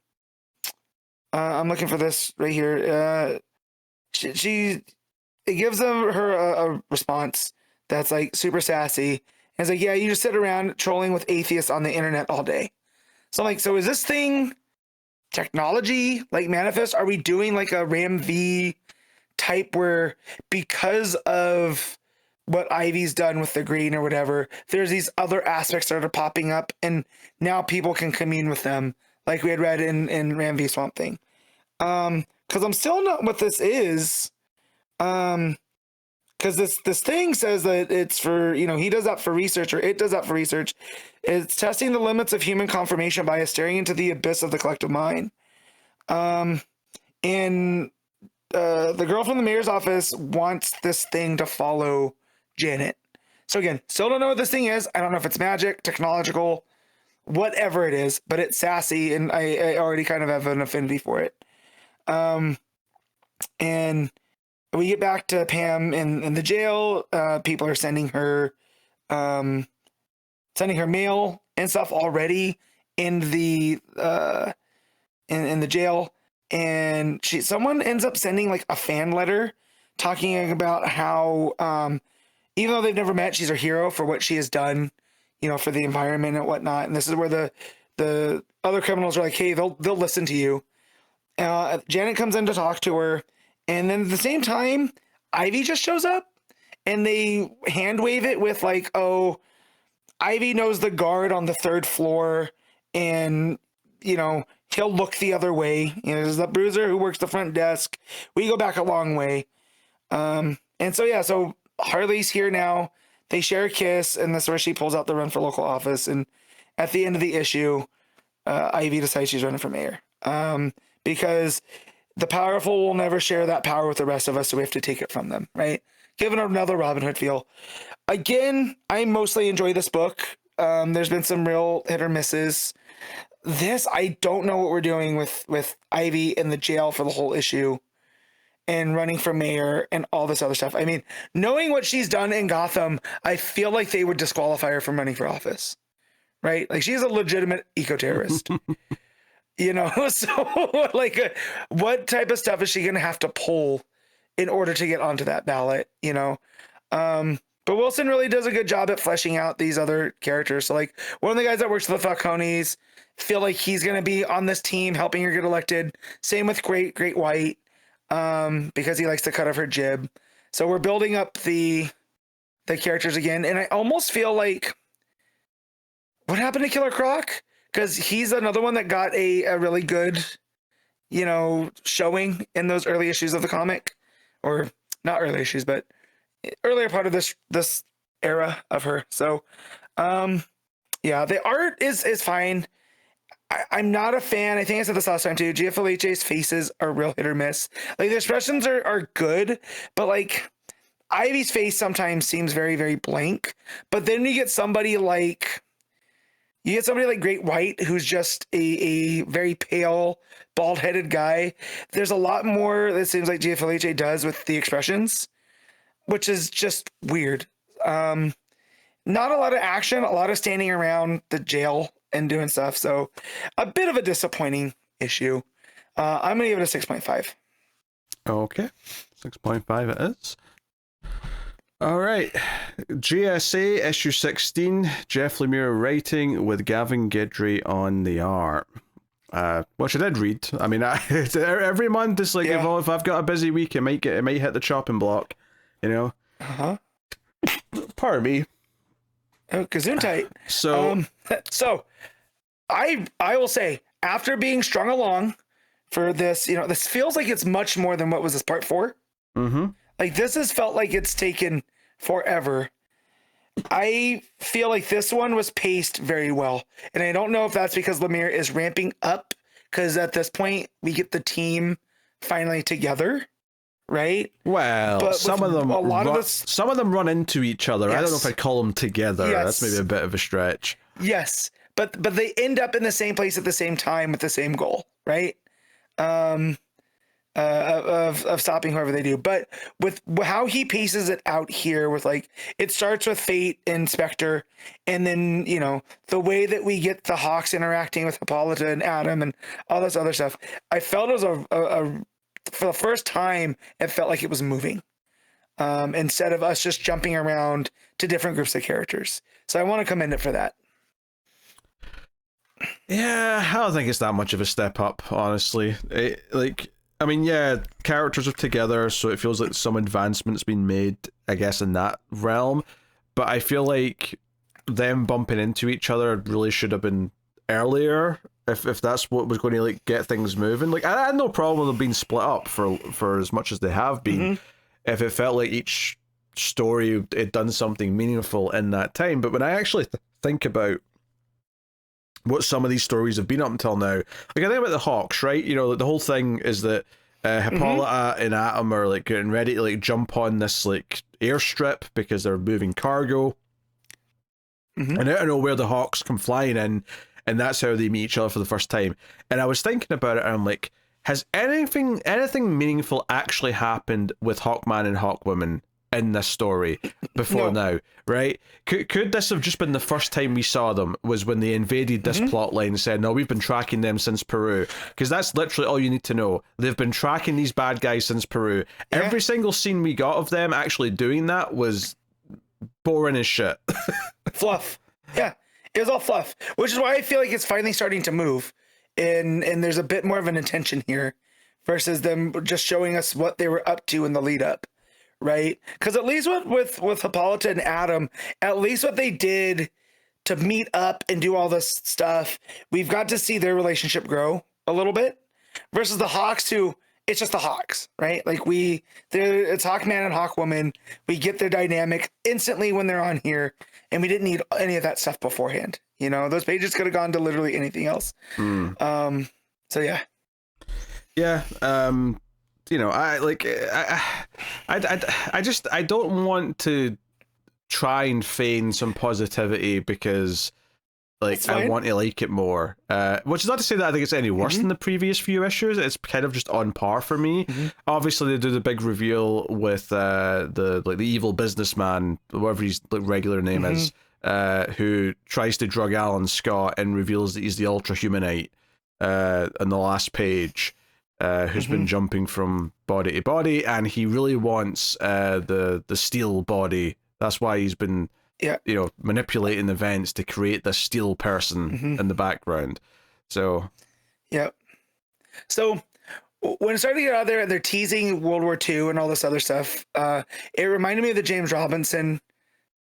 looking for this right here. It gives her a response that's like super sassy. And it's like, yeah, you just sit around trolling with atheists on the internet all day. So I'm like, so is this thing technology like manifest? Are we doing like a Ram V type where because of what Ivy's done with the green or whatever, there's these other aspects that are popping up, and now people can commune with them like we had read in Ram V Swamp Thing. Because I'm still not what this is. Because this thing says that it's for, he does that for research, or it does that for research. It's testing the limits of human confirmation by staring into the abyss of the collective mind. And the girl from the mayor's office wants this thing to follow Janet. So again, still don't know what this thing is. I don't know if it's magic, technological, whatever it is, but it's sassy, and I already kind of have an affinity for it. And we get back to Pam in the jail. People are sending her mail and stuff already in the in the jail, and someone ends up sending like a fan letter talking about how even though they've never met, she's her hero for what she has done, for the environment and whatnot. And this is where the other criminals are like, hey, they'll listen to you. Janet comes in to talk to her, and then at the same time, Ivy just shows up, and they hand wave it with like, oh, Ivy knows the guard on the 3rd floor, and he'll look the other way. There's the bruiser who works the front desk. We go back a long way. And so Harley's here now. They share a kiss, and that's where she pulls out the run for local office. And at the end of the issue, Ivy decides she's running for mayor. Because the powerful will never share that power with the rest of us, so we have to take it from them, right? Giving another Robin Hood feel. Again, I mostly enjoy this book. There's been some real hit or misses. This, I don't know what we're doing with Ivy in the jail for the whole issue and running for mayor and all this other stuff. I mean, knowing what she's done in Gotham, I feel like they would disqualify her from running for office, right? Like, she's a legitimate eco-terrorist. So like, what type of stuff is she going to have to pull in order to get onto that ballot, But Wilson really does a good job at fleshing out these other characters. So like, one of the guys that works for the Falcones, feel like he's going to be on this team helping her get elected. Same with Great White, because he likes to cut off her jib. So we're building up the characters again. And I almost feel like, what happened to Killer Croc? Because he's another one that got a really good, showing in those early issues of the comic. Or not early issues, but earlier part of this era of her. So, yeah, the art is fine. I'm not a fan. I think I said this last time too. Gianfelice's faces are real hit or miss. Like, the expressions are good, but like Ivy's face sometimes seems very, very blank. But then you get somebody like Great White, who's just a very pale, bald-headed guy. There's a lot more that seems like Gianfelice does with the expressions, which is just weird. Not a lot of action, a lot of standing around the jail and doing stuff. So a bit of a disappointing issue. I'm going to give it a 6.5. Okay. 6.5 it is. All right. GSA issue 16, Jeff Lemire writing with Gavin Guidry on the art. Which I did read. I mean, every month it's like, if I've got a busy week, it might hit the chopping block, Uh-huh. Pardon me. Oh, Gesundheit. So, so I will say, after being strung along for this, this feels like it's much more than what was this part 4. Mm-hmm. Like, this has felt like it's taken forever. I feel like this one was paced very well. And I don't know if that's because Lemire is ramping up because at this point we get the team finally together, right? Well, But some of with them a lot of this, some of them run into each other. I don't know if Yes. I'd call them together. Yes. That's maybe a bit of a stretch. yes, but they end up in the same place at the same time with the same goal, right? Of stopping whoever they do. But with how he paces it out here, with like it starts with Fate and Spectre, and then the way that we get the Hawks interacting with Hippolyta and Adam and all this other stuff, I felt it was a for the first time it felt like it was moving, instead of us just jumping around to different groups of characters. So I want to commend it for that. Yeah, I don't think it's that much of a step up, honestly. I mean, yeah, characters are together, so it feels like some advancement's been made, I guess, in that realm. But I feel like them bumping into each other really should have been earlier, if that's what was going to like get things moving. Like, I had no problem with them being split up for as much as they have been, if it felt like each story had done something meaningful in that time. But when I actually think about what some of these stories have been up until now, like I think about the Hawks, right? The whole thing is that Hippolyta and Atom are like getting ready to like jump on this like airstrip because they're moving cargo, and out of nowhere the Hawks come flying in, and that's how they meet each other for the first time. And I was thinking about it, and I'm like, has anything meaningful actually happened with Hawkman and Hawkwoman in this story before now, right? Could this have just been the first time we saw them, was when they invaded this plot line and said, no, we've been tracking them since Peru? Because that's literally all you need to know. They've been tracking these bad guys since Peru. Yeah. Every single scene we got of them actually doing that was boring as shit. Fluff. Yeah, it was all fluff, which is why I feel like it's finally starting to move. And there's a bit more of an intention here versus them just showing us what they were up to in the lead up. Right, because at least with Hippolyta and Adam, at least what they did to meet up and do all this stuff, we've got to see their relationship grow a little bit. Versus the Hawks, who it's just the Hawks, right? Like it's Hawkman and Hawkwoman. We get their dynamic instantly when they're on here, and we didn't need any of that stuff beforehand. Those pages could have gone to literally anything else. So yeah. I don't want to try and feign some positivity because I want to like it more. Which is not to say that I think it's any worse than the previous few issues. It's kind of just on par for me. Obviously, they do the big reveal with the evil businessman, whatever his regular name is, who tries to drug Alan Scott and reveals that he's the Ultra Humanite on the last page. Who's been jumping from body to body, and he really wants the steel body. That's why he's been manipulating events to create this steel person in the background. So So when it started to get out there and they're teasing World War II and all this other stuff, it reminded me of the James Robinson,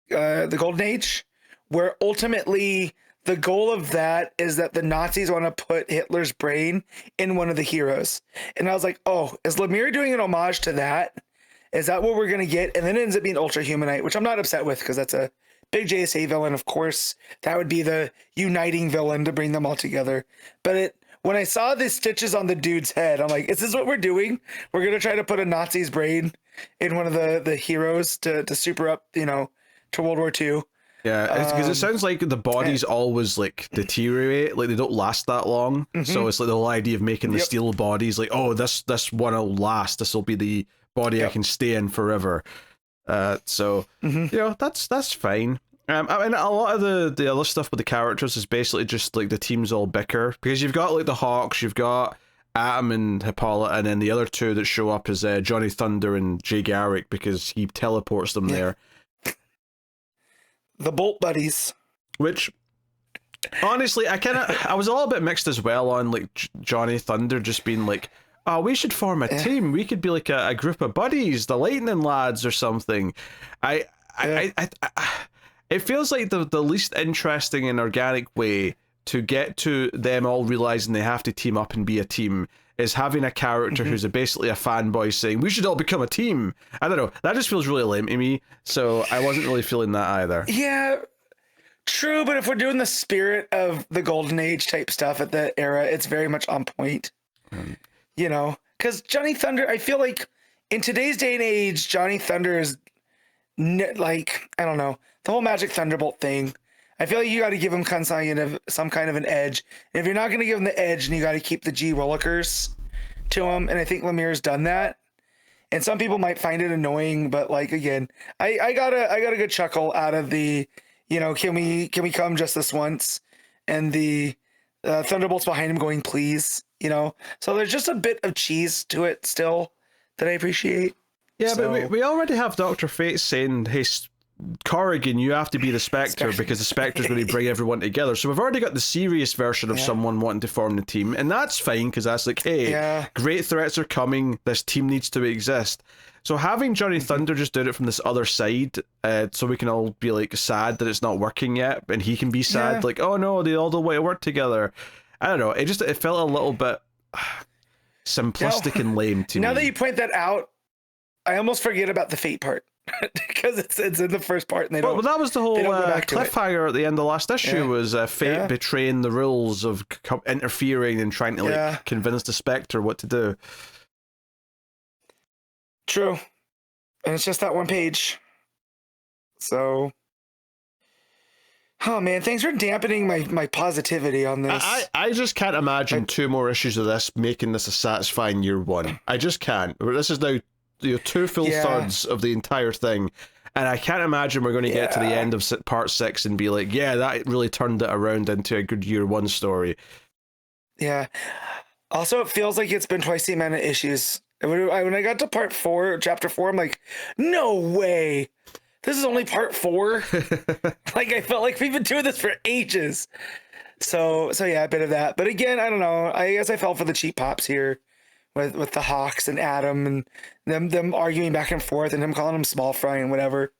the Golden Age, where ultimately the goal of that is that the Nazis want to put Hitler's brain in one of the heroes. And I was like, oh, is Lemire doing an homage to that? Is that what we're going to get? And then it ends up being Ultra Humanite, which I'm not upset with because that's a big JSA villain. Of course, that would be the uniting villain to bring them all together. But when I saw the stitches on the dude's head, I'm like, is this what we're doing? We're going to try to put a Nazi's brain in one of the heroes to super up, to World War II. Yeah, because it sounds like the bodies always like deteriorate, like they don't last that long. So it's like the whole idea of making the steel bodies, like, oh, this one will last. This will be the body I can stay in forever. So that's fine. I mean, a lot of the other stuff with the characters is basically just like the teams all bicker, because you've got like the Hawks, you've got Atom and Hippolyta, and then the other two that show up is Johnny Thunder and Jay Garrick because he teleports them there. The Bolt Buddies. Which, honestly, I was a little bit mixed as well on like Johnny Thunder just being like, oh, we should form a team. We could be like a group of buddies, the Lightning Lads or something. It feels like the least interesting and organic way to get to them all realizing they have to team up and be a team is having a character who's basically a fanboy saying, we should all become a team. I don't know. That just feels really lame to me. So I wasn't really feeling that either. Yeah. True, but if we're doing the spirit of the Golden Age type stuff at the era, it's very much on point. You know, because Johnny Thunder, I feel like in today's day and age, Johnny Thunder is like, I don't know, the whole Magic Thunderbolt thing. I feel like you got to give him some kind of an edge. And if you're not going to give him the edge, then you got to keep the G Willikers to him. And I think Lemire's done that. And some people might find it annoying, but like, again, I got a good chuckle out of the, you know, can we come just this once? And the Thunderbolts behind him going, please, you know? So there's just a bit of cheese to it still that I appreciate. Yeah, so, but we already have Dr. Fate saying, hey, Corrigan, you have to be the Spectre because the Spectre's going to bring everyone together. So we've already got the serious version of someone wanting to form the team, and that's fine because that's like, hey, great threats are coming. This team needs to exist. So having Johnny Thunder just do it from this other side, so we can all be like sad that it's not working yet, and he can be sad like, oh no, they all don't want to work together. I don't know. It felt a little bit simplistic and lame to me. Now that you point that out, I almost forget about the Fate part. Because it's in the first part and they don't. Well, that was the whole cliffhanger at the end of the last issue was Fate betraying the rules of interfering and trying to like convince the Spectre what to do. True, and it's just that one page. So, oh man, thanks for dampening my positivity on this. I just can't imagine 2 more issues of this making this a satisfying year 1. I just can't. This is now 2 full thirds of the entire thing, and I can't imagine we're going to get to the end of part 6 and be like, yeah, that really turned it around into a good year 1 story. Yeah. Also, it feels like it's been twice the amount of issues. When I got to part 4, chapter 4, I'm like, no way. This is only part 4. Like, I felt like we've been doing this for ages. So yeah, a bit of that. But again, I don't know. I guess I fell for the cheap pops here. With the Hawks and Adam and them arguing back and forth and him calling him small fry and whatever,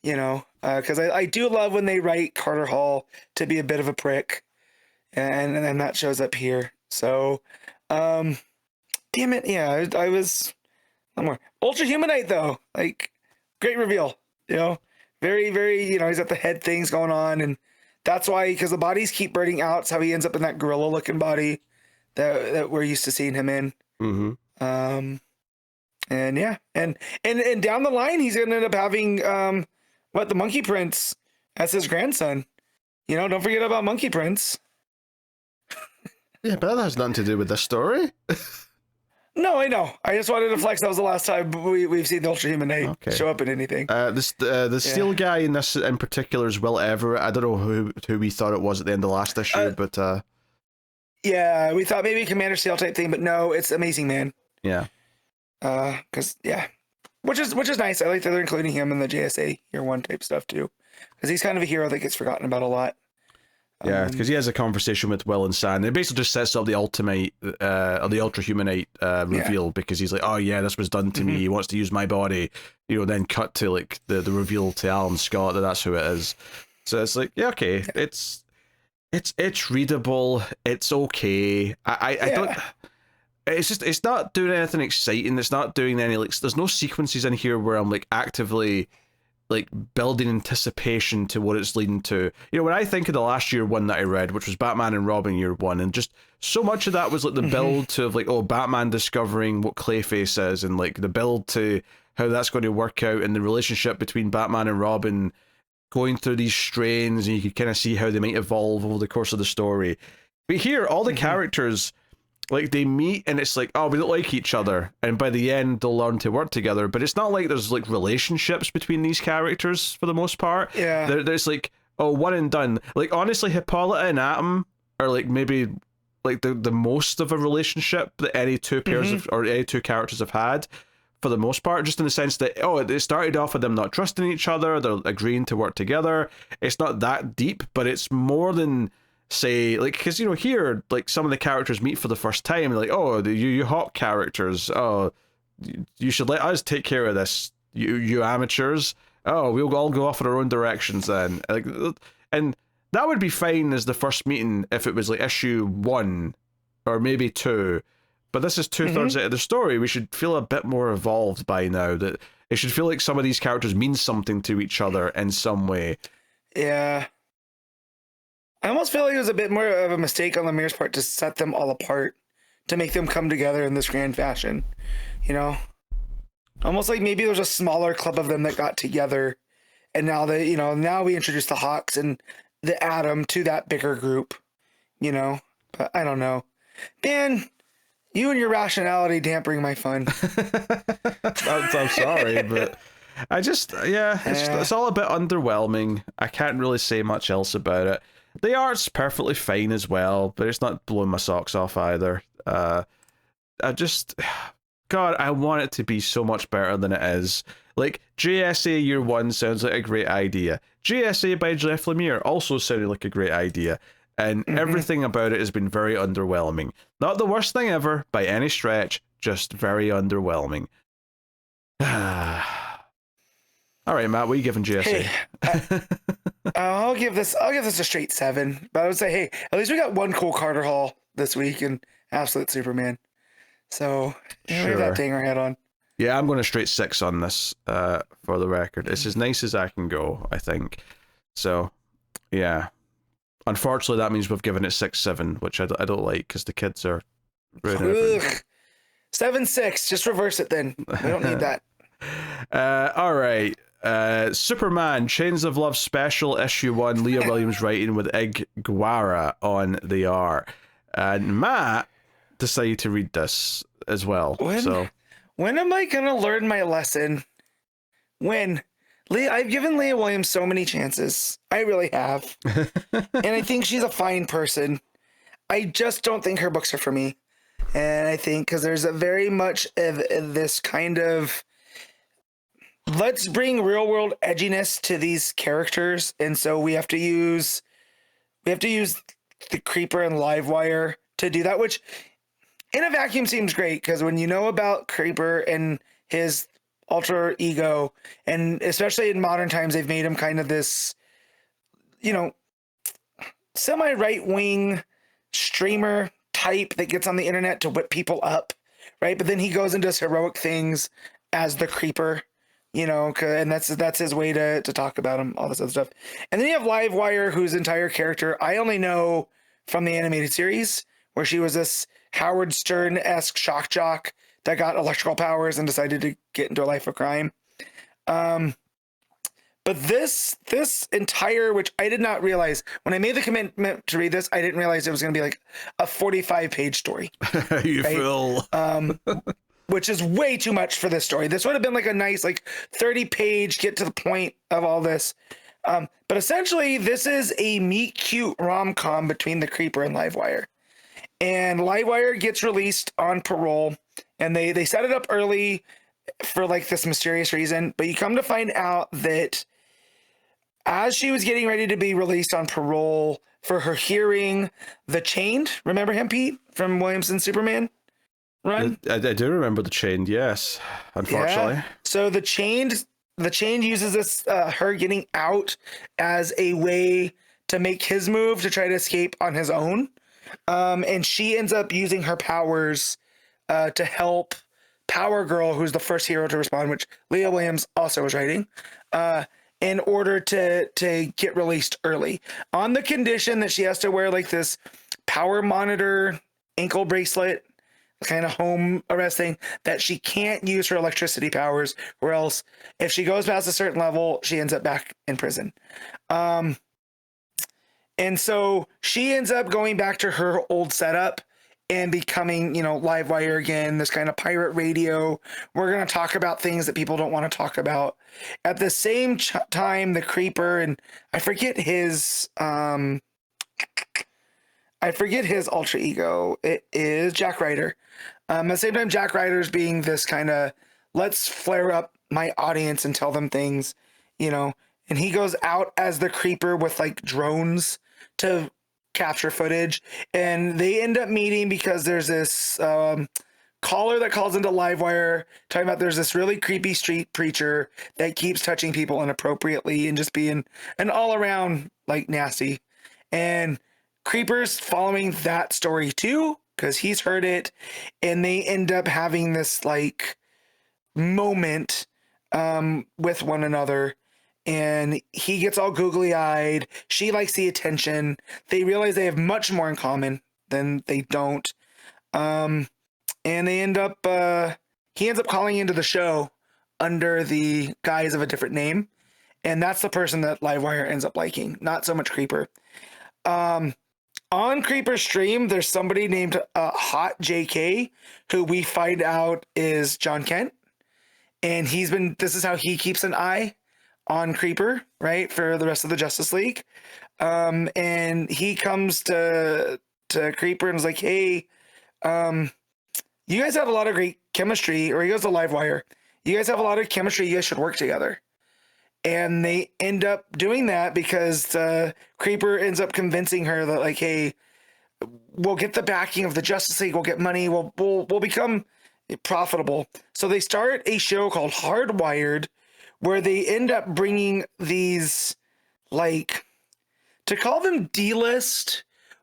you know, because I do love when they write Carter Hall to be a bit of a prick, and then that shows up here. So, damn it, yeah, I was no more Ultra Humanite though, like great reveal, you know, very very, you know, he's got the head things going on, and that's why, because the bodies keep burning out, it's how he ends up in that gorilla looking body that we're used to seeing him in. Mm-hmm. And yeah, and down the line, he's gonna end up having the Monkey Prince as his grandson. You know, don't forget about Monkey Prince. Yeah, but that has nothing to do with this story. No, I know. I just wanted to flex. That was the last time we've seen the Ultra Human show up in anything. The steel guy in this in particular is Will Everett. I don't know who we thought it was at the end of the last issue, but yeah, we thought maybe a Commander Steel type thing, but no, it's Amazing Man. Yeah. Which is nice. I like that they're including him in the JSA Year 1 type stuff too, because he's kind of a hero that gets forgotten about a lot. Yeah, because he has a conversation with Will and San. It basically just sets up the ultimate, or the Ultra Humanite reveal, because he's like, oh yeah, this was done to me. He wants to use my body. You know, then cut to like the reveal to Alan Scott that's who it is. So it's like, yeah, okay, it's readable. It's okay. I don't. It's not doing anything exciting. It's not doing any like. There's no sequences in here where I'm like actively like building anticipation to what it's leading to. You know, when I think of the last year 1 that I read, which was Batman and Robin year 1, and just so much of that was like the build to like, oh, Batman discovering what Clayface is, and like the build to how that's going to work out, and the relationship between Batman and Robin going through these strains, and you could kind of see how they might evolve over the course of the story. But here, all the characters, like, they meet and it's like, oh, we don't like each other, and by the end they'll learn to work together. But it's not like there's like relationships between these characters for the most part. There's like, oh, one and done. Like, honestly, Hippolyta and Atom are like maybe like the most of a relationship that any two pairs of, or any two characters have had, for the most part, just in the sense that, oh, it started off with them not trusting each other, they're agreeing to work together. It's not that deep, but it's more than, say, like, because, you know, here, like, some of the characters meet for the first time, like, oh, you hot characters, oh, you should let us take care of this, you amateurs, oh, we'll all go off in our own directions then. Like, and that would be fine as the first meeting if it was like issue 1 or maybe 2. But this is 2/3 out of the story. We should feel a bit more evolved by now. That it should feel like some of these characters mean something to each other in some way. Yeah. I almost feel like it was a bit more of a mistake on Lemire's part to set them all apart, to make them come together in this grand fashion. You know, almost like maybe there was a smaller club of them that got together, and now now we introduce the Hawks and the Atom to that bigger group. You know, but I don't know, man. You and your rationality dampering my fun. I'm sorry, but it's all a bit underwhelming. I can't really say much else about it. The art's perfectly fine as well, but it's not blowing my socks off either. God, I want it to be so much better than it is. Like, JSA Year 1 sounds like a great idea. JSA by Jeff Lemire also sounded like a great idea. And everything about it has been very underwhelming. Not the worst thing ever, by any stretch, just very underwhelming. All right, Matt, what are you giving JSA? Hey, I'll give this a straight 7. But I would say, hey, at least we got one cool Carter Hall this week in Absolute Superman. So we have that to hang our head on. Yeah, I'm going to straight 6 on this, for the record. It's as nice as I can go, I think. So, yeah. Unfortunately, that means we've given it 6-7, which I don't like, because the kids are ruining everything. 7-6, just reverse it then. We don't need that. All right. Superman Chains of Love Special Issue 1, Leah Williams writing with Guara on the art. And Matt decided to read this as well. When am I going to learn my lesson? When? I've given Leah Williams so many chances. I really have. And I think she's a fine person. I just don't think her books are for me. And I think because there's a very much of this kind of, let's bring real world edginess to these characters. And so we have to use the Creeper and Livewire to do that, which in a vacuum seems great, because when you know about Creeper and his alter ego, and especially in modern times, they've made him kind of this, semi right wing streamer type that gets on the internet to whip people up, right? But then he goes and does heroic things as the Creeper, and that's his way to talk about him, all this other stuff. And then you have Livewire, whose entire character I only know from the animated series, where she was this Howard Stern-esque shock jock that got electrical powers and decided to get into a life of crime. But this entire, which I did not realize when I made the commitment to read this, I didn't realize it was going to be like a 45-page story. You right? fool. Which is way too much for this story. This would have been like a nice 30-page get to the point of all this. But essentially, this is a meet cute rom-com between the Creeper and Livewire. And Livewire gets released on parole, and they set it up early for this mysterious reason. But you come to find out that as she was getting ready to be released on parole for her hearing, the Chained, remember him, Pete, from Williamson's Superman run? I do remember the Chained, yes, unfortunately. Yeah. So the Chained uses this, her getting out as a way to make his move to try to escape on his own. And she ends up using her powers to help Power Girl, who's the first hero to respond, which Leah Williams also was writing, in order to get released early, on the condition that she has to wear this power monitor ankle bracelet, kind of home arrest thing, that she can't use her electricity powers, or else if she goes past a certain level, she ends up back in prison. And so she ends up going back to her old setup and becoming, Livewire again, this kind of pirate radio. We're going to talk about things that people don't want to talk about. At the same time, the Creeper, and I forget his alter ego. It is Jack Ryder. At the same time, Jack Ryder's being this kind of, let's flare up my audience and tell them things, and he goes out as the Creeper with drones to capture footage, and they end up meeting because there's this caller that calls into Livewire talking about there's this really creepy street preacher that keeps touching people inappropriately and just being an all-around nasty, and Creeper's following that story too because he's heard it, and they end up having this moment with one another. and he gets all googly eyed. She likes the attention. They realize they have much more in common than they don't. And they end up, he ends up calling into the show under the guise of a different name. And that's the person that Livewire ends up liking, not so much Creeper. On Creeper's stream, there's somebody named Hot JK, who we find out is John Kent. And this is how he keeps an eye on Creeper, right, for the rest of the Justice League. And he comes to Creeper and is like, hey, you guys have a lot of great chemistry, or he goes to Livewire. You guys have a lot of chemistry. You guys should work together. And they end up doing that because Creeper ends up convincing her that, like, hey, we'll get the backing of the Justice League. We'll get money. We'll become profitable. So they start a show called Hardwired, where they end up bringing these, like, to call them D-list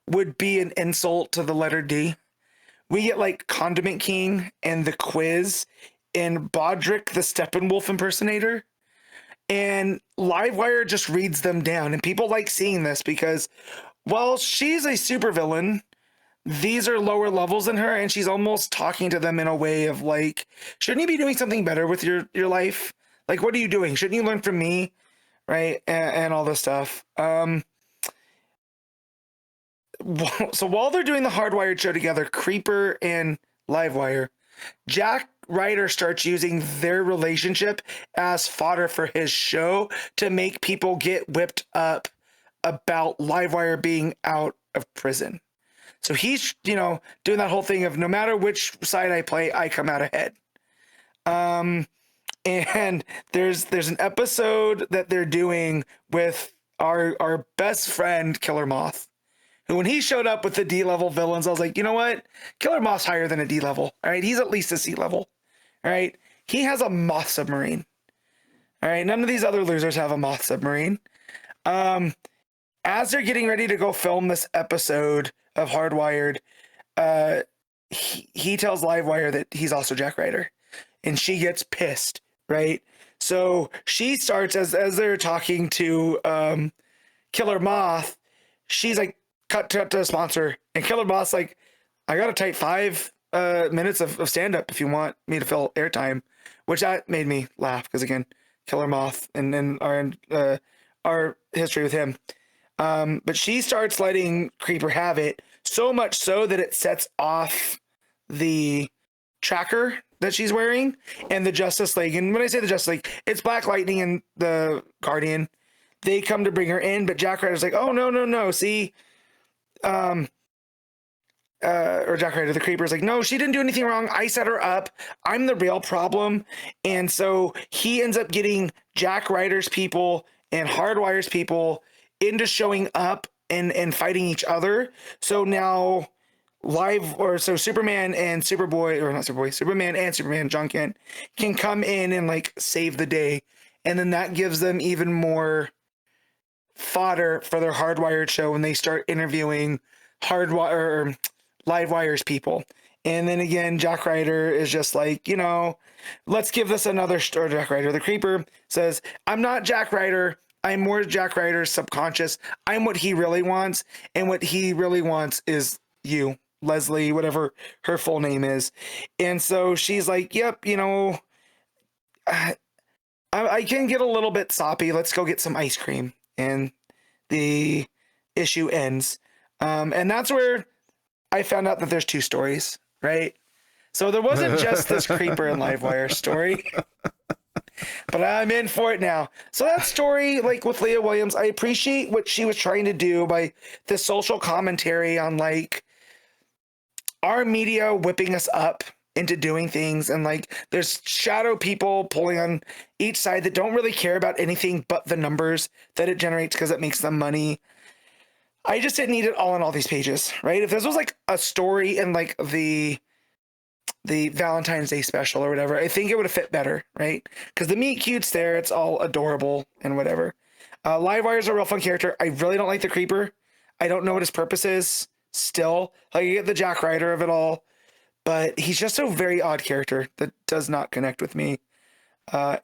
would be an insult to the letter D. We get like Condiment King and The Quiz and Bodrick the Steppenwolf impersonator. And Livewire just reads them down. And people like seeing this because, well, she's a supervillain. These are lower levels than her, and she's almost talking to them in a way of like, shouldn't you be doing something better with your life? Like, what are you doing? Shouldn't you learn from me? Right? And all this stuff. So while they're doing the Hardwired show together, Creeper and Livewire, Jack Ryder starts using their relationship as fodder for his show to make people get whipped up about Livewire being out of prison. So he's, doing that whole thing of no matter which side I play, I come out ahead. And there's an episode that they're doing with our best friend, Killer Moth, who when he showed up with the D-level villains, I was like, you know what? Killer Moth's higher than a D-level. All right, he's at least a C-level. All right, he has a moth submarine. All right, none of these other losers have a moth submarine. As they're getting ready to go film this episode of Hardwired, he tells Livewire that he's also Jack Ryder, and she gets pissed, right? So she starts, as they're talking to Killer Moth, she's like, cut to the sponsor, and Killer Moth's like, I got a tight 5 minutes of stand-up if you want me to fill airtime, which that made me laugh, because again, Killer Moth and then our history with him. But she starts letting Creeper have it, so much so that it sets off the tracker that she's wearing and the Justice League. And when I say the Justice League, it's Black Lightning and the Guardian. They come to bring her in, but Jack Ryder's like, oh, no. See, or Jack Ryder, the Creeper's like, no, she didn't do anything wrong. I set her up. I'm the real problem. And so he ends up getting Jack Ryder's people and Hardwire's people into showing up and fighting each other. So now Superman and Superboy, or not Superboy, Superman and Superman, John Kent, can come in and like save the day. And then that gives them even more fodder for their Hardwired show when they start interviewing Livewire's people. And then again, Jack Ryder is just like, let's give this another story. Jack Ryder, the Creeper, says, I'm not Jack Ryder. I'm more Jack Ryder's subconscious. I'm what he really wants. And what he really wants is you, Leslie, whatever her full name is. And so she's like, yep, I can get a little bit soppy. Let's go get some ice cream. And the issue ends. And that's where I found out that there's 2 stories, right? So there wasn't just this Creeper and Livewire story. But I'm in for it now. So that story, like with Leah Williams, I appreciate what she was trying to do by the social commentary on like our media whipping us up into doing things, and like there's shadow people pulling on each side that don't really care about anything but the numbers that it generates because it makes them money. I just didn't need it all on all these pages, right? If this was like a story in like the Valentine's Day special or whatever, I think it would have fit better, right? Because the meet cute's there, it's all adorable and whatever. Livewire's a real fun character. I really don't like the Creeper. I don't know what his purpose is still. Like, I get the Jack Ryder of it all, but he's just a very odd character that does not connect with me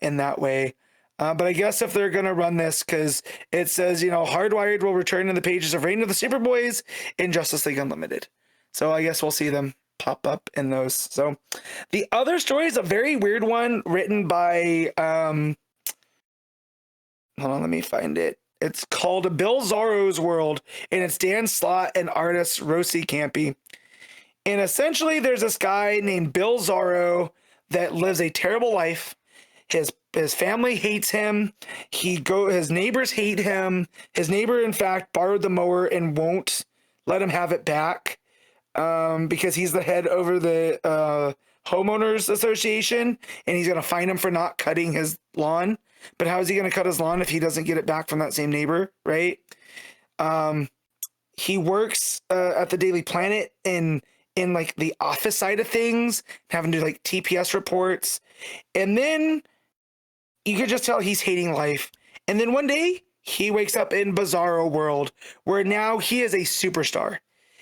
in that way. But I guess if they're going to run this, because it says, Hardwired will return in the pages of Reign of the Superboys in Justice League Unlimited. So I guess we'll see them pop up in those. So the other story is a very weird one written by, hold on, let me find it. It's called Bill Zorro's World, and it's Dan Slott and artist Rosie Campy. And essentially there's this guy named Bill Zorro that lives a terrible life. His family hates him. His neighbors hate him. His neighbor, in fact, borrowed the mower and won't let him have it back because he's the head over the homeowners association, and he's going to fine him for not cutting his lawn. But how is he going to cut his lawn if he doesn't get it back from that same neighbor, right? He works at the Daily Planet in like the office side of things, having to do like TPS reports, and then you could just tell he's hating life. And then one day he wakes up in Bizarro World, where now he is a superstar.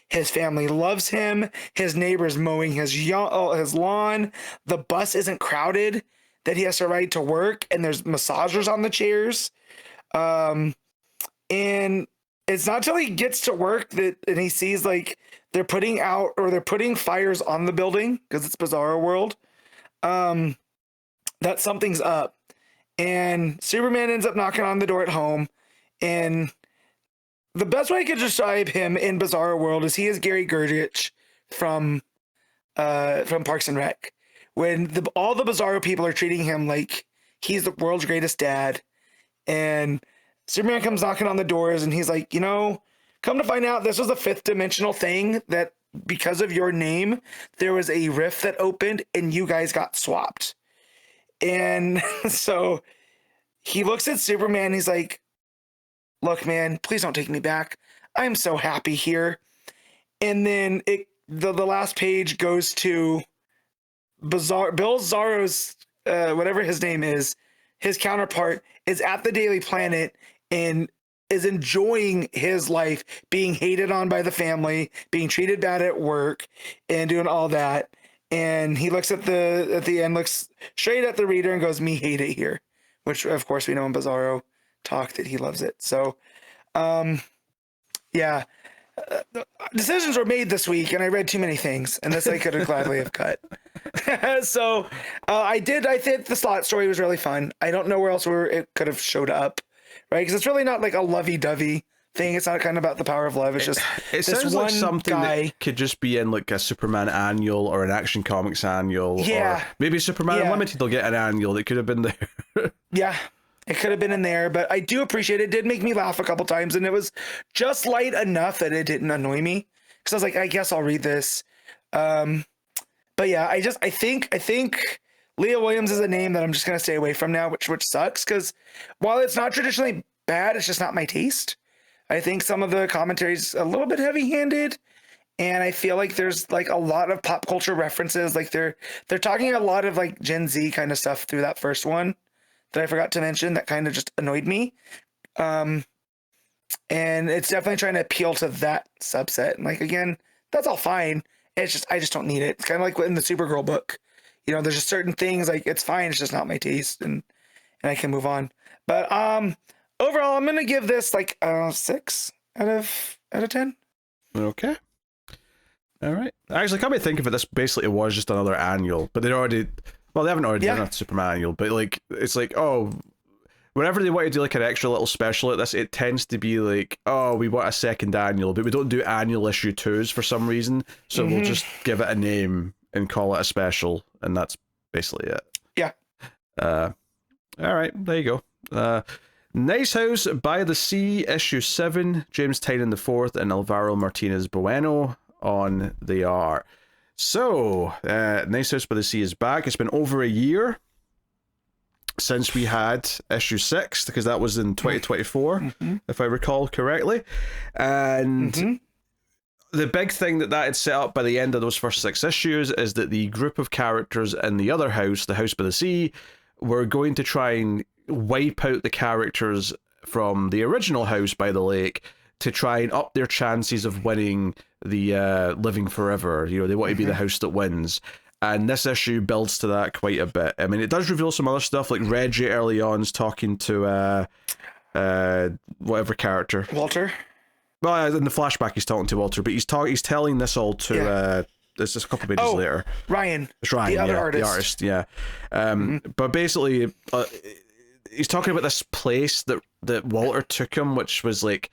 His family loves him. His neighbor's mowing his lawn. The bus isn't crowded that he has to ride to work, and there's massagers on the chairs. And it's not till he gets to work and he sees like they're putting fires on the building because it's Bizarro World, that something's up. And Superman ends up knocking on the door at home. And the best way I could describe him in Bizarro World is he is Gary Gergich from Parks and Rec. When all the Bizarro people are treating him like he's the world's greatest dad. And Superman comes knocking on the doors and he's like, come to find out, this was a fifth dimensional thing that because of your name, there was a rift that opened and you guys got swapped. And so he looks at Superman and he's like, look, man, please don't take me back. I'm so happy here. And then the last page goes to Bill Zorro's, whatever his name is, his counterpart is at the Daily Planet and is enjoying his life, being hated on by the family, being treated bad at work, and doing all that. And he looks at the end, looks straight at the reader and goes, "Me hate it here," which of course we know in Bizarro talk that he loves it. So, yeah, decisions were made this week, and I read too many things, and this I could have gladly have cut. So, I think the Slot story was really fun. I don't know where else it could have showed up, right? Because it's really not like a lovey-dovey thing. It's not kind of about the power of love. It's just it sounds like something that could just be in like a Superman annual or an Action Comics annual. Yeah, or maybe Superman Unlimited will get an annual that could have been there. Yeah, it could have been in there, but I do appreciate it. It did make me laugh a couple times, and it was just light enough that it didn't annoy me because I was like, I guess I'll read this. But yeah, I think Leah Williams is a name that I'm just gonna stay away from now, which sucks because while it's not traditionally bad, it's just not my taste. I think some of the commentary's a little bit heavy-handed, and I feel like there's like a lot of pop culture references. Like they're talking a lot of like Gen Z kind of stuff through that first one that I forgot to mention that kind of just annoyed me. And it's definitely trying to appeal to that subset. And like, again, that's all fine. It's just, I just don't need it. It's kind of like in the Supergirl book, there's just certain things like it's fine. It's just not my taste and I can move on. But, overall, I'm going to give this like 6 out of 10. Okay. All right. Actually, come to think of it, this basically was just another annual, but they haven't already done a Superman annual, but like, it's like, oh, whenever they want to do like an extra little special like this, it tends to be like, oh, we want a second annual, but we don't do annual issue 2s for some reason, so we'll just give it a name and call it a special, and that's basically it. Yeah. All right, there you go. Nice House by the Sea, issue 7, James Tynion IV and Álvaro Martínez Bueno on the art. So, Nice House by the Sea is back. It's been over a year since we had issue 6, because that was in 2024, if I recall correctly. And the big thing that had set up by the end of those first 6 issues is that the group of characters in the other house, the House by the Sea, were going to try and wipe out the characters from the original House by the Lake to try and up their chances of winning the Living Forever. They want to be the house that wins. And this issue builds to that quite a bit. I mean, it does reveal some other stuff, like Reggie early on is talking to whatever character. Walter? Well, in the flashback he's talking to Walter, but he's telling this all to this is a couple of pages later. Ryan. It's Ryan, the other artist. The artist, yeah. But basically, he's talking about this place that Walter took him, which was like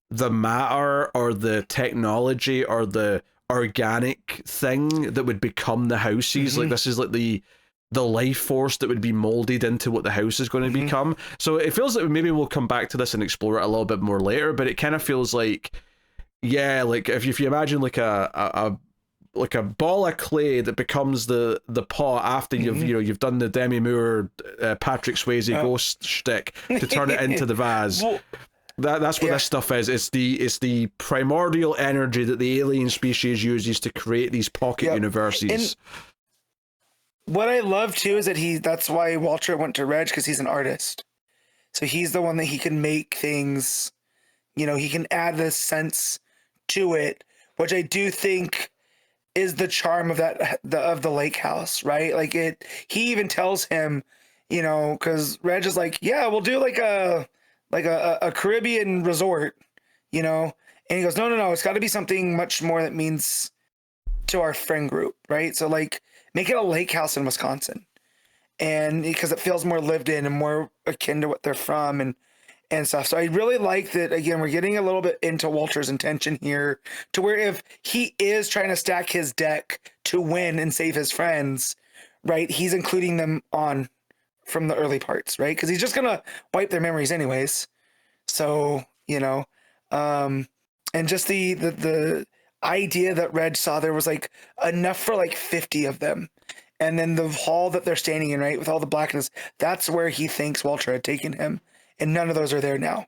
the matter or the technology or the organic thing that would become the houses. Like this is like the life force that would be molded into what the house is going to become. So it feels like maybe we'll come back to this and explore it a little bit more later, but it kind of feels like, yeah, like if you imagine like a ball of clay that becomes the pot after you've done the Demi Moore Patrick Swayze ghost shtick to turn it into the vase. That's what this stuff is. It's the primordial energy that the alien species uses to create these pocket universes. And what I love too is that that's why Walter went to Reg, because he's an artist. So he's the one that he can make things, he can add this sense to it, which I do think is the charm of the lake house, right? Like he even tells him, because Reg is like, yeah, we'll do like a Caribbean resort, and he goes, no, it's got to be something much more that means to our friend group, right? So like make it a lake house in Wisconsin, and because it feels more lived in and more akin to what they're from and stuff. So I really like that. Again, we're getting a little bit into Walter's intention here, to where if he is trying to stack his deck to win and save his friends, right, he's including them on from the early parts, right? Because he's just gonna wipe their memories anyways. So and just the idea that Reg saw there was like enough for like 50 of them, and then the hall that they're standing in, right, with all the blackness, that's where he thinks Walter had taken him, and none of those are there now.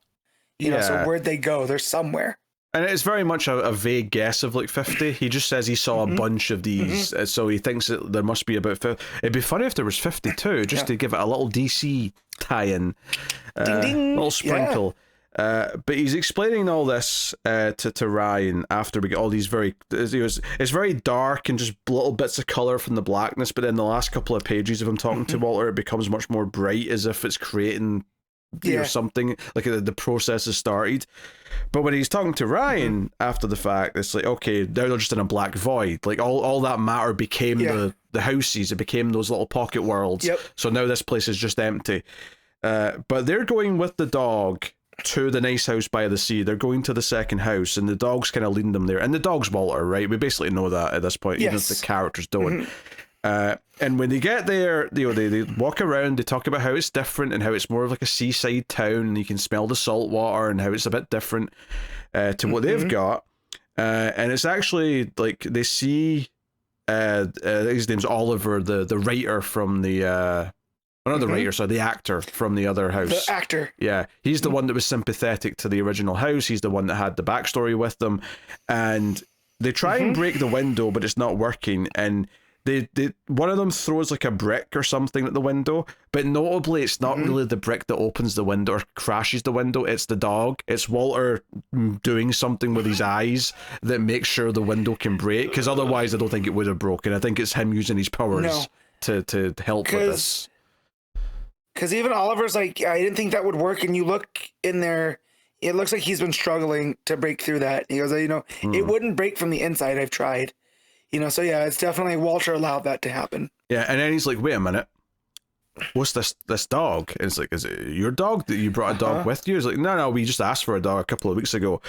So where'd they go? They're somewhere. And it's very much a vague guess of like 50. He just says he saw a bunch of these, so he thinks that there must be about 50. It'd be funny if there was 52, just to give it a little DC tie-in, ding, ding. little sprinkle. But he's explaining all this to Ryan after we get all these it's very dark and just little bits of colour from the blackness, but then the last couple of pages of him talking to Walter, it becomes much more bright, as if it's creating or something, like the process has started. But when he's talking to Ryan after the fact, it's like, okay, now they're just in a black void. Like all that matter became the houses, it became those little pocket worlds. So now this place is just empty. But they're going with the dog to the nice house by the sea. They're going to the second house, and the dog's kind of leading them there. And the dog's Walter, right? We basically know that at this point, even if the characters don't. And when they get there, they walk around, they talk about how it's different and how it's more of like a seaside town, and you can smell the salt water and how it's a bit different to what they've got. And it's actually like they see his name's Oliver, the writer from the not the writer, sorry, the actor from the other house. The actor. Yeah, he's the one that was sympathetic to the original house. He's the one that had the backstory with them, and they try and break the window, but it's not working. And they one of them throws like a brick or something at the window, but notably it's not really the brick that opens the window or crashes the window, it's the dog. It's Walter doing something with his eyes that makes sure the window can break, because otherwise I don't think it would have broken. I think it's him using his powers to help with this. Because even Oliver's like, I didn't think that would work, and you look in there, it looks like he's been struggling to break through that. He goes, it wouldn't break from the inside, I've tried. So yeah, it's definitely Walter allowed that to happen. Yeah, and then he's like, wait a minute, what's this dog? And it's like, is it your dog that you brought a dog with you? It's like, no, we just asked for a dog a couple of weeks ago.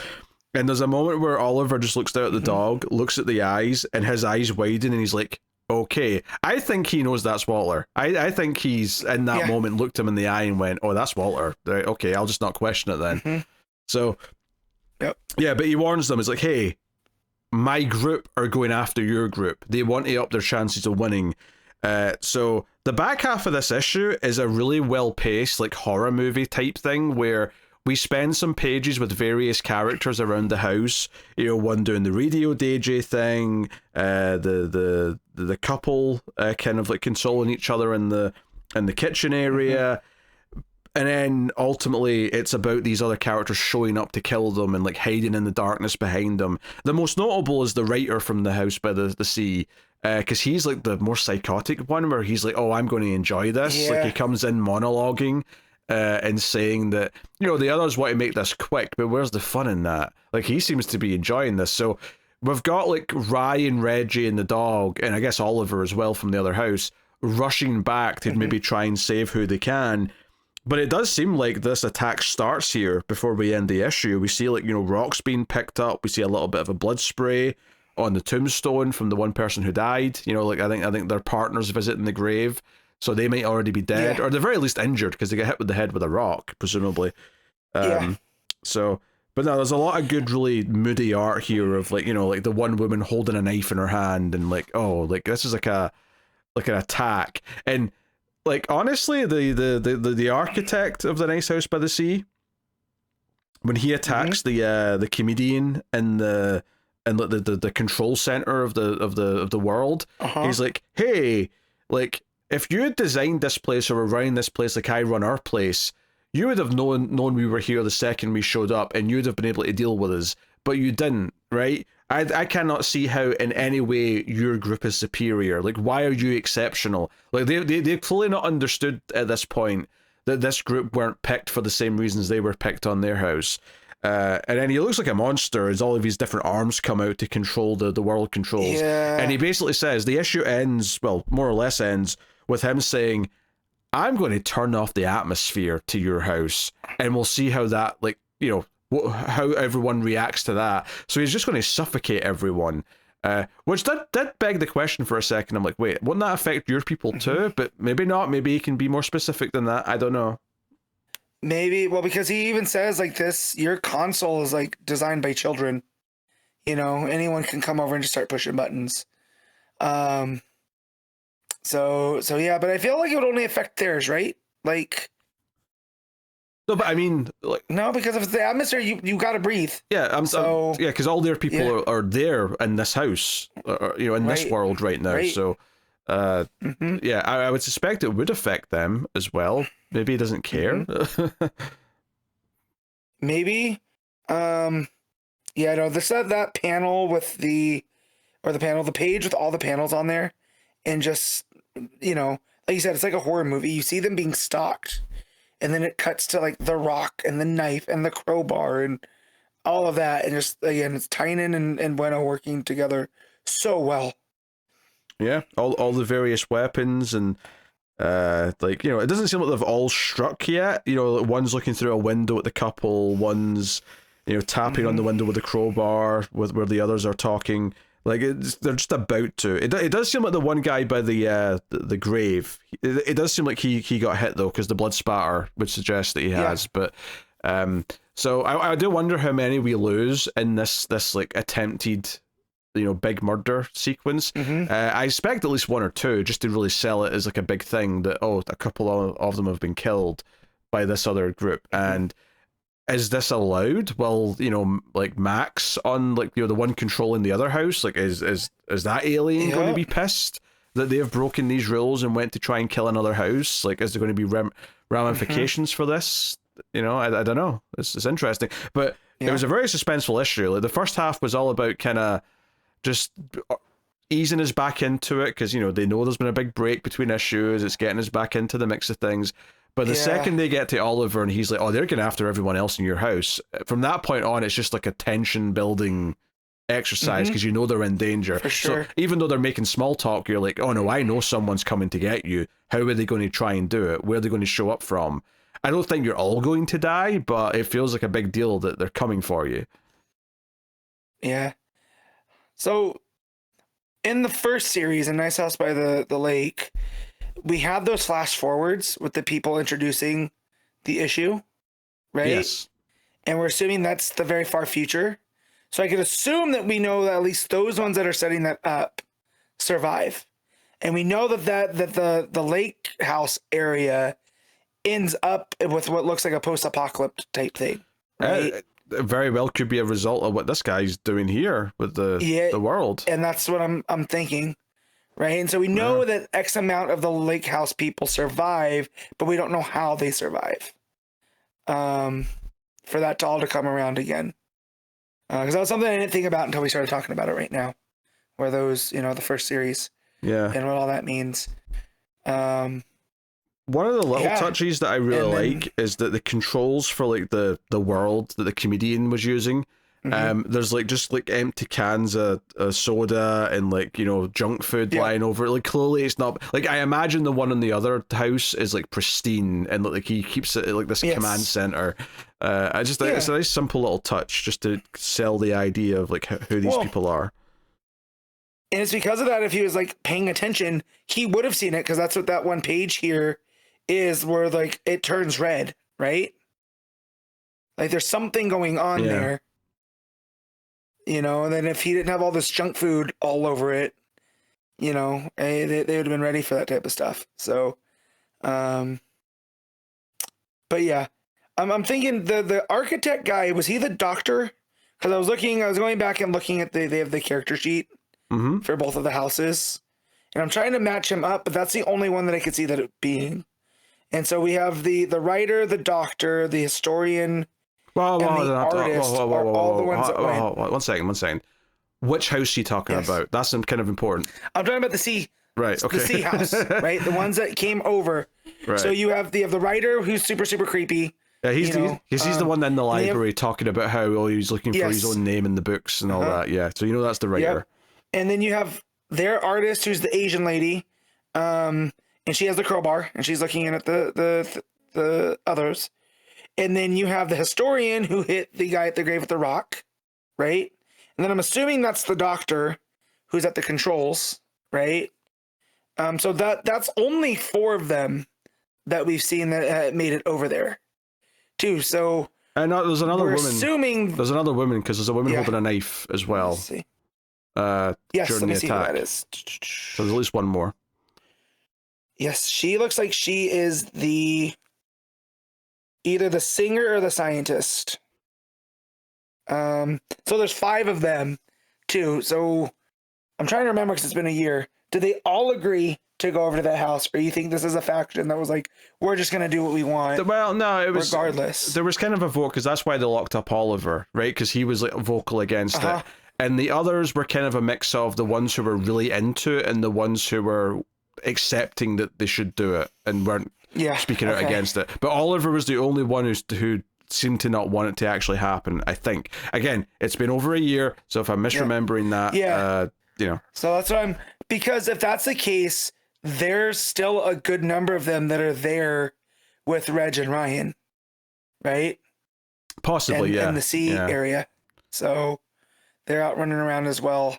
And there's a moment where Oliver just looks down at the dog, looks at the eyes, and his eyes widen, and he's like, okay. I think he knows that's Walter. I think he's in that moment looked him in the eye and went, oh, that's Walter. Right, okay, I'll just not question it then. So yeah, but he warns them. It's like, hey, my group are going after your group. They want to up their chances of winning. So the back half of this issue is a really well-paced like horror movie type thing, where we spend some pages with various characters around the house. One doing the radio DJ thing, the couple kind of like consoling each other in the kitchen area. And then ultimately it's about these other characters showing up to kill them and like hiding in the darkness behind them. The most notable is the writer from the house by the sea, because he's like the more psychotic one, where he's like, oh, I'm going to enjoy this. Like, he comes in monologuing and saying that, the others want to make this quick, but where's the fun in that? Like, he seems to be enjoying this. So we've got like Ryan, Reggie, and the dog, and I guess Oliver as well from the other house, rushing back to maybe try and save who they can. But it does seem like this attack starts here before we end the issue. We see, like, rocks being picked up. We see a little bit of a blood spray on the tombstone from the one person who died. Like, I think their partner's visiting the grave, so they might already be dead, or at the very least injured, because they get hit with the head with a rock, presumably. So, but no, there's a lot of good, really moody art here of, like, like the one woman holding a knife in her hand, and like, oh, like, this is like an attack. And like, honestly, the architect of the Nice House by the Sea, when he attacks the comedian in the control center of the world, he's like, hey, like, if you had designed this place or were running this place like I run our place, you would have known we were here the second we showed up, and you'd have been able to deal with us, but you didn't, right? I cannot see how in any way your group is superior. Like, why are you exceptional? Like, they've clearly not understood at this point that this group weren't picked for the same reasons they were picked on their house. And then he looks like a monster as all of his different arms come out to control the world controls. And he basically says the issue ends, well, more or less ends, with him saying, I'm going to turn off the atmosphere to your house, and we'll see how that, like, how everyone reacts to that. So he's just going to suffocate everyone, which did beg the question for a second. I'm like, wait, wouldn't that affect your people too? But maybe not. Maybe he can be more specific than that. I don't know. Maybe. Well, because he even says, like, your console is like designed by children. Anyone can come over and just start pushing buttons. So yeah, but I feel like it would only affect theirs, right? Like, no, but I mean, like, no, because if it's the atmosphere, you gotta breathe. Yeah, because all their people are there in this house, in this world right now. Right. So, yeah, I would suspect it would affect them as well. Maybe he doesn't care. Maybe. Yeah, no, that panel with the page with all the panels on there, and just, like you said, it's like a horror movie. You see them being stalked, and then it cuts to, like, the rock and the knife and the crowbar and all of that. And just, again, it's Tynion and Bueno working together so well. Yeah, all the various weapons, and like, it doesn't seem like they've all struck yet. One's looking through a window at the couple, one's, tapping on the window with a crowbar where the others are talking. Like, they're just about to. It does seem like the one guy by the grave. It does seem like he got hit though, because the blood spatter would suggest that he has. But so I do wonder how many we lose in this like attempted, big murder sequence. I expect at least one or two, just to really sell it as like a big thing that, oh, a couple of them have been killed by this other group. And is this allowed? Well, like Max on, like, the one controlling the other house, like, is that alien going to be pissed that they've broken these rules and went to try and kill another house? Like, is there going to be ramifications for this? I don't know. It's interesting, but it was a very suspenseful issue. Like, the first half was all about kind of just easing us back into it, because they know there's been a big break between issues. It's getting us back into the mix of things. But the second they get to Oliver and he's like, oh, they're going after everyone else in your house, from that point on, it's just like a tension building exercise, because they're in danger. For sure. So even though they're making small talk, you're like, oh no, I know someone's coming to get you. How are they going to try and do it? Where are they going to show up from? I don't think you're all going to die, but it feels like a big deal that they're coming for you. Yeah. So in the first series, in Nice House by the Lake, we have those flash forwards with the people introducing the issue, right? Yes. And we're assuming that's the very far future. So I could assume that we know that at least those ones that are setting that up survive. And we know that the lake house area ends up with what looks like a post-apocalypse type thing, right? Very well could be a result of what this guy's doing here with the world. And that's what I'm thinking. Right. And so we know that X amount of the lake house people survive, but we don't know how they survive. For that to all to come around again. Because that was something I didn't think about until we started talking about it right now. Where those, the first series. Yeah. and what all that means. One of the little touches that I really like is that the controls for like the world that the comedian was using, there's like just like empty cans of soda and like, you know, junk food lying over it. Like clearly it's not like, I imagine the one in the other house is like pristine and like he keeps it like this command center. I just think it's a nice simple little touch just to sell the idea of like who these people are. And it's because of that, if he was like paying attention, he would have seen it, because that's what that one page here is, where like it turns red, right? Like there's something going on there, you know. And then if he didn't have all this junk food all over it, you know, they would have been ready for that type of stuff. So, but yeah, I'm thinking the architect guy, was he the doctor? Because I was going back and looking at they have the character sheet for both of the houses, and I'm trying to match him up, but that's the only one that I could see that it being. And so we have the writer, the doctor, the historian, and the artist are all the ones that went. One second. Which house are you talking about? That's kind of important. I'm talking about the C. Right, okay. The C house, right? The ones that came over. Right. So you have the writer who's super, super creepy. Yeah, he's the one in the library talking about how he's looking for his own name in the books and all that. Yeah, so you know that's the writer. Yep. And then you have their artist, who's the Asian lady. And she has the crowbar, and she's looking in at the others. And then you have the historian who hit the guy at the grave with the rock, right? And then I'm assuming that's the doctor who's at the controls, right? So that's only 4 of them that we've seen that made it over there, too. So there's another woman. Assuming there's another woman, because there's a woman holding a knife as well. Let's see. Yes, let me see who that is. So there's at least one more. Yes, she looks like she is either the singer or the scientist. So there's 5 of them, too. So I'm trying to remember, because it's been a year. Did they all agree to go over to that house, or you think this is a faction that was like, we're just gonna do what we want? Well, no, it was regardless. There was kind of a vote, because that's why they locked up Oliver, right? Because he was like vocal against it, and the others were kind of a mix of the ones who were really into it and the ones who were accepting that they should do it and weren't speaking out against it. But Oliver was the only one who seemed to not want it to actually happen, I think. Again, it's been over a year, so if I'm misremembering that, you know. So that's what because if that's the case, there's still a good number of them that are there with Reg and Ryan, right? Possibly, in the C area. So they're out running around as well.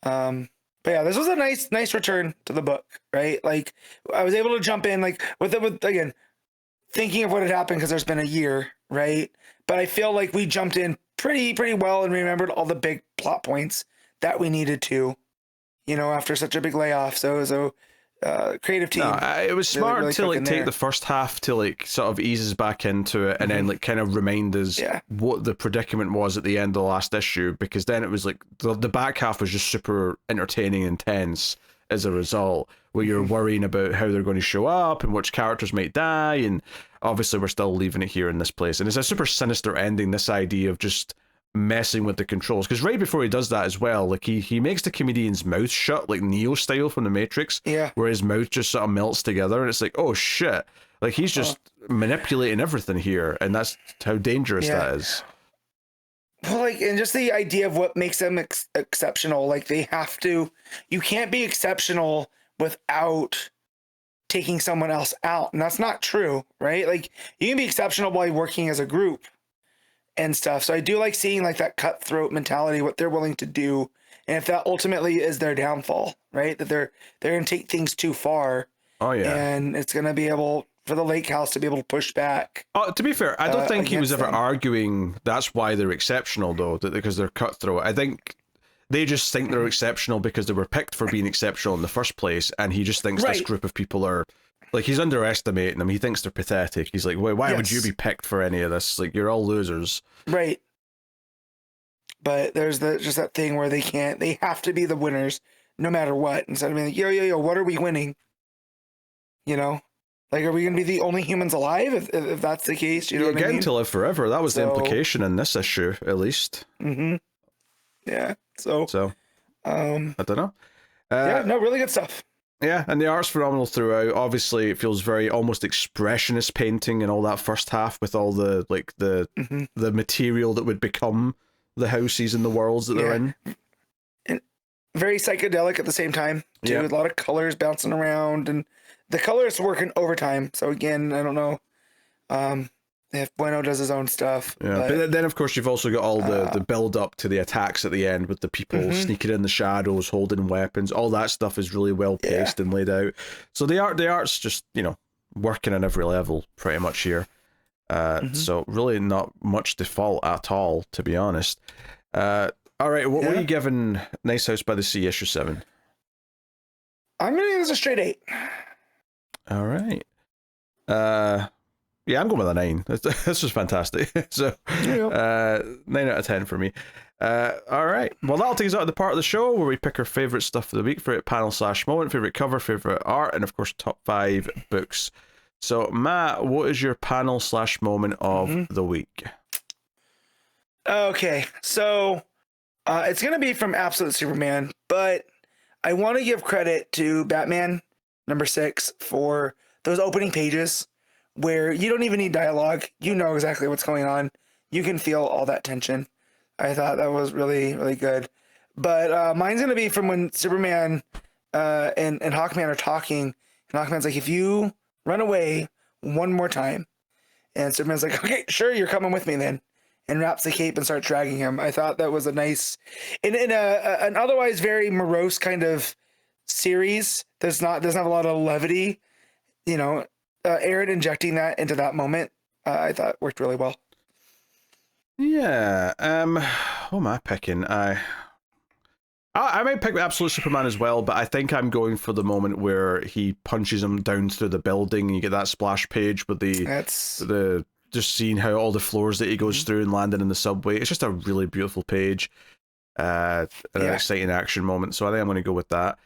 But yeah, this was a nice return to the book, right? Like, I was able to jump in, like, with again, thinking of what had happened, because there's been a year, right? But I feel like we jumped in pretty well and remembered all the big plot points that we needed to, you know, after such a big layoff. So creative team. No, it was smart really to like take the first half to like sort of ease us back into it, and then like kind of remind us what the predicament was at the end of the last issue, because then it was like the back half was just super entertaining and tense as a result, where you're worrying about how they're going to show up and which characters might die, and obviously we're still leaving it here in this place, and it's a super sinister ending, this idea of just messing with the controls, because right before he does that as well, like he makes the comedian's mouth shut, like Neo style from the Matrix, where his mouth just sort of melts together, and it's like, oh shit, like he's just manipulating everything here, and that's how dangerous that is. Well, like, and just the idea of what makes them exceptional, like you can't be exceptional without taking someone else out, and that's not true, right? Like, you can be exceptional while working as a group and stuff. So I do like seeing like that cutthroat mentality, what they're willing to do, and if that ultimately is their downfall, right? That they're going to take things too far. Oh yeah, and it's going to be able for the lake house to be able to push back. To be fair, I don't think he was ever arguing that's why they're exceptional, though, because they're cutthroat. I think they just think they're exceptional because they were picked for being exceptional in the first place, and he just thinks this group of people are. Like, he's underestimating them. He thinks they're pathetic. He's like, why would you be picked for any of this? Like, you're all losers. Right. But there's just that thing where they have to be the winners no matter what. Instead of being like, yo, what are we winning? You know? Like, are we going to be the only humans alive if that's the case? You know what I mean? Getting to live forever. That was the implication in this issue, at least. Mm-hmm. Yeah. So I don't know. Yeah, no, really good stuff. Yeah, and the art's phenomenal throughout. Obviously, it feels very almost expressionist painting and all that first half with all the the material that would become the houses and the worlds that they're in. And very psychedelic at the same time, too. Yeah. A lot of colors bouncing around, and the colors working overtime. So again, I don't know if Bueno does his own stuff. Yeah, but then of course you've also got all the build up to the attacks at the end with the people sneaking in the shadows, holding weapons. All that stuff is really well paced and laid out. So the art's just, you know, working on every level pretty much here. So really not much to fault at all, to be honest. All right, what were you giving Nice House by the Sea issue 7? I'm gonna give this a straight 8. All right. Yeah, I'm going with a 9. This was fantastic. So, 9 out of 10 for me. All right. Well, that'll take us out of the part of the show where we pick our favourite stuff for the week, favourite panel/moment, favourite cover, favourite art, and of course, top 5 books. So, Matt, what is your panel/moment of the week? Okay, so it's going to be from Absolute Superman, but I want to give credit to Batman #6 for those opening pages where you don't even need dialogue. You know exactly what's going on. You can feel all that tension. I thought that was really, really good. But mine's going to be from when Superman and Hawkman are talking. And Hawkman's like, if you run away one more time. And Superman's like, okay, sure, you're coming with me then. And wraps the cape and starts dragging him. I thought that was a nice, in an otherwise very morose kind of series. Doesn't have a lot of levity. You know, Aaron injecting that into that moment, I thought worked really well. Yeah. What am I picking? I might pick Absolute Superman as well, but I think I'm going for the moment where he punches him down through the building, and you get that splash page with the just seeing how all the floors that he goes through and landing in the subway. It's just a really beautiful page, and an exciting action moment. So I think I'm going to go with that.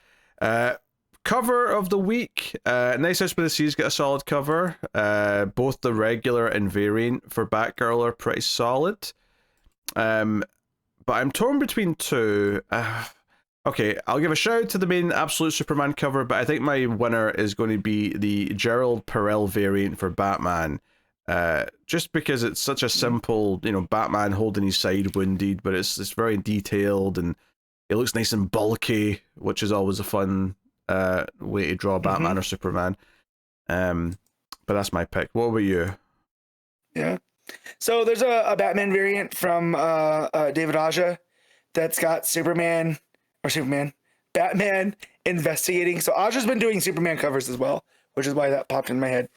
Cover of the week. Nice House by the Sea's got a solid cover. Both the regular and variant for Batgirl are pretty solid. But I'm torn between two. Okay, I'll give a shout out to the main Absolute Superman cover, but I think my winner is going to be the Gerald Perel variant for Batman. Just because it's such a simple, you know, Batman holding his side wounded, but it's very detailed and it looks nice and bulky, which is always a fun way to draw Batman or Superman. But that's my pick. What about you? Yeah. So there's a Batman variant from David Aja that's got Batman investigating. So Aja's been doing Superman covers as well, which is why that popped in my head.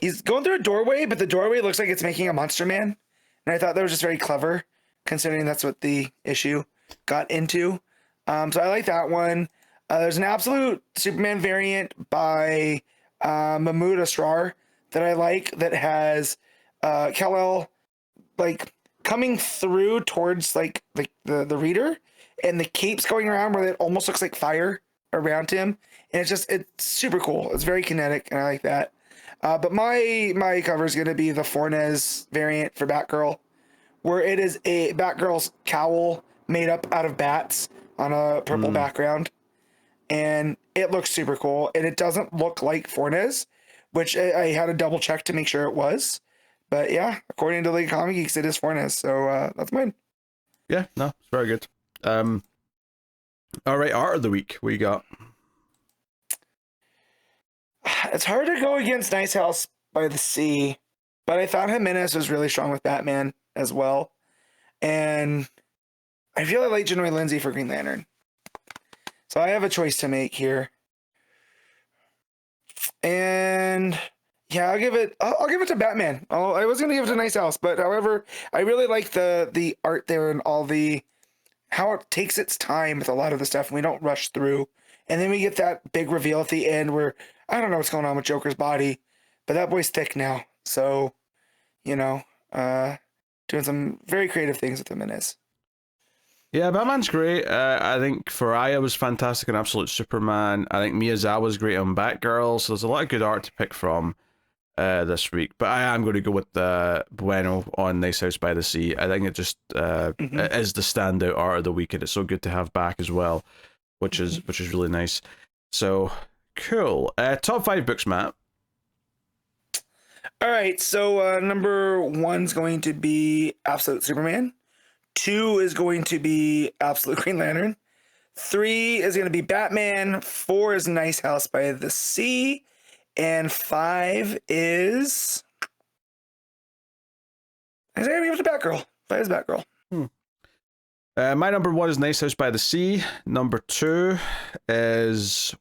He's going through a doorway, but the doorway looks like it's making a Monster Man. And I thought that was just very clever, considering that's what the issue got into. So I like that one. There's an Absolute Superman variant by Mahmoud Asrar that I like that has Kal-El like coming through towards like the reader, and the cape's going around where it almost looks like fire around him. And it's super cool. It's very kinetic, and I like that. But my cover is going to be the Fornes variant for Batgirl, where it is a Batgirl's cowl made up out of bats on a purple background. And it looks super cool. And it doesn't look like Fornes, which I had to double check to make sure it was. But yeah, according to League of Comic Geeks, it is Fornes. So that's mine. Yeah, no, it's very good. All right, art of the week. What you got? It's hard to go against Nice House by the Sea, but I thought Jiménez was really strong with Batman as well. And I feel I like Jahnoy Lindsay for Green Lantern. So I have a choice to make here. And yeah, I'll give it to Batman. I was going to give it to Nice House, but however, I really like the art there and all how it takes its time with a lot of the stuff and we don't rush through. And then we get that big reveal at the end where I don't know what's going on with Joker's body, but that boy's thick now. So, you know, doing some very creative things with Jiménez. Yeah, Batman's great. I think Ferreyra was fantastic on Absolute Superman. I think Miyazawa was great on Batgirl. So there's a lot of good art to pick from this week. But I am going to go with Bueno on Nice House by the Sea. I think it just it is the standout art of the week, and it's so good to have back as well. which is really nice. So cool. Top 5 books, Matt. All right, so number 1's going to be Absolute Superman. 2 is going to be Absolute Green Lantern. 3 is going to be Batman. 4 is Nice House by the Sea. And 5 is... I gotta give it to Batgirl. 5 is Batgirl. My number 1 is Nice House by the Sea. Number 2 is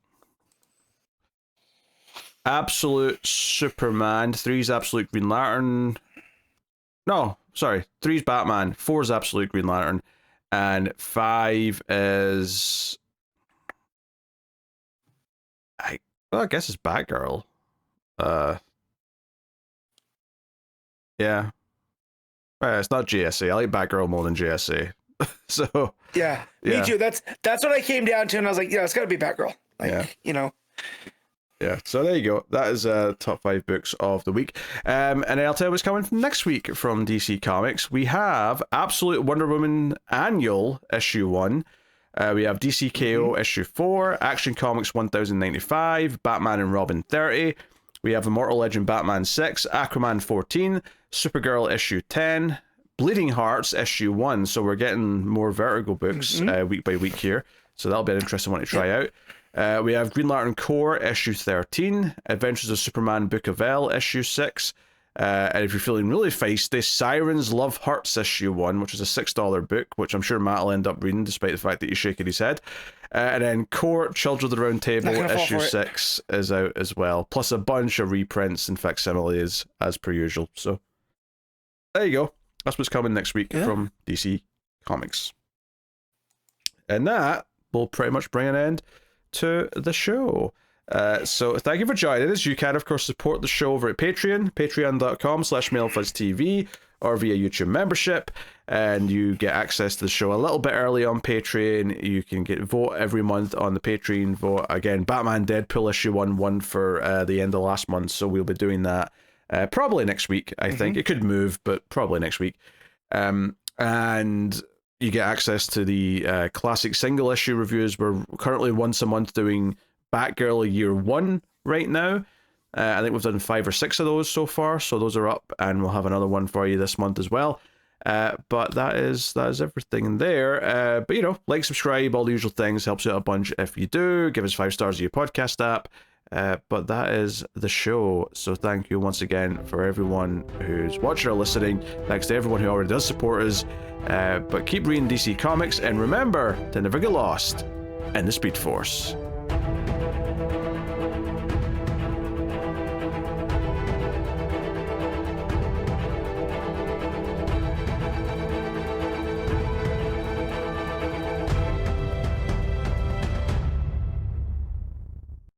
Absolute Superman. 3 is Absolute Green Lantern. No, sorry. 3 is Batman. 4 is Absolute Green Lantern. And 5 is... I guess it's Batgirl. Yeah. It's not GSA. I like Batgirl more than GSA. So yeah, me too. That's what I came down to, and I was like, yeah, it's got to be Batgirl. Like, you know. Yeah, so there you go. That is top 5 books of the week. And I'll tell you what's coming from next week from DC Comics. We have Absolute Wonder Woman Annual issue 1. We have DC KO issue 4, Action Comics 1095, Batman and Robin 30. We have Immortal Legend Batman 6, Aquaman 14, Supergirl issue 10, Bleeding Hearts issue 1. So we're getting more Vertigo books week by week here. So that'll be an interesting one to try out. We have Green Lantern Corps issue 13, Adventures of Superman Book of L issue 6. And if you're feeling really feisty, Sirens Love Hurts issue 1, which is a $6 book, which I'm sure Matt will end up reading despite the fact that he's shaking his head. And then Court Children of the Round Table issue 6 is out as well, plus a bunch of reprints and facsimiles as per usual. So there you go. That's what's coming next week from DC Comics. And that will pretty much bring an end to the show. So thank you for joining us. You can, of course, support the show over at Patreon, patreon.com/MailFuzzTV, or via YouTube membership, and you get access to the show a little bit early on Patreon. You can get vote every month on the Patreon vote. Again, Batman Deadpool issue 1 won for the end of last month, so we'll be doing that probably next week, I think. It could move, but probably next week. And you get access to the classic single issue reviews. We're currently once a month doing Batgirl year 1 right now. I think we've done 5 or 6 of those so far, so those are up, and we'll have another one for you this month as well. But that is everything there. But you know, like, subscribe, all the usual things, helps you out a bunch if you do. Give us 5 stars on your podcast app. But that is the show. So thank you once again for everyone who's watching or listening. Thanks to everyone who already does support us. But keep reading DC Comics, and remember to never get lost in the Speed Force.